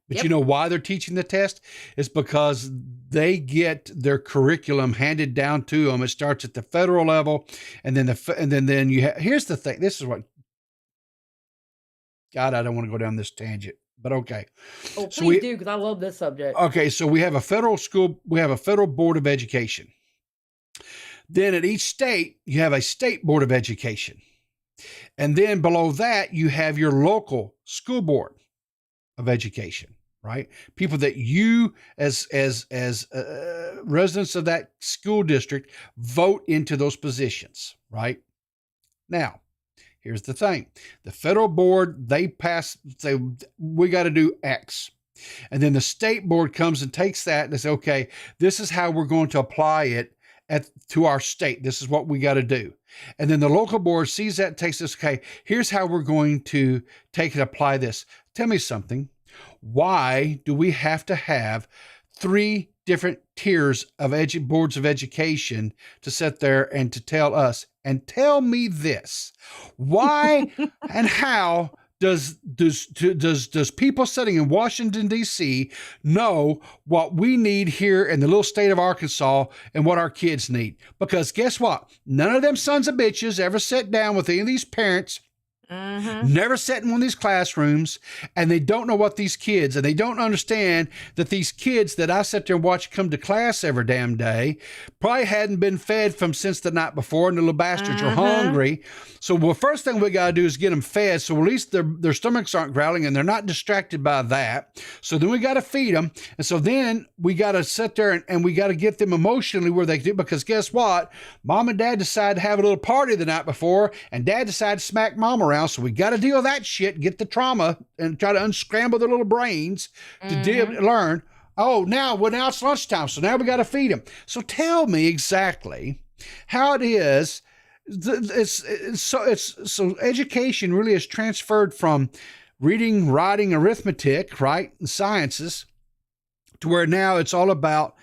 But you know why they're teaching the test? It's because they get their curriculum handed down to them. It starts at the federal level, and then you here's the thing. This is what, God, I don't want to go down this tangent. But okay. Oh, please do, because I love this subject. Okay, so we have a federal school, we have a federal board of education. Then at each state, you have a state board of education. And then below that, you have your local school board of education, right? People that you, as residents of that school district, vote into those positions, right? Now, here's the thing. The federal board, they say, we got to do X. And then the state board comes and takes that and they say, okay, this is how we're going to apply it to our state. This is what we got to do. And then the local board sees that and takes this, okay, here's how we're going to take and apply this. Tell me something. Why do we have to have 3 different tiers of boards of education to sit there and to tell us? And tell me this: why and how does people sitting in Washington, D.C. know what we need here in the little state of Arkansas and what our kids need? Because guess what? None of them sons of bitches ever sat down with any of these parents. Never sat in one of these classrooms, and they don't know what these kids, and they don't understand that these kids that I sit there and watch come to class every damn day probably hadn't been fed from since the night before, and the little bastards are hungry. So, well, first thing we got to do is get them fed, so at least their stomachs aren't growling and they're not distracted by that. So then we got to feed them, and so then we got to sit there and we got to get them emotionally where they do, because guess what? Mom and dad decided to have a little party the night before, and dad decided to smack mom around. So we got to deal with that shit, get the trauma, and try to unscramble their little brains to learn. Oh, now it's lunchtime, so now we got to feed them. So tell me exactly how it is. So education really is transferred from reading, writing, arithmetic, right, and sciences, to where now it's all about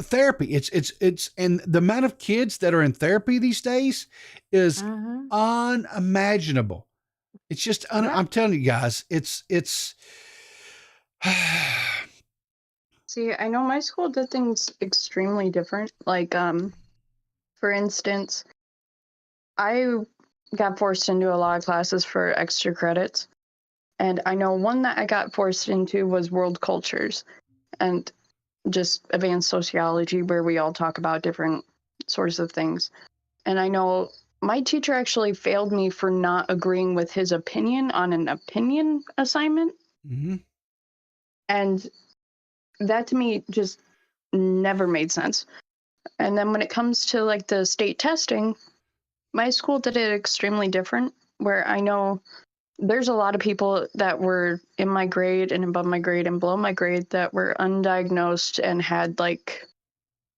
therapy. It's and the amount of kids that are in therapy these days is unimaginable. It's just I'm telling you guys, it's See, I know my school did things extremely different. Like, for instance, I got forced into a lot of classes for extra credits. And I know one that I got forced into was world cultures and just advanced sociology, where we all talk about different sorts of things. And I know my teacher actually failed me for not agreeing with his opinion on an opinion assignment. And that to me just never made sense. And then when it comes to like the state testing, my school did it extremely different, where I know there's a lot of people that were in my grade and above my grade and below my grade that were undiagnosed and had like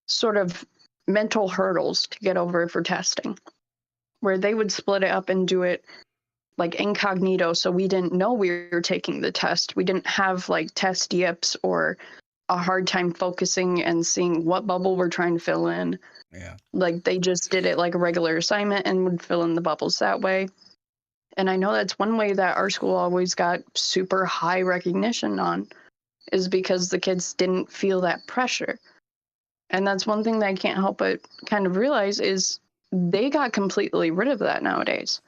sort of mental hurdles to get over for testing, where they would split it up and do it like incognito. So we didn't know we were taking the test. We didn't have like test yips or a hard time focusing and seeing what bubble we're trying to fill in. Yeah. Like they just did it like a regular assignment and would fill in the bubbles that way. And I know that's one way that our school always got super high recognition on, is because the kids didn't feel that pressure. And that's one thing that I can't help but kind of realize is they got completely rid of that nowadays.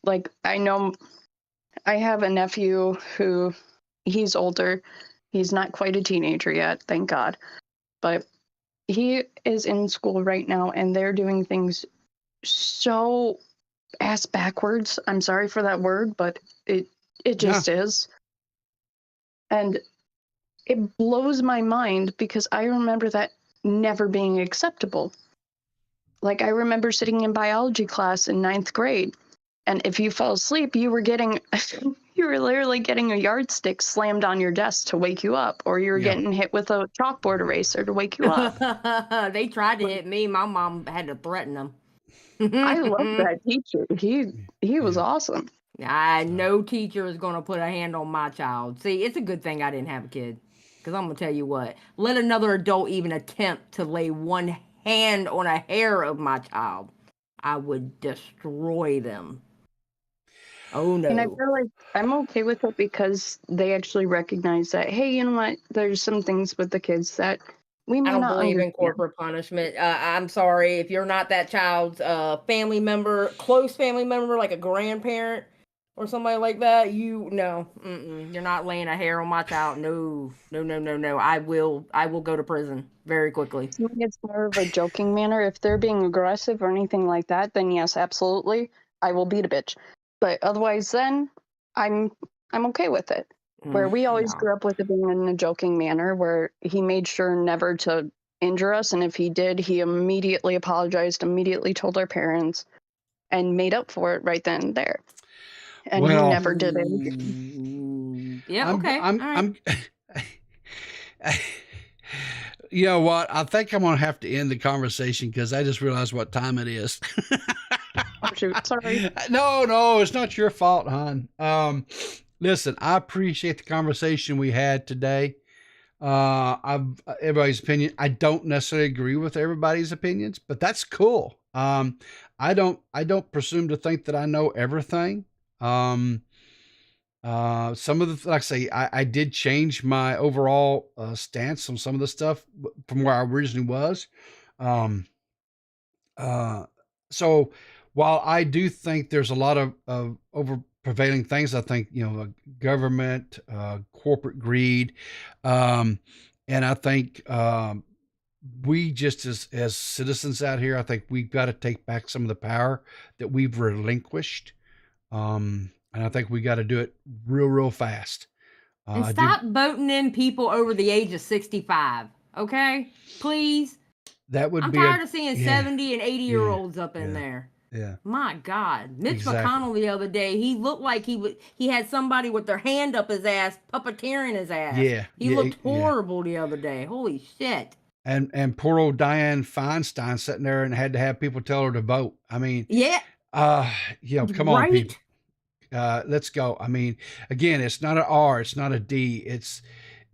Like, I know I have a nephew who, he's older. He's not quite a teenager yet, thank God. But he is in school right now, and they're doing things so ass backwards. I'm sorry for that word, but it just is. And it blows my mind because I remember that never being acceptable. Like, I remember sitting in biology class in 9th grade, and if you fell asleep, you were getting, you were literally getting a yardstick slammed on your desk to wake you up, or you were getting hit with a chalkboard eraser to wake you up. They tried to hit me. My mom had to threaten them. I love that teacher. He was awesome. No teacher is going to put a hand on my child. See, it's a good thing I didn't have a kid. Because I'm going to tell you what, let another adult even attempt to lay one hand on a hair of my child, I would destroy them. Oh, no. And I feel like I'm okay with it because they actually recognize that, hey, you know what, there's some things with the kids that we may I don't not believe in understand. corporate punishment. I'm sorry, if you're not that child's family member, close family member, like a grandparent or somebody like that, you're not laying a hair on my child. No. I will go to prison very quickly. It's more of a joking manner. If they're being aggressive or anything like that, then yes, absolutely, I will beat a bitch. But otherwise, then I'm okay with it. Where we always grew up with it being in a joking manner, where he made sure never to injure us, and if he did, he immediately apologized, immediately told our parents, and made up for it right then and there. And he never did it. Yeah. Okay. I'm you know what? I think I'm gonna have to end the conversation because I just realized what time it is. Oh, shoot, sorry. No, it's not your fault, hon. Listen, I appreciate the conversation we had today. Everybody's opinion. I don't necessarily agree with everybody's opinions, but that's cool. I don't presume to think that I know everything. Some of the, like I say, I did change my overall stance on some of the stuff from where I originally was. So while I do think there's a lot of over prevailing things, I think, government, corporate greed, and I think we just as citizens out here, I think we've got to take back some of the power that we've relinquished. And I think we got to do it real fast. And stop voting in people over the age of 65. Okay, please. That would I'm be tired of seeing 70 and 80-year-olds up in there. Yeah. My God, Mitch McConnell the other day, he looked like he had somebody with their hand up his ass, puppeteering his ass. Yeah, he looked horrible the other day. Holy shit. And poor old Dianne Feinstein sitting there and had to have people tell her to vote. I mean, come on, people. Let's go. I mean, again, it's not an R, it's not a D.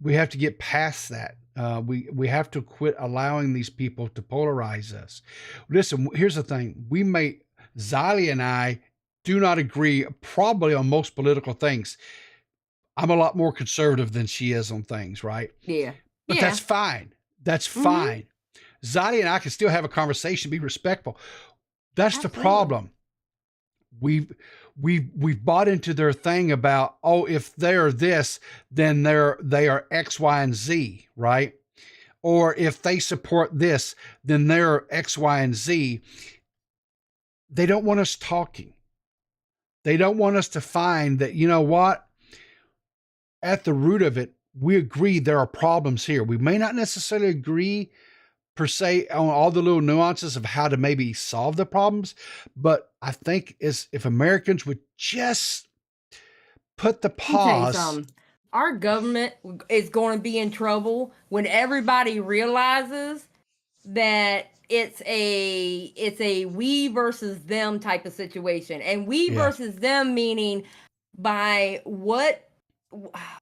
We have to get past that. We have to quit allowing these people to polarize us. Listen, here's the thing. Xylee and I do not agree probably on most political things. I'm a lot more conservative than she is on things, right? Yeah. But that's fine. That's fine. Xylee and I can still have a conversation, be respectful. That's the problem. We've bought into their thing about, if they're this, then they are X, Y, and Z, right? Or if they support this, then they're X, Y, and Z. They don't want us talking. They don't want us to find that, you know what? At the root of it, we agree there are problems here. We may not necessarily agree per se on all the little nuances of how to maybe solve the problems, but I think if Americans would just put the pause. Our government is going to be in trouble when everybody realizes that it's a we versus them type of situation. And we versus them meaning by what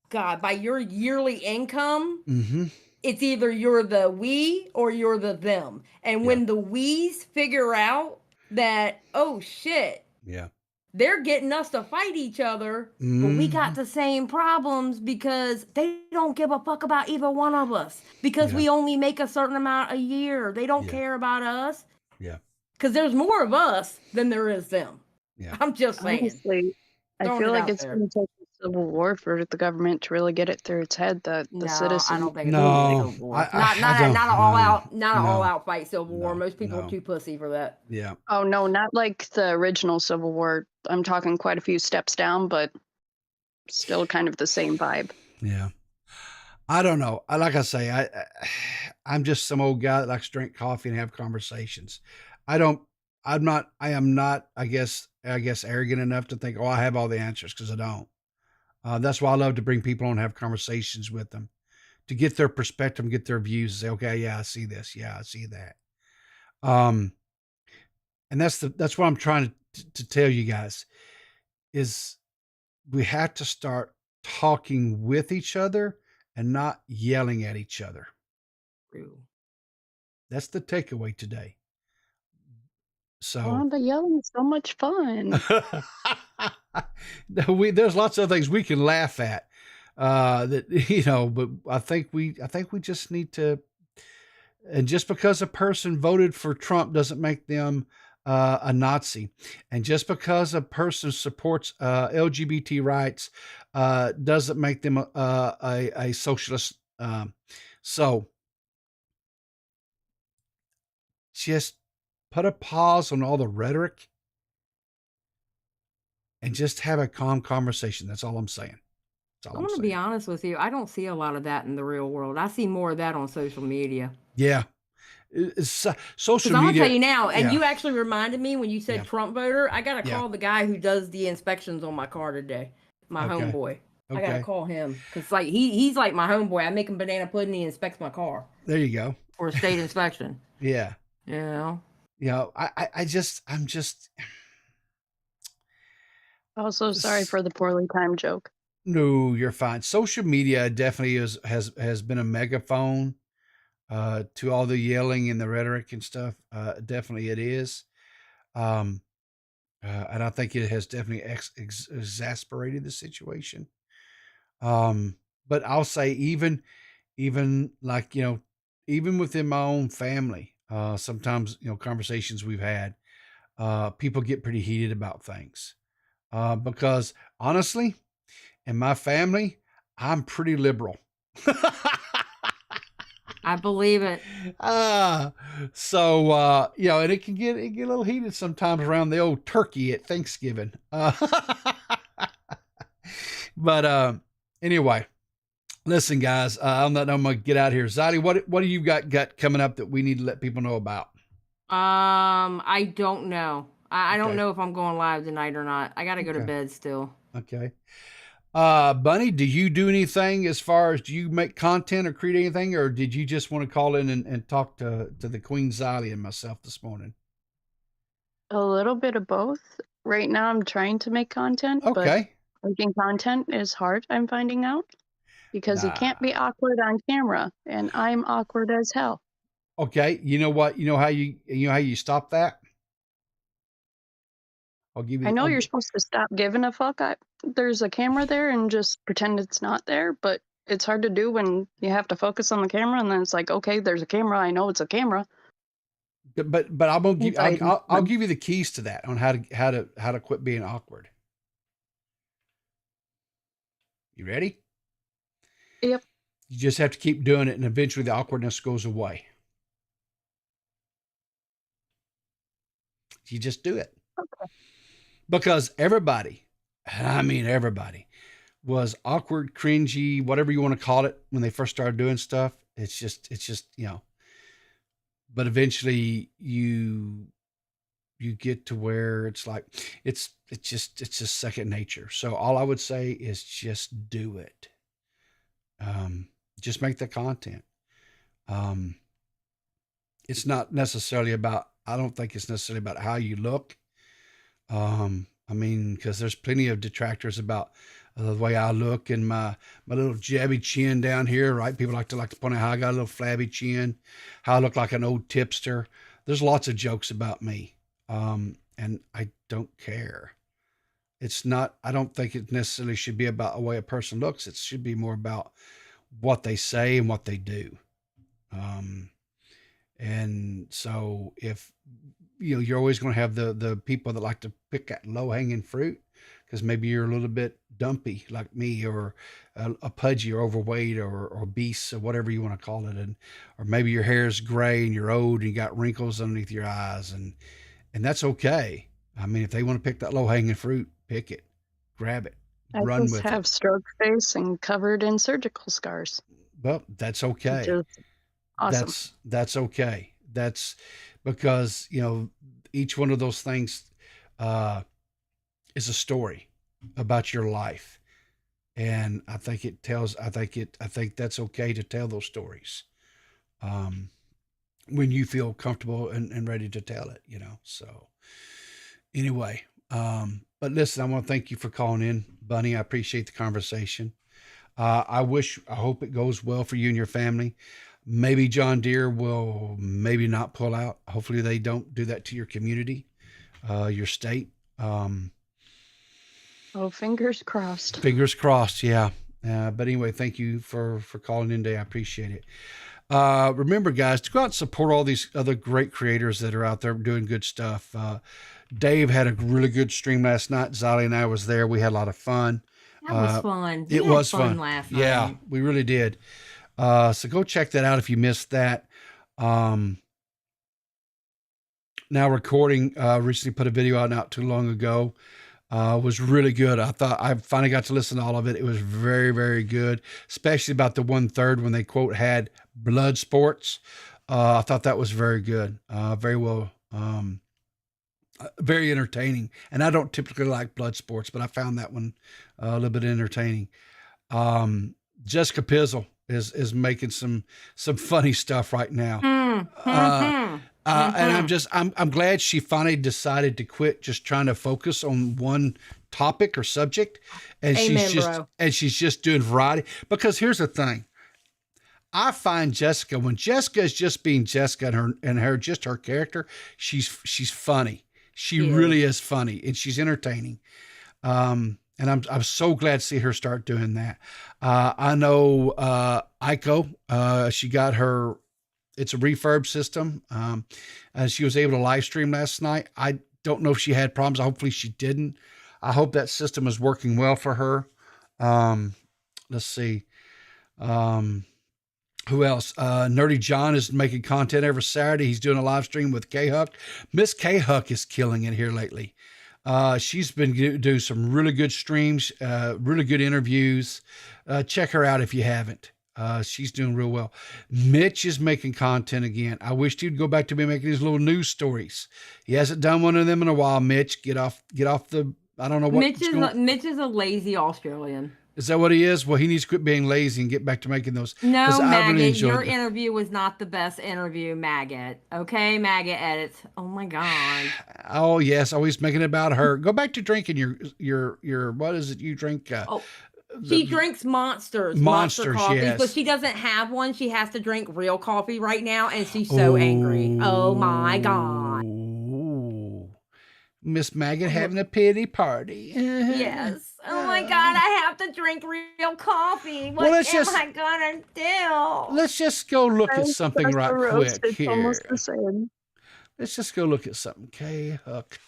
God, by your yearly income, Mm-hmm. it's either you're the we or you're the them. And when the we's figure out that, oh shit, Yeah. they're getting us to fight each other, but we got the same problems because they don't give a fuck about either one of us because we only make a certain amount a year. They don't care about us. Yeah. Because there's more of us than there is them. Yeah. I'm just saying. Honestly, I Throwing feel it like out it's there. going to take a civil war for the government to really get it through its head that the No, citizens. I don't think it's gonna be a No, civil war. I Not don't. an all out, not an No. all out fight civil war. No. Most people No. are too pussy for that. Yeah. Oh no, not like the original Civil War. I'm talking quite a few steps down, but still kind of the same vibe. Yeah. I don't know. Like I say, I'm just some old guy that likes to drink coffee and have conversations. I am not, I guess arrogant enough to think, oh, I have all the answers, because I don't. That's why I love to bring people on and have conversations with them to get their perspective and get their views and say, okay, yeah, I see this. Yeah, I see that. And that's what I'm trying to tell you guys is we have to start talking with each other and not yelling at each other. True. That's the takeaway today. So Oh, the yelling is so much fun. there's lots of things we can laugh at, that, but I think we just need to, and just because a person voted for Trump doesn't make them a Nazi. And just because a person supports LGBT rights doesn't make them a socialist. So just put a pause on all the rhetoric and just have a calm conversation. That's all I'm saying. I'm going to be honest with you. I don't see a lot of that in the real world. I see more of that on social media. Yeah. Social I'm media. going to tell you now, and yeah. you actually reminded me when you said Yeah. Trump voter, I got to Yeah. call the guy who does the inspections on my car today, my Okay. homeboy. I got Okay. to call him because like he's like my homeboy. I make him banana pudding. He inspects my car There you go. for a state inspection. Yeah. You know? I'm just. Also, sorry for the poorly timed joke. No, you're fine. Social media definitely has been a megaphone to all the yelling and the rhetoric and stuff. Definitely it is. And I think it has definitely exasperated the situation. But I'll say even like, even within my own family, sometimes, conversations we've had, people get pretty heated about things. Because honestly, in my family, I'm pretty liberal. I believe it. So and it can get a little heated sometimes around the old turkey at Thanksgiving. But anyway, listen, guys. I'm gonna get out of here. Zadie, what do you got coming up that we need to let people know about? I don't know. I don't Okay. know if I'm going live tonight or not. I got to go to Okay. bed still. Okay. Bunny, do you do anything as far as, do you make content or create anything, or did you just want to call in and talk to the Queen Zadie and myself this morning? A little bit of both. Right now, I'm trying to make content, Okay. but making content is hard, I'm finding out, because you can't Nah. be awkward on camera, and I'm awkward as hell. Okay. You know what? You know how you stop that? I'll give you. I know I'll you're gi- supposed to stop giving a fuck. There's a camera there and just pretend it's not there, but it's hard to do when you have to focus on the camera, and then it's like, okay, there's a camera. I know it's a camera. But I'm gonna give. Anxiety. I'll give you the keys to that on how to quit being awkward. You ready? Yep. You just have to keep doing it, and eventually the awkwardness goes away. You just do it. Okay. Because everybody, and I mean everybody, was awkward, cringy, whatever you want to call it, when they first started doing stuff. It's just, but eventually you get to where it's like, it's just second nature. So all I would say is just do it. Just make the content. It's not necessarily about, I don't think it's necessarily about how you look. I mean, because there's plenty of detractors about the way I look and my little jabby chin down here, right? People like to point out how I got a little flabby chin, how I look like an old tipster. There's lots of jokes about me. And I don't care. It's not, I don't think it necessarily should be about the way a person looks. It should be more about what they say and what they do. And so if, you're always going to have the people that like to pick that low hanging fruit because maybe you're a little bit dumpy like me, or a pudgy or overweight or obese or whatever you want to call it. Or maybe your hair is gray and you're old and you got wrinkles underneath your eyes, and that's okay. I mean, if they want to pick that low hanging fruit, pick it, grab it, run with it. I have stroke face and covered in surgical scars. Well, that's okay. Just awesome. That's okay. That's because, each one of those things is a story about your life. And I think that's okay to tell those stories. When you feel comfortable and ready to tell it, so anyway, but listen, I want to thank you for calling in, Bunny. I appreciate the conversation. I hope it goes well for you and your family. Maybe John Deere will maybe not pull out. Hopefully they don't do that to your community, your state. Fingers crossed. Fingers crossed. Yeah. But anyway, thank you for calling in today. I appreciate it. Remember guys, to go out and support all these other great creators that are out there doing good stuff. Dave had a really good stream last night. Zali and I was there. We had a lot of fun. That was fun. It was fun last night. Yeah, we really did. So go check that out if you missed that. Now recording, recently put a video out not too long ago. Was really good. I thought I finally got to listen to all of it. It was very, very good, especially about the 1/3 when they quote had blood sports. I thought that was very good. Very well, very entertaining. And I don't typically like blood sports, but I found that one a little bit entertaining. Jessica Pizzle is making some funny stuff right now. And I'm glad she finally decided to quit just trying to focus on one topic or subject. And she's just doing variety. Because here's the thing. I find Jessica, when Jessica is just being Jessica and her just her character, she's funny. She really is funny, and she's entertaining. And I'm so glad to see her start doing that. I know Aiko, she got her, it's a refurb system. And she was able to live stream last night. I don't know if she had problems. Hopefully she didn't. I hope that system is working well for her. Let's see. Who else? Nerdy John is making content every Saturday. He's doing a live stream with K-Huck. Miss K-Huck is killing it here lately. She's been doing some really good streams, really good interviews. Check her out if you haven't. She's doing real well. Mitch is making content again. I wish he'd go back to be making these little news stories. He hasn't done one of them in a while. Mitch, get off the, I don't know what. Mitch is a lazy Australian. Is that what he is? Well, he needs to quit being lazy and get back to making those. No, Maggot, your interview was not the best interview, Maggot. Okay, Maggot edits. Oh my God. Oh yes, always making it about her. Go back to drinking your what is it you drink? She drinks Monster coffee, yes. But she doesn't have one. She has to drink real coffee right now, and she's so angry. Oh my God. Miss Maggot having a pity party. Yes. Oh my God, I have to drink real coffee. What am I gonna do? Let's just go look at something right quick here. Almost the same. Let's just go look at something. K-Huck.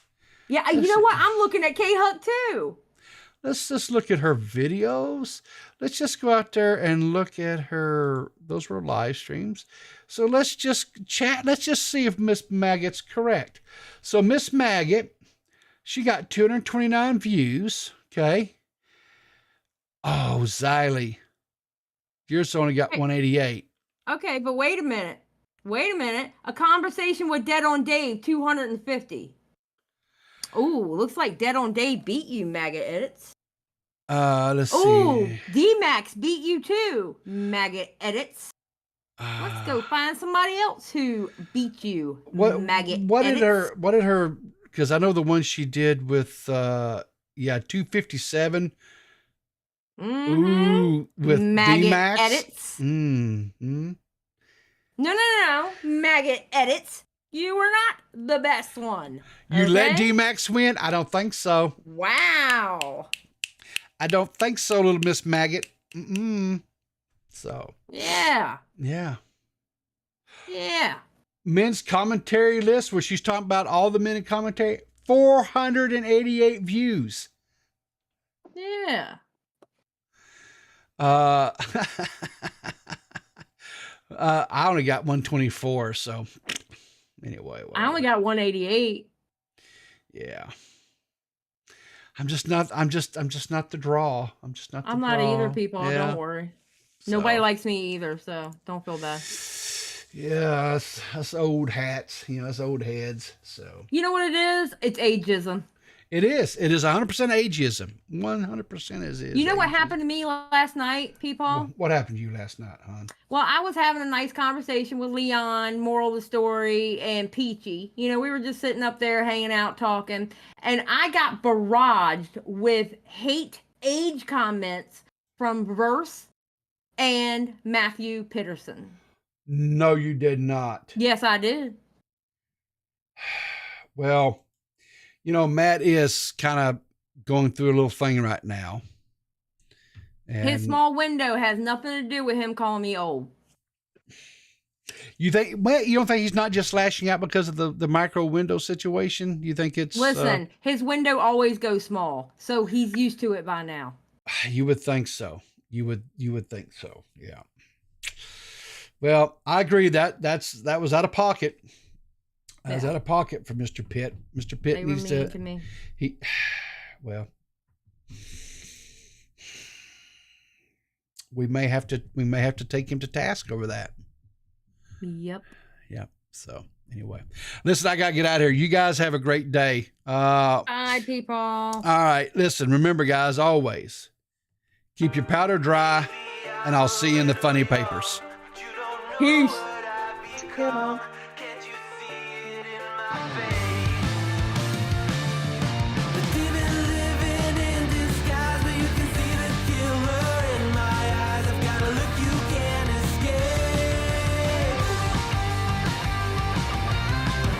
Yeah, you know what? I'm looking at K-Huck too. Let's just look at her videos. Let's just go out there and look at her. Those were live streams. So let's just chat. Let's just see if Miss Maggot's correct. So Miss Maggot, she got 229 views. Okay. Oh, Xylee. Yours only got 188. Okay, but wait a minute. A conversation with DeadOnDave, 250. Ooh, looks like DeadOnDave beat you, Maggot edits. Let's see. Ooh, D-Max beat you too, Maggot edits. Let's go find somebody else who beat you, Maggot edits. What did her, because I know the one she did with, 257 Ooh, with Maggot D-Max? edits. Mm-hmm. No. Maggot edits. You were not the best one. You let okay? D-Max win? I don't think so. Wow. I don't think so, little Miss Maggot. Mm-mm. So. Yeah. Yeah. Yeah. Men's commentary list where she's talking about all the men in commentary. 488 views. Yeah. I only got 124, so anyway. Whatever. I only got 188. Yeah. I'm just not the draw. I'm just not the I'm draw. not either, people. Yeah. Don't worry. So. Nobody likes me either, so don't feel bad. Yeah, us old hats, us old heads. So you know what it is? It's ageism. It is 100% ageism. 100% is. You know ageism. what happened to me last night, people? What happened to you last night, hon? Well, I was having a nice conversation with Leon, moral of the story, and Peachy. We were just sitting up there hanging out, talking, and I got barraged with hate age comments from Verse and Matthew Pitterson. No, you did not. Yes, I did. Well, Matt is kind of going through a little thing right now. And his small window has nothing to do with him calling me old. You think? Well, you don't think he's not just lashing out because of the micro window situation? You think it's? Listen, his window always goes small, so he's used to it by now. You would think so. You would think so. Yeah. Well, I agree that was out of pocket. That was out of pocket for Mr. Pitt. Mr. Pitt they needs were mean to me. Well, we may have to take him to task over that. Yep. So anyway, listen, I gotta get out of here. You guys have a great day. Bye, people. All right, listen. Remember, guys, always keep your powder dry, and I'll see you in the funny papers. Peace. Good on.